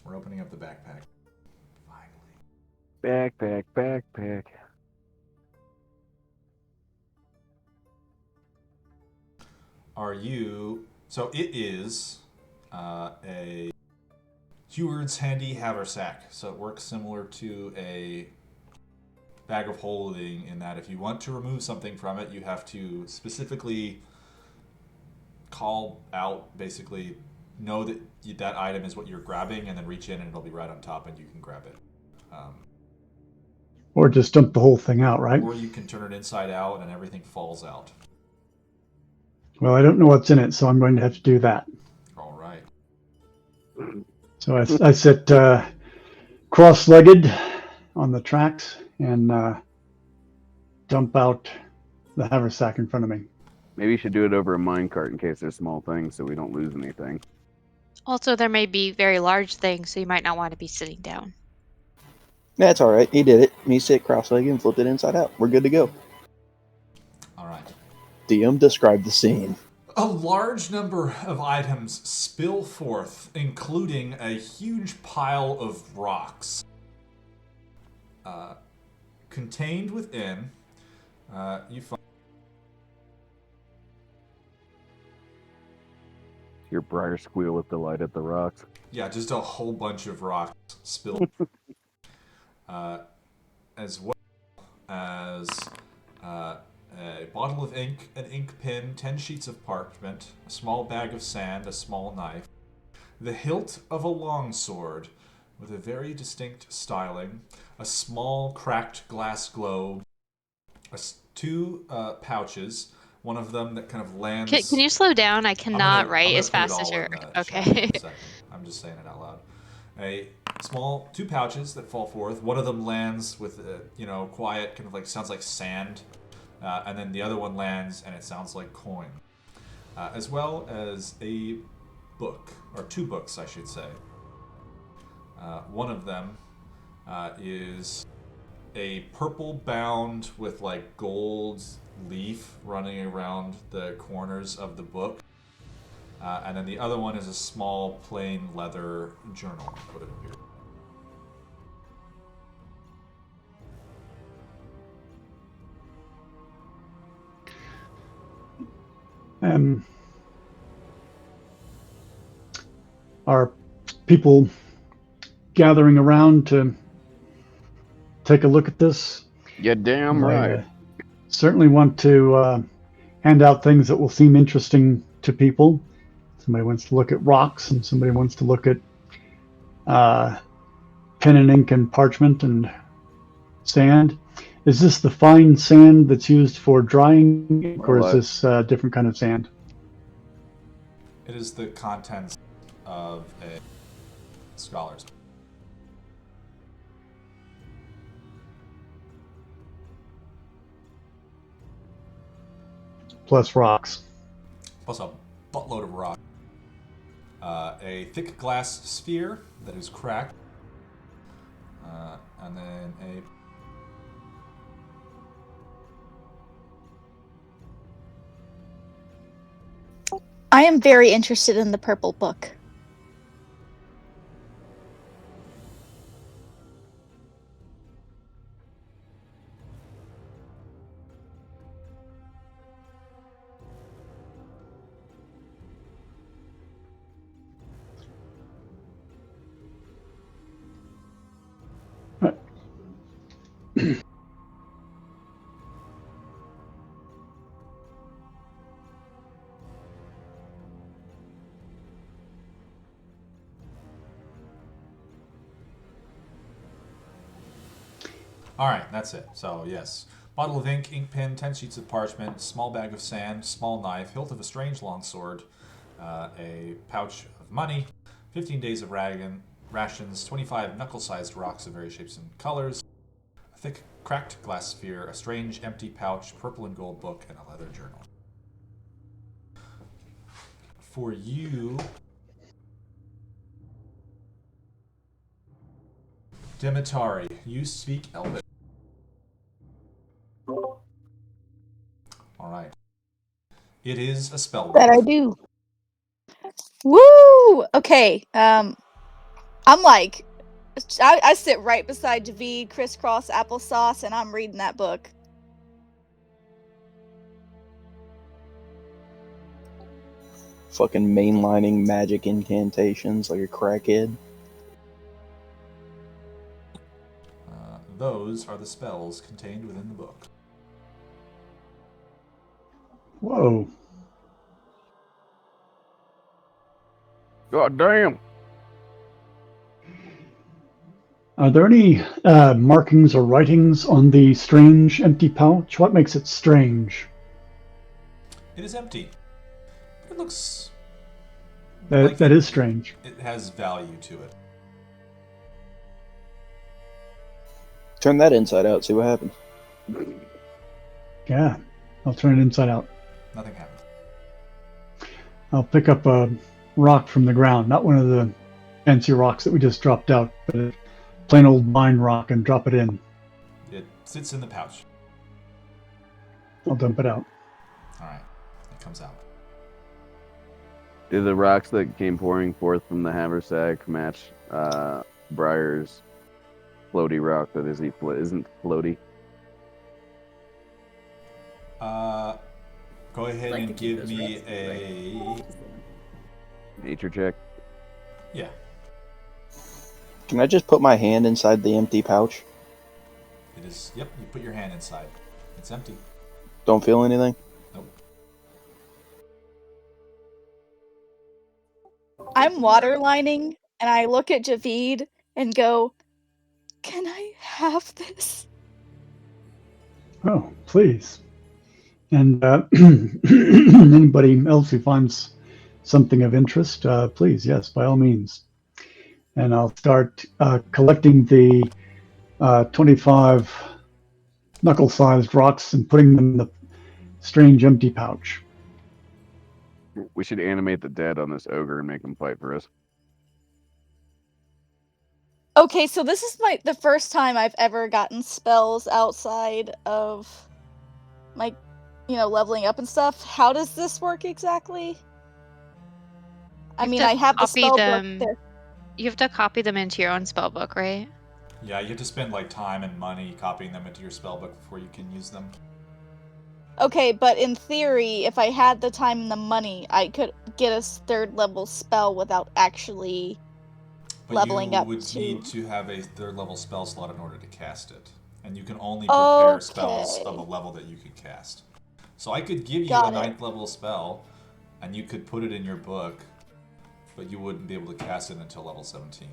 We're opening up the backpack. Finally. Backpack. Are you... So it is a Heward's Handy Haversack. So it works similar to a bag of holding in that if you want to remove something from it, you have to specifically call out, basically know that that item is what you're grabbing, and then reach in and it'll be right on top and you can grab it. Or just dump the whole thing out, right? Or you can turn it inside out and everything falls out. Well, I don't know what's in it, so I'm going to have to do that. All right. So I sit cross-legged on the tracks and dump out the haversack in front of me. Maybe you should do it over a minecart in case there's small things so we don't lose anything. Also, there may be very large things, so you might not want to be sitting down. That's all right. He did it. He sit cross-legged and flipped it inside out. We're good to go. All right. DM, describe the scene. A large number of items spill forth, including a huge pile of rocks. Contained within, you find Your briar squeal with delight at the rocks. just a whole bunch of rocks spilled, as well as a bottle of ink, an ink pen, 10 sheets of parchment, a small bag of sand, a small knife, the hilt of a longsword with a very distinct styling, a small cracked glass globe, two pouches, one of them that kind of lands... Can you slow down? I cannot write I'm as gonna put fast it as all you're... in the Okay. chat in a second. I'm just saying it out loud. A small two pouches that fall forth. One of them lands with quiet, kind of like sounds like sand, and then the other one lands and it sounds like coin, as well as a book, or two books, I should say. One of them is a purple bound with like gold leaf running around the corners of the book. And then the other one is a small plain leather journal. Put it up here. Are people gathering around to take a look at this? Yeah, damn right. Certainly want to hand out things that will seem interesting to people. Somebody wants to look at rocks, and somebody wants to look at pen and ink and parchment and sand. Is this the fine sand that's used for drying ink, or is this a different kind of sand? It is the contents of a scholar's. Plus rocks. Plus a buttload of rock. A thick glass sphere that is cracked. And then I am very interested in the purple book. Alright, that's it. So, yes. Bottle of ink, ink pen, 10 sheets of parchment, small bag of sand, small knife, hilt of a strange longsword, a pouch of money, 15 days of rations, 25 knuckle-sized rocks of various shapes and colors, a thick, cracked glass sphere, a strange, empty pouch, purple and gold book, and a leather journal. For you... Demetari, you speak Elvish. Alright. It is a spell book. That I do. Woo! Okay. I'm like, I sit right beside David, crisscross applesauce, and I'm reading that book. Fucking mainlining magic incantations like a crackhead. Those are the spells contained within the book. Whoa. God damn! Are there any markings or writings on the strange empty pouch? What makes it strange? It is empty. It looks That is strange. it has value to it. Turn that inside out. See what happens. Yeah, I'll turn it inside out. Nothing happened. I'll pick up a rock from the ground, not one of the fancy rocks that we just dropped out, but a plain old mine rock, and drop it in. It sits in the pouch. I'll dump it out. All right, it comes out. Do the rocks that came pouring forth from the haversack match Briar's floaty rock that isn't floaty? Go ahead Like to and keep give those me rocks a Nature check. yeah. Can I just put my hand inside the empty pouch? It is. Yep. You put your hand inside. It's empty. Don't feel anything? Nope. I'm waterlining, and I look at Javid and go, "Can I have this?" Oh, please. And anybody else who finds something of interest, please, yes, by all means. And I'll start collecting the 25 knuckle-sized rocks and putting them in the strange empty pouch. We should animate the dead on this ogre and make him fight for us. Okay, so this is the first time I've ever gotten spells outside of my, leveling up and stuff. How does this work exactly? I You mean, have to I have the copy spell them. book there. You have to copy them into your own spell book, right? Yeah, you have to spend like time and money copying them into your spellbook before you can use them. Okay, but in theory, if I had the time and the money, I could get a third level spell without actually But leveling you up would to... need to have a third level spell slot in order to cast it. And you can only prepare spells Okay. of a level that you can cast. So I could give you Got a it. 9th level spell, and you could put it in your book, but you wouldn't be able to cast it until level 17.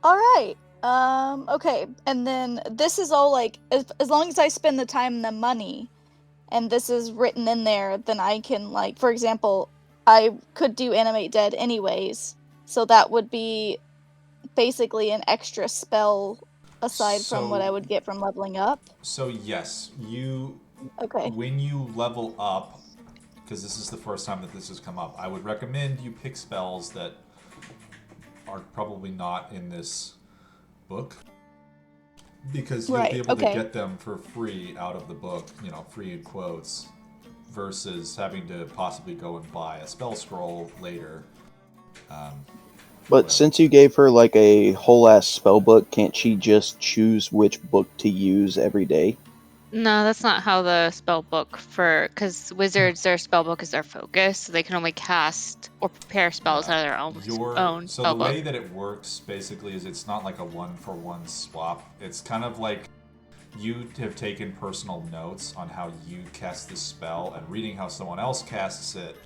Alright. Okay. And then this is all like, as long as I spend the time and the money, and this is written in there, then I can, like, for example, I could do Animate Dead anyways, so that would be basically an extra spell aside from what I would get from leveling up. So yes, Okay. when you level up, because this is the first time that this has come up, I would recommend you pick spells that are probably not in this book, because you'll be able to get them for free out of the book, free in quotes, versus having to possibly go and buy a spell scroll later. But since you gave her like a whole ass spell book, can't she just choose which book to use every day? No, that's not how the spell book because wizards, their spell book is their focus, so they can only cast or prepare spells out of their own So spell the way book. that it works basically is it's not like a 1-for-1 swap. It's kind of like you have taken personal notes on how you cast this spell, and reading how someone else casts it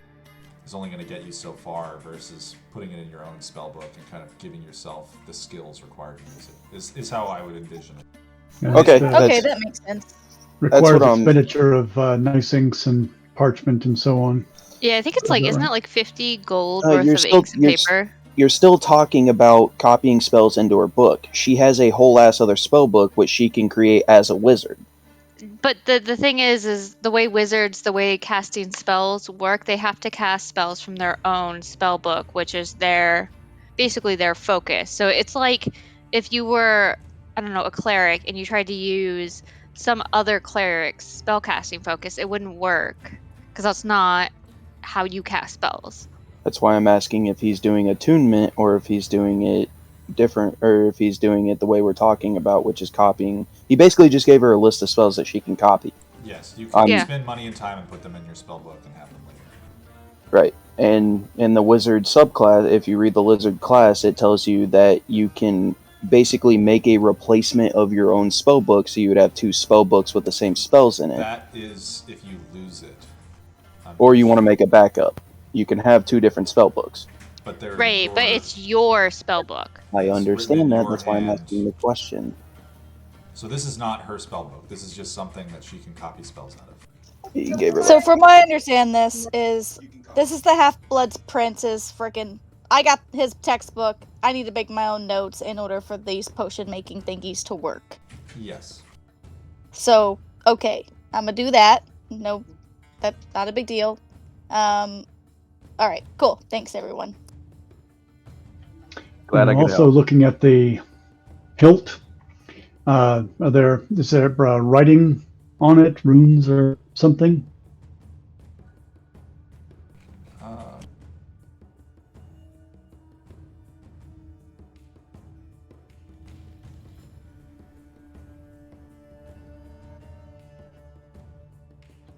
is only going to get you so far, versus putting it in your own spell book and kind of giving yourself the skills required to use it. Is how I would envision it. Yeah, Okay. Okay, that makes sense. Requires what I'm- expenditure of nice inks and parchment and so on. Yeah, I think it's Is like, that isn't right? it like 50 gold you're worth of still- inks and you're paper? You're still talking about copying spells into her book. She has a whole ass other spell book which she can create as a wizard. But the thing is the way casting spells work, they have to cast spells from their own spell book, which is basically their focus. So it's like if you were, I don't know, a cleric and you tried to use some other cleric's spellcasting focus, it wouldn't work because that's not how you cast spells. That's why I'm asking if he's doing attunement or if he's doing it different, or if he's doing it the way we're talking about, which is copying. He basically just gave her a list of spells that she can copy. Yes, you can Yeah. spend money and time and put them in your spell book and have them later. Right. And in the wizard subclass, if you read the lizard class, it tells you that you can basically make a replacement of your own spell book, so you would have two spell books with the same spells in it. That is if you lose it. Or you want to make a backup. You can have two different spell books. But they're Right, but it's your spell book. I It's understand written in that. your That's why I'm hand. asking the question. So this is not her spell book. This is just something that she can copy spells out of. You gave her So from what I understand, this is the Half-Blood's Prince's freaking. I got his textbook. I need to make my own notes in order for these potion making thingies to work. Yes. So okay, I'm gonna do that. No, that's not a big deal. All right, cool. Thanks, everyone. Glad I I'm could also help. looking at the hilt. Is there writing on it, runes or something? Uh,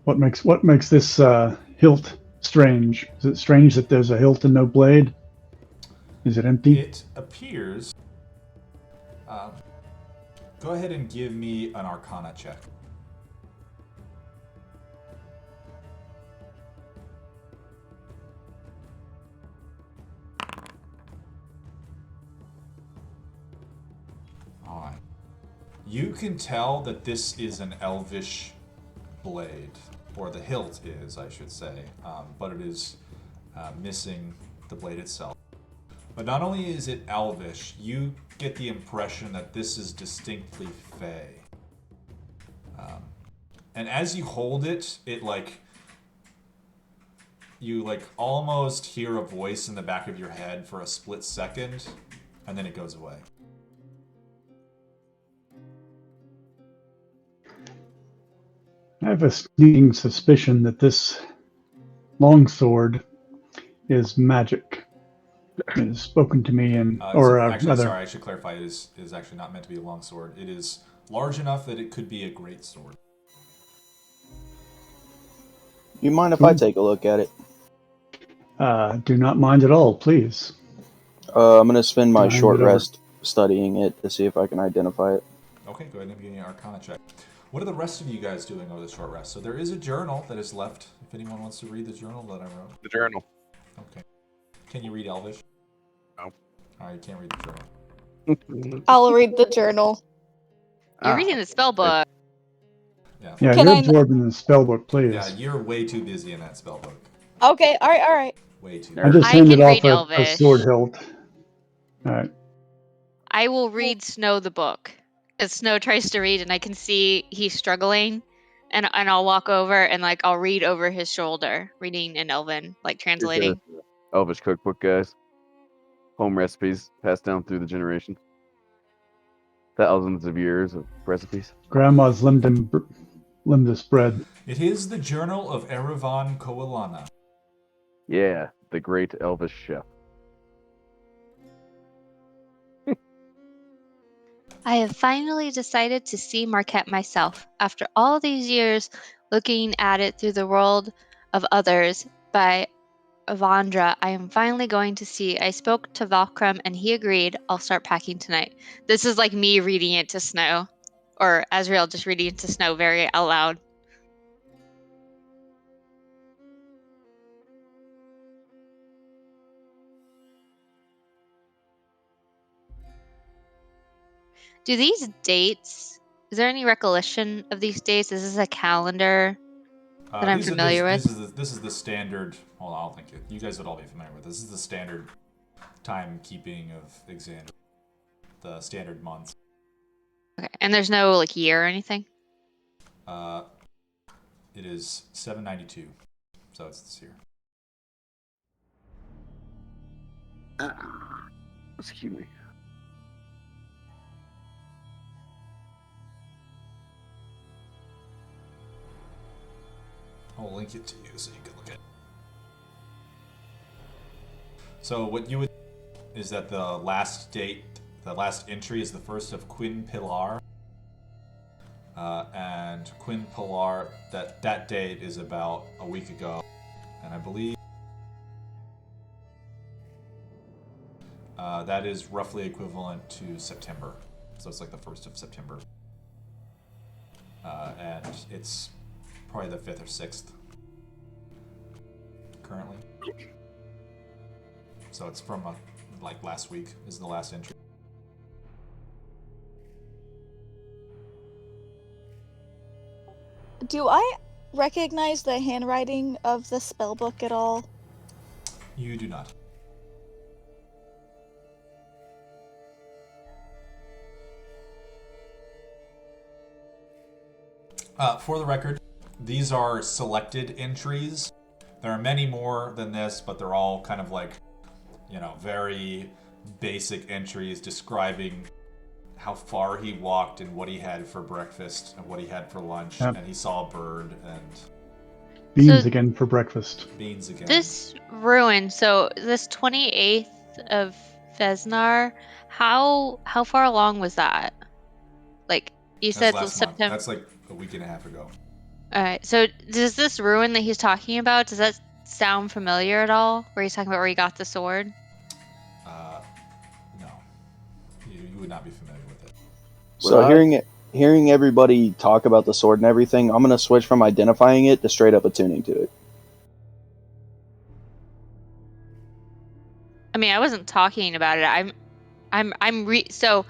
What makes this hilt strange? Is it strange that there's a hilt and no blade? Is it empty? it appears. Go ahead and give me an Arcana check. Alright. You can tell that this is an elvish blade, or the hilt is, I should say, but it is missing the blade itself. But not only is it elvish, you get the impression that this is distinctly fey. And as you hold it, you almost hear a voice in the back of your head for a split second, and then it goes away. I have a sneaking suspicion that this longsword is magic. It has spoken to me, and Sorry, I should clarify. It is actually not meant to be a long sword. It is large enough that it could be a great sword. You mind if I take a look at it? Do not mind at all, please. I'm gonna spend my Fine, short whatever. rest studying it to see if I can identify it. Okay, go ahead and give me an Arcana check. What are the rest of you guys doing over the short rest? So there is a journal that is left. If anyone wants to read the journal that I wrote. The journal. Okay. Can you read Elvish? No. Alright, you can't read the journal. I'll read the journal. You're Ah, reading the spell book. Yeah. Yeah, Can you're I- absorbed in the spellbook, please. Yeah, you're way too busy in that spell book. Okay, all right. Way too Nerd. I just I handed can off read a Elvish. sword hilt. All right. I will read Snow the book. As Snow tries to read, and I can see he's struggling, and I'll walk over and I'll read over his shoulder, reading in Elven, Here's translating. the Elvish cookbook, guys. Home recipes passed down through the generation. Thousands of years of recipes. Grandma's Limdus bread. It is the journal of Erevan Koalana. Yeah, the great Elvish chef. I have finally decided to see Marquette myself. After all these years looking at it through the world of others by Avandra, I am finally going to see. I spoke to Valkram and he agreed. I'll start packing tonight. This is like me reading it to Snow. Or Azrael just reading it to Snow very out loud. Do these dates, is there any recollection of these dates? Is this a calendar that I'm familiar with? This is the standard. Well, I don't think you guys would all be familiar with this. This is the standard timekeeping of Exander. The standard months. Okay, and there's no year or anything? It is 792, so it's this year. Excuse me. I'll link it to you so you can look at it. So what you would is that the last entry is the 1st of Quinn Pilar. And Quinn Pilar, that date is about a week ago. And I believe that is roughly equivalent to September. So it's like the 1st of September. And it's probably the 5th or 6th currently. So it's from like last week is the last entry. Do I recognize the handwriting of the spell book at all? You do not. For the record, these are selected entries. There are many more than this, but they're all kind of like, very basic entries describing how far he walked and what he had for breakfast and what he had for lunch. Yep. And he saw a bird and Beans So- again for breakfast. beans again. This ruin, so this 28th of Fesnar, how far along was that? Like, you That was said last month. September. That's like a week and a half ago. Alright, so does this ruin that he's talking about, does that sound familiar at all? Where he's talking about where he got the sword? No. You would not be familiar with it. So Well, hearing everybody talk about the sword and everything, I'm gonna switch from identifying it to straight up attuning to it. I mean, I wasn't talking about it. So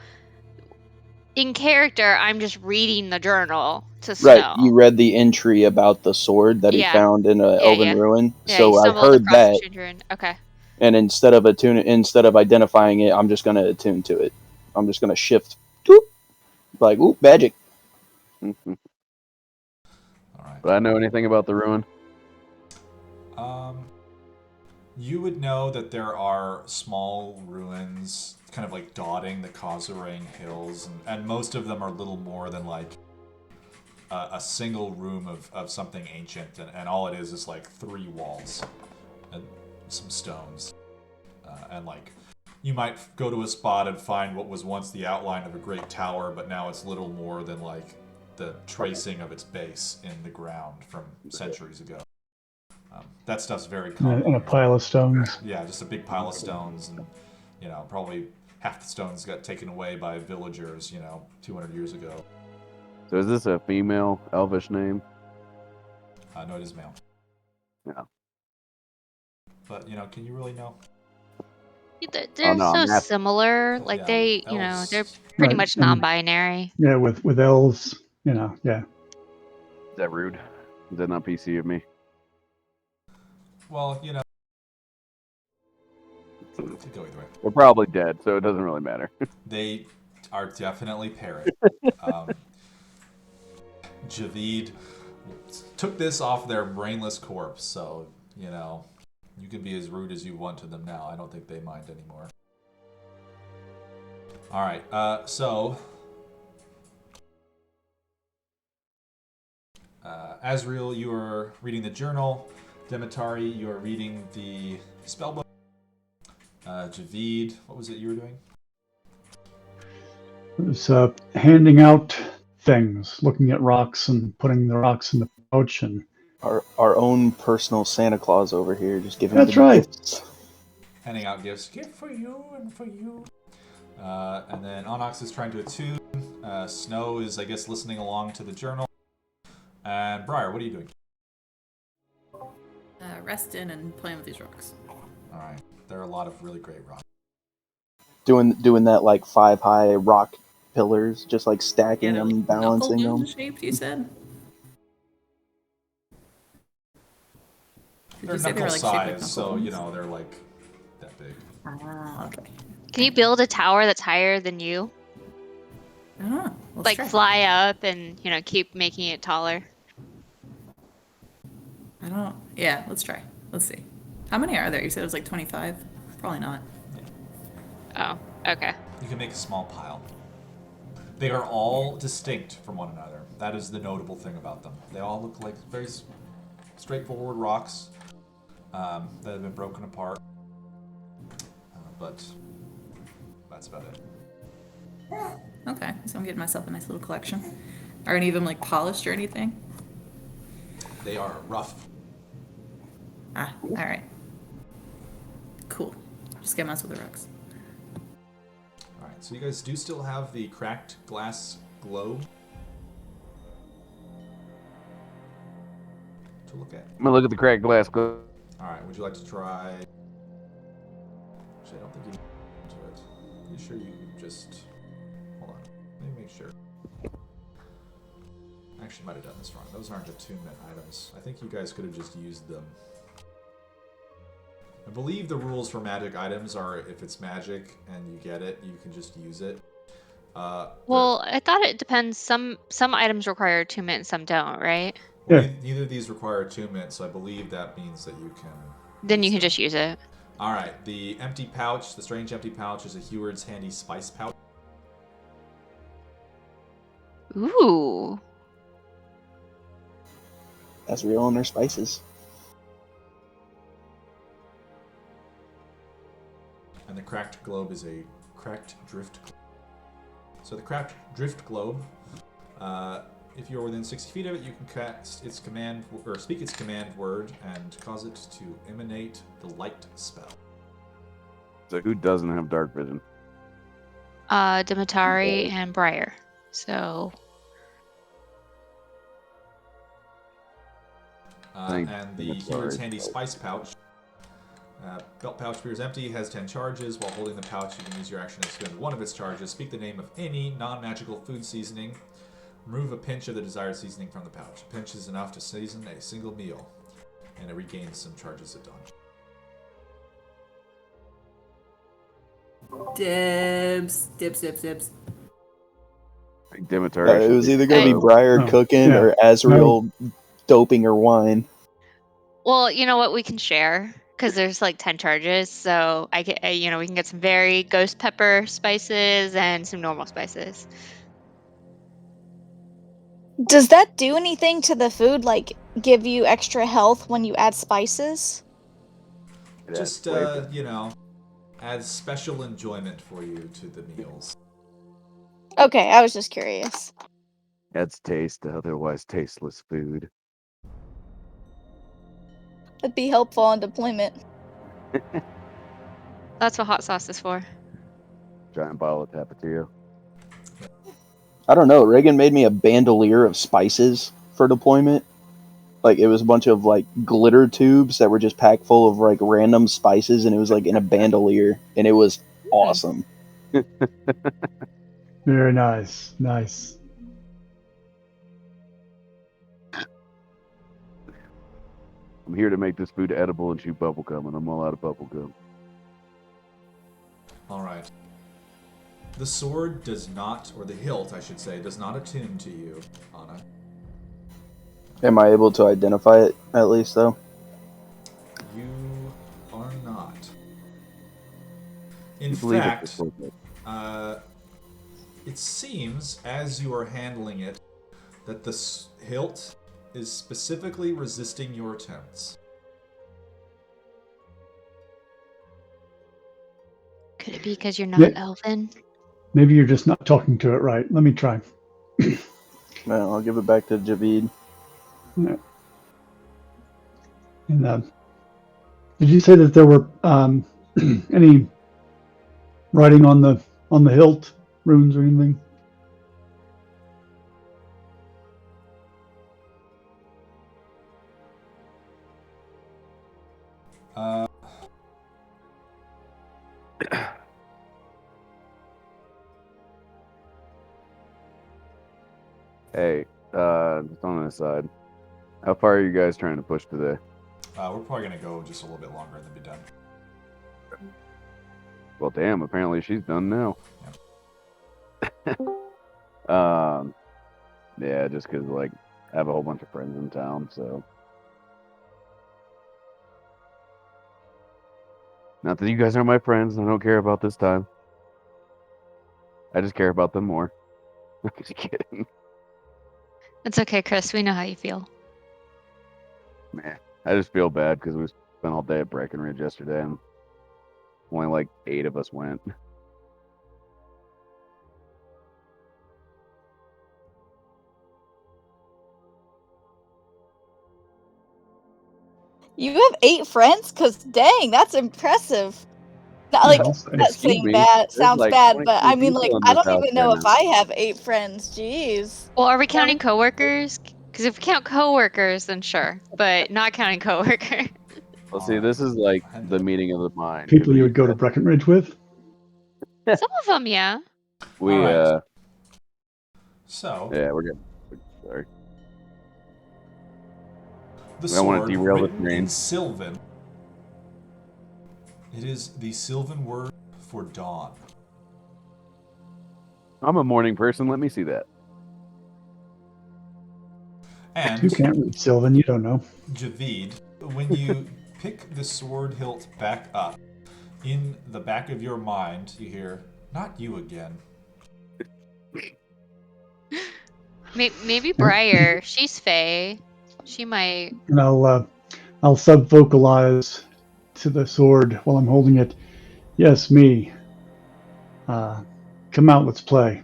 in character, I'm just reading the journal to Snow. Right, you read the entry about the sword that he Yeah. found in a Yeah, elven yeah. ruin. Yeah, So he I stumbled heard across that, the strange ruin. Okay. and instead of identifying it, I'm just gonna attune to it. I'm just gonna shift, doop, like magic. All right. Do I know anything about the ruin? You would know that there are small ruins kind of like dotting the Khazarang hills, and most of them are little more than like a single room of something ancient, and all it is like 3 walls and some stones. And like, you might go to a spot and find what was once the outline of a great tower, but now it's little more than like the tracing of its base in the ground from centuries ago. That stuff's very common. And a pile of stones. Yeah, just a big pile of stones, and probably half the stones got taken away by villagers, 200 years ago. So is this a female elvish name? No, it is male. Yeah. But can you really know? They're no, so I'm asking. similar. Like, Yeah, they, elves. they're pretty Right, much and- non-binary. Yeah, with elves, yeah. Is that rude? Is that not PC of me? Well, it could go either way. We're probably dead, so it doesn't really matter. They are definitely parrot. Javid took this off their brainless corpse, so you can be as rude as you want to them now. I don't think they mind anymore. All right, so Azriel, you are reading the journal. Demetari, you are reading the spellbook. Javid, what was it you were doing? It was handing out things, looking at rocks and putting the rocks in the pouch, and Our own personal Santa Claus over here, just giving That's them right. gifts. Handing out gifts. Gift for you and for you. And then Onyx is trying to attune. Snow is, I guess, listening along to the journal. And Briar, what are you doing? Resting and playing with these rocks. All right. There are a lot of really great rocks. Doing that like 5 high rock pillars, just like stacking they're them, like balancing knuckle them. moon shaped, you said? Did They're you say they were, knuckle like, shaped like size, so, knuckle moons? they're like that big. Ah, okay. Can you build a tower that's higher than you? Ah, let's Like, try. fly up and, keep making it taller? I don't. Yeah, let's try. Let's see. How many are there? You said it was like 25? Probably not. Oh, okay. You can make a small pile. They are all distinct from one another. That is the notable thing about them. They all look like very straightforward rocks that have been broken apart. But that's about it. Okay, so I'm getting myself a nice little collection. Are any of them like polished or anything? They are rough. Ah, all right. Cool. Just get mess with the rocks. All right, so you guys do still have the cracked glass globe to look at. I'm gonna look at the cracked glass. Alright, would you like to try... Actually, I don't think you need to do it. Pretty sure you just... Hold on. Let me make sure. I actually might have done this wrong. Those aren't attunement items. I think you guys could have just used them. I believe the rules for magic items are if it's magic and you get it, you can just use it. Well, I thought it depends. Some items require attunement and some don't, right? Well, Yeah. neither of these require attunement, so I believe that means that you can... Then you use can them. just use it. Alright, the empty pouch, the strange empty pouch, is a Heward's Handy Spice Pouch. Ooh. That's real on their spices. And the cracked globe is a cracked drift globe. So the cracked drift globe, if you're within 60 feet of it, you can cast its command or speak its command word and cause it to emanate the light spell. So who doesn't have dark vision? Demetari and Briar. So And the That's Heward's alright. Handy Spice Pouch. Belt pouch appears empty, has 10 charges. While holding the pouch, you can use your action to spend one of its charges. Speak the name of any non-magical food seasoning. Remove a pinch of the desired seasoning from the pouch. A pinch is enough to season a single meal, and it regains some charges at dawn. Dibs. Dibs, dibs, dibs. I think Demetari It was should either going to be Oh. Briar Oh, cooking yeah. or Azrael doping her wine. well, you know what? We can share because there's like 10 charges. So I get, we can get some very ghost pepper spices and some normal spices. Does that do anything to the food? Like, give you extra health when you add spices? It adds Just, flavor. adds special enjoyment for you to the meals. Okay, I was just curious. Adds taste to otherwise tasteless food. It'd be helpful on deployment. That's what hot sauce is for. Giant bottle of Tapatio. I don't know. Reagan made me a bandolier of spices for deployment. Like, it was a bunch of, like, glitter tubes that were just packed full of, like, random spices, and it was, like, in a bandolier, and it was awesome. Very nice. Nice. I'm here to make this food edible and chew bubblegum, and I'm all out of bubblegum. Alright. The sword does not, or the hilt, I should say, does not attune to you, Anna. Am I able to identify it, at least, though? You are not. In I believe fact, it's the sword. it seems, as you are handling it, that the hilt is specifically resisting your attempts. Could it be because you're not Yeah. elven? Maybe you're just not talking to it right. Let me try. Well, I'll give it back to Javid. And, did you say that there were any writing on the hilt, runes or anything? Hey, just on the side. How far are you guys trying to push today? We're probably going to go just a little bit longer and then be done. Well, damn, apparently she's done now. Yeah, just because, like, I have a whole bunch of friends in town, so. Not that you guys are my friends, I don't care about this time. I just care about them more. I'm just kidding. It's okay, Chris. We know how you feel. Man, I just feel bad because we spent all day at Breckenridge yesterday and only like 8 of us went. You have 8 friends? Cause dang, that's impressive. Not like Yeah, that Excuse saying me, bad there's sounds like bad, 20 but I mean, people like, in I this don't house even know right if now. I have 8 friends. Jeez. Well, are we counting coworkers? Because if we count coworkers, then sure, but not counting coworkers. Well, see, Alright. this is like Head to the the- meeting of the mind. 'cause People you we- would go to Breckenridge with? Some of them, yeah. We Alright. So, yeah, we're good. Sorry. the I don't wanna sword derail the written train. in Sylvan. It is the Sylvan word for dawn. I'm a morning person. Let me see that. And You can't read Sylvan, you don't know. Javid, when you pick the sword hilt back up, in the back of your mind, you hear, "Not you again." Maybe Briar. She's Faye. She might. And I'll sub-vocalize to the sword while I'm holding it. Yes, me. Come out, let's play.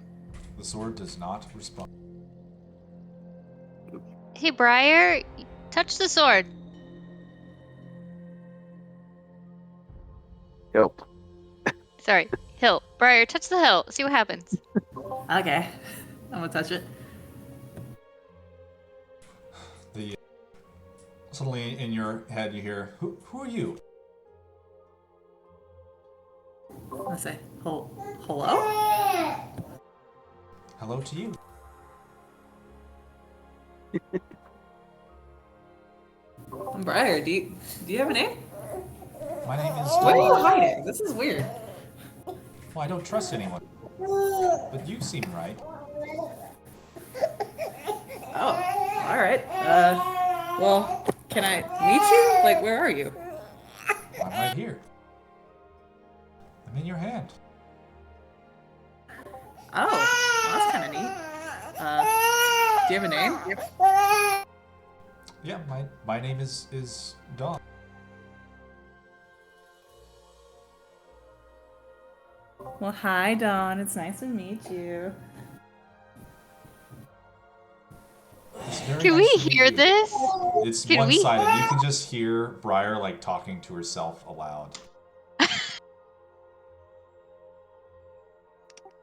The sword does not respond. Hey, Briar, touch the sword. Help. Sorry, hilt. Briar, touch the hilt. See what happens. Okay. I'm gonna touch it. Suddenly, in your head, you hear, "Who are you?" Let's say, hello? "Hello to you." Briar, do you have a name? "My name is What are you Dawn." hiding? This is weird. "Well, I don't trust anyone. But you seem right." Oh, all right. Well, can I meet you? Like, where are you? "I'm right here. I'm in your hand." Oh, well, that's kind of neat. Do you have a name? "Yeah, my name is Dawn." Well, hi, Dawn. It's nice to meet you. "It's very Can we nice to meet hear you." this? It's Can we- one-sided. You can just hear Briar like talking to herself aloud.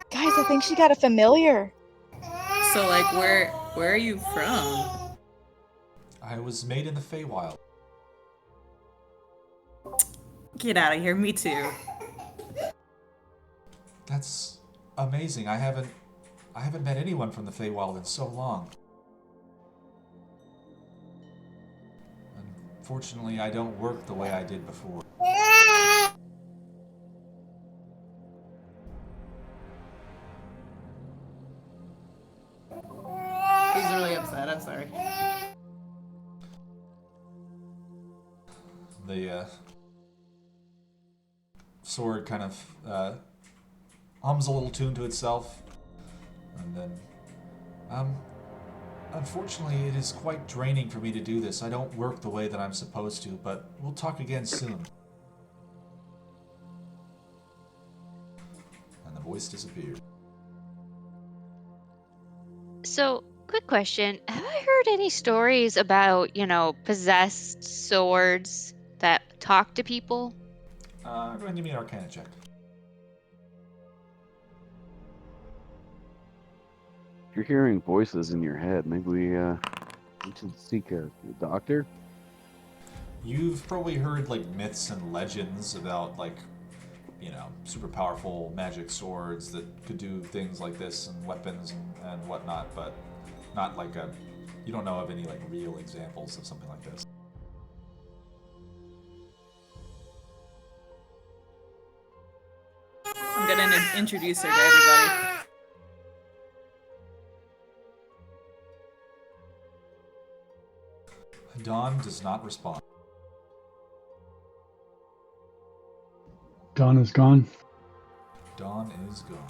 Guys, I think she got a familiar. So, like, where are you from? "I was made in the Feywild." Get out of here. Me too. "That's amazing. I haven't met anyone from the Feywild in so long. Unfortunately, I don't work the way I did before." He's really upset. I'm sorry. The sword kind of hums a little tune to itself, and then, "Unfortunately, it is quite draining for me to do this. I don't work the way that I'm supposed to, but we'll talk again soon." And the voice disappeared. So, quick question. Have I heard any stories about, possessed swords that talk to people? Go ahead and give me an Arcana check. If you're hearing voices in your head, maybe we should seek a doctor. You've probably heard like myths and legends about like, super powerful magic swords that could do things like this and weapons and whatnot, but not like you don't know of any like real examples of something like this. I'm gonna introduce her to everybody. Dawn does not respond. Dawn is gone. Dawn is gone.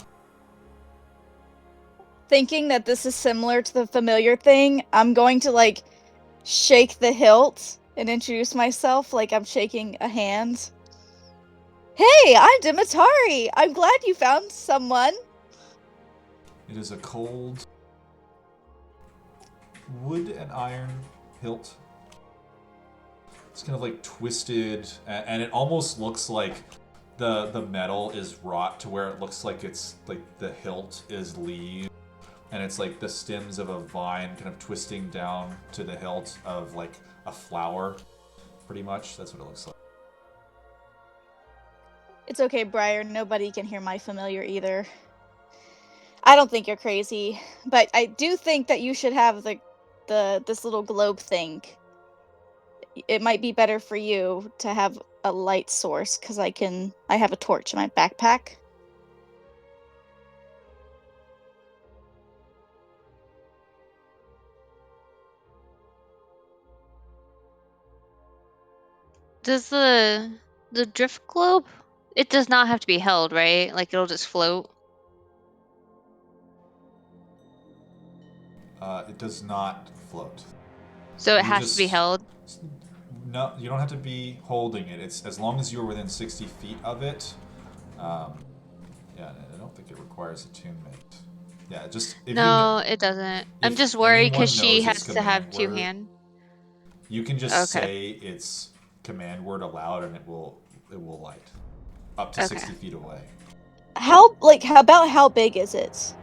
Thinking that this is similar to the familiar thing, I'm going to like shake the hilt and introduce myself like I'm shaking a hand. Hey, I'm Demetari. I'm glad you found someone. It is a cold wood and iron hilt. It's kind of like twisted, and it almost looks like the metal is wrought to where it looks like it's like the hilt is leaves, and it's like the stems of a vine kind of twisting down to the hilt of like a flower. pretty much. That's what it looks like. It's okay, Briar. Nobody can hear my familiar either. I don't think you're crazy, but I do think that you should have this little globe thing. It might be better for you to have a light source because I have a torch in my backpack. Does the drift globe? It does not have to be held, right? Like it'll just float. It does not float. So it You has to be just- held. No, you don't have to be holding it. It's as long as you're within 60 feet of it. Yeah, I don't think it requires attunement. Yeah, just if No, it doesn't. I'm if just worried anyone because she knows its has to have command two word, hand. you can just Okay. say its command word aloud, and it will light up to Okay. 60 feet away. How about how big is it?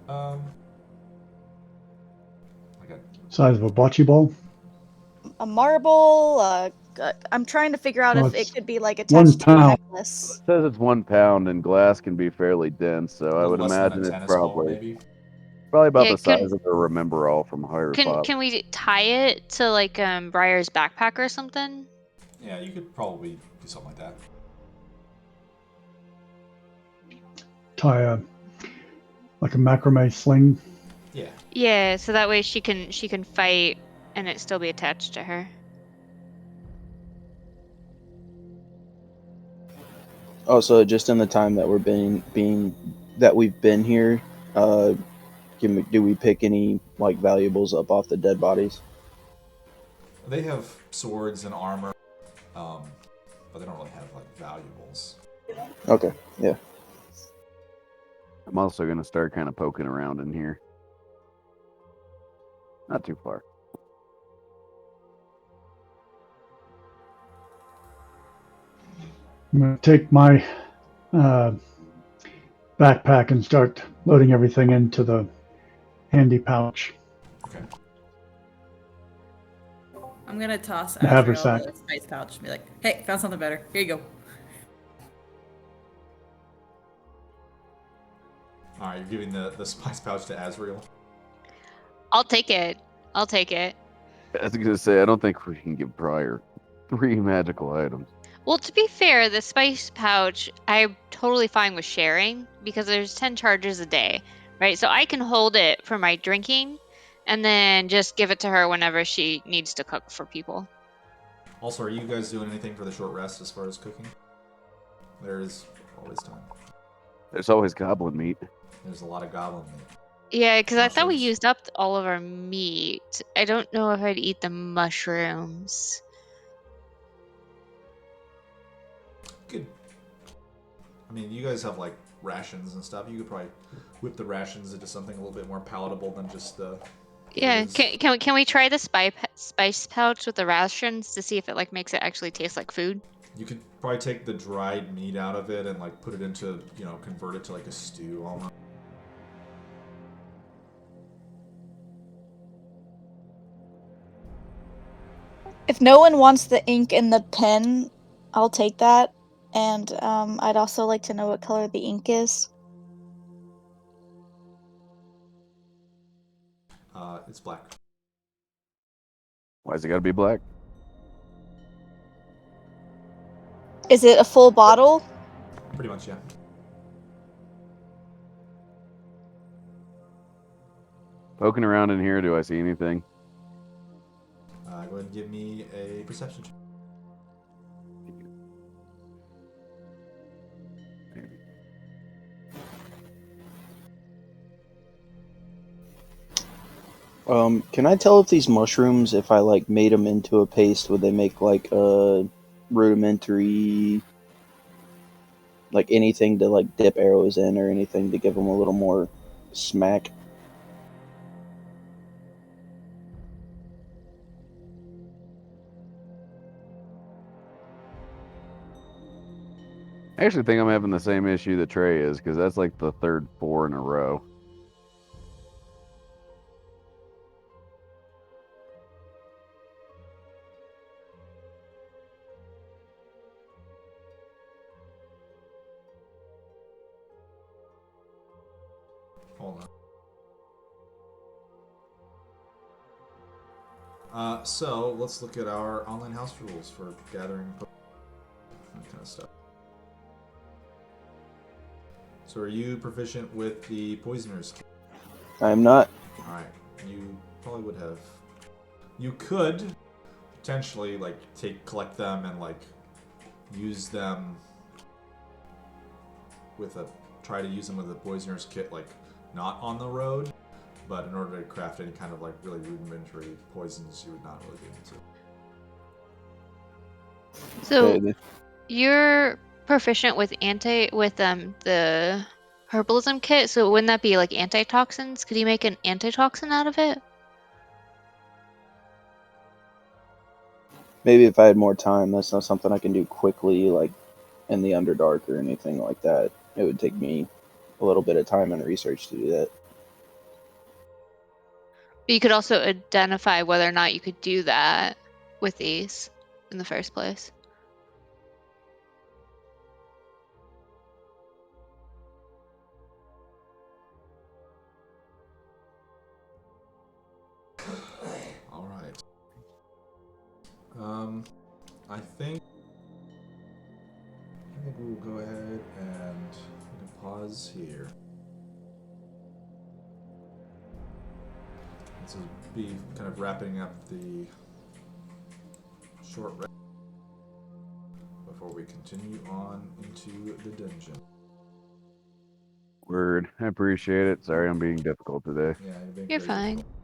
Like a Size of a bocce ball. A marble? I'm trying to figure out Well, if it it's could be like 1 attached to a pound. necklace. It says it's 1 pound, and glass can be fairly dense, so I would less imagine than a it's tennis ball, probably maybe. about Yeah, the size of a Remember All from Higher Pop. Can we tie it to like Briar's backpack or something? Yeah, you could probably do something like that. Tie like a macrame sling. Yeah. Yeah, so that way she can fight and it still be attached to her. Also, just in the time that we've been here, do we pick any like valuables up off the dead bodies? They have swords and armor, but they don't really have like valuables. Okay, yeah. I'm also going to start kind of poking around in here. Not too far. I'm going to take my backpack and start loading everything into the handy pouch. Okay. I'm gonna toss The haversack. Azrael the spice pouch and be like, "Hey, found something better. Here you go." All right, you're giving the spice pouch to Azrael. I'll take it. I'll take it. I was going to say, I don't think we can give Briar 3 magical items. Well, to be fair, the spice pouch, I'm totally fine with sharing because there's 10 charges a day, right? So I can hold it for my drinking and then just give it to her whenever she needs to cook for people. Also, are you guys doing anything for the short rest as far as cooking? There is always time. There's always goblin meat. There's a lot of goblin meat. Yeah, because I thought we Mushrooms. used up all of our meat. I don't know if I'd eat the mushrooms. Good. I mean, you guys have like rations and stuff. You could probably whip the rations into something a little bit more palatable than just the. Yeah, is- can we try the spice pouch with the rations to see if it like makes it actually taste like food? You could probably take the dried meat out of it and like put it into, convert it to like a stew almost. If no one wants the ink in the pen, I'll take that. And I'd also like to know what color the ink is. It's black. Why's it got to be black? Is it a full bottle? Pretty much, yeah. Poking around in here, do I see anything? Go ahead and give me a perception check. Can I tell if these mushrooms, if I like made them into a paste, would they make like a rudimentary, like anything to like dip arrows in or anything to give them a little more smack? I actually think I'm having the same issue that Trey is, because that's like the third 4 in a row. Hold on. So let's look at our online house rules for gathering that kind of stuff. So are you proficient with the poisoner's kit? I'm not. Alright, you probably would have. You could potentially like collect them and like use them with try to use them with a poisoner's kit like not on the road, but in order to craft any kind of like really rudimentary poisons, you would not really be able to. So Okay, you're proficient with the herbalism kit, so wouldn't that be like antitoxins? Could you make an antitoxin out of it? maybe if I had more time, that's not something I can do quickly, like in the Underdark or anything like that. It would take me a little bit of time and research to do that. But you could also identify whether or not you could do that with these in the first place. All right. I think we'll go ahead and we can pause here. This will be kind of wrapping up the short rest before we continue on into the dungeon. Word. I appreciate it. Sorry I'm being difficult today. Yeah, You're very fine. difficult.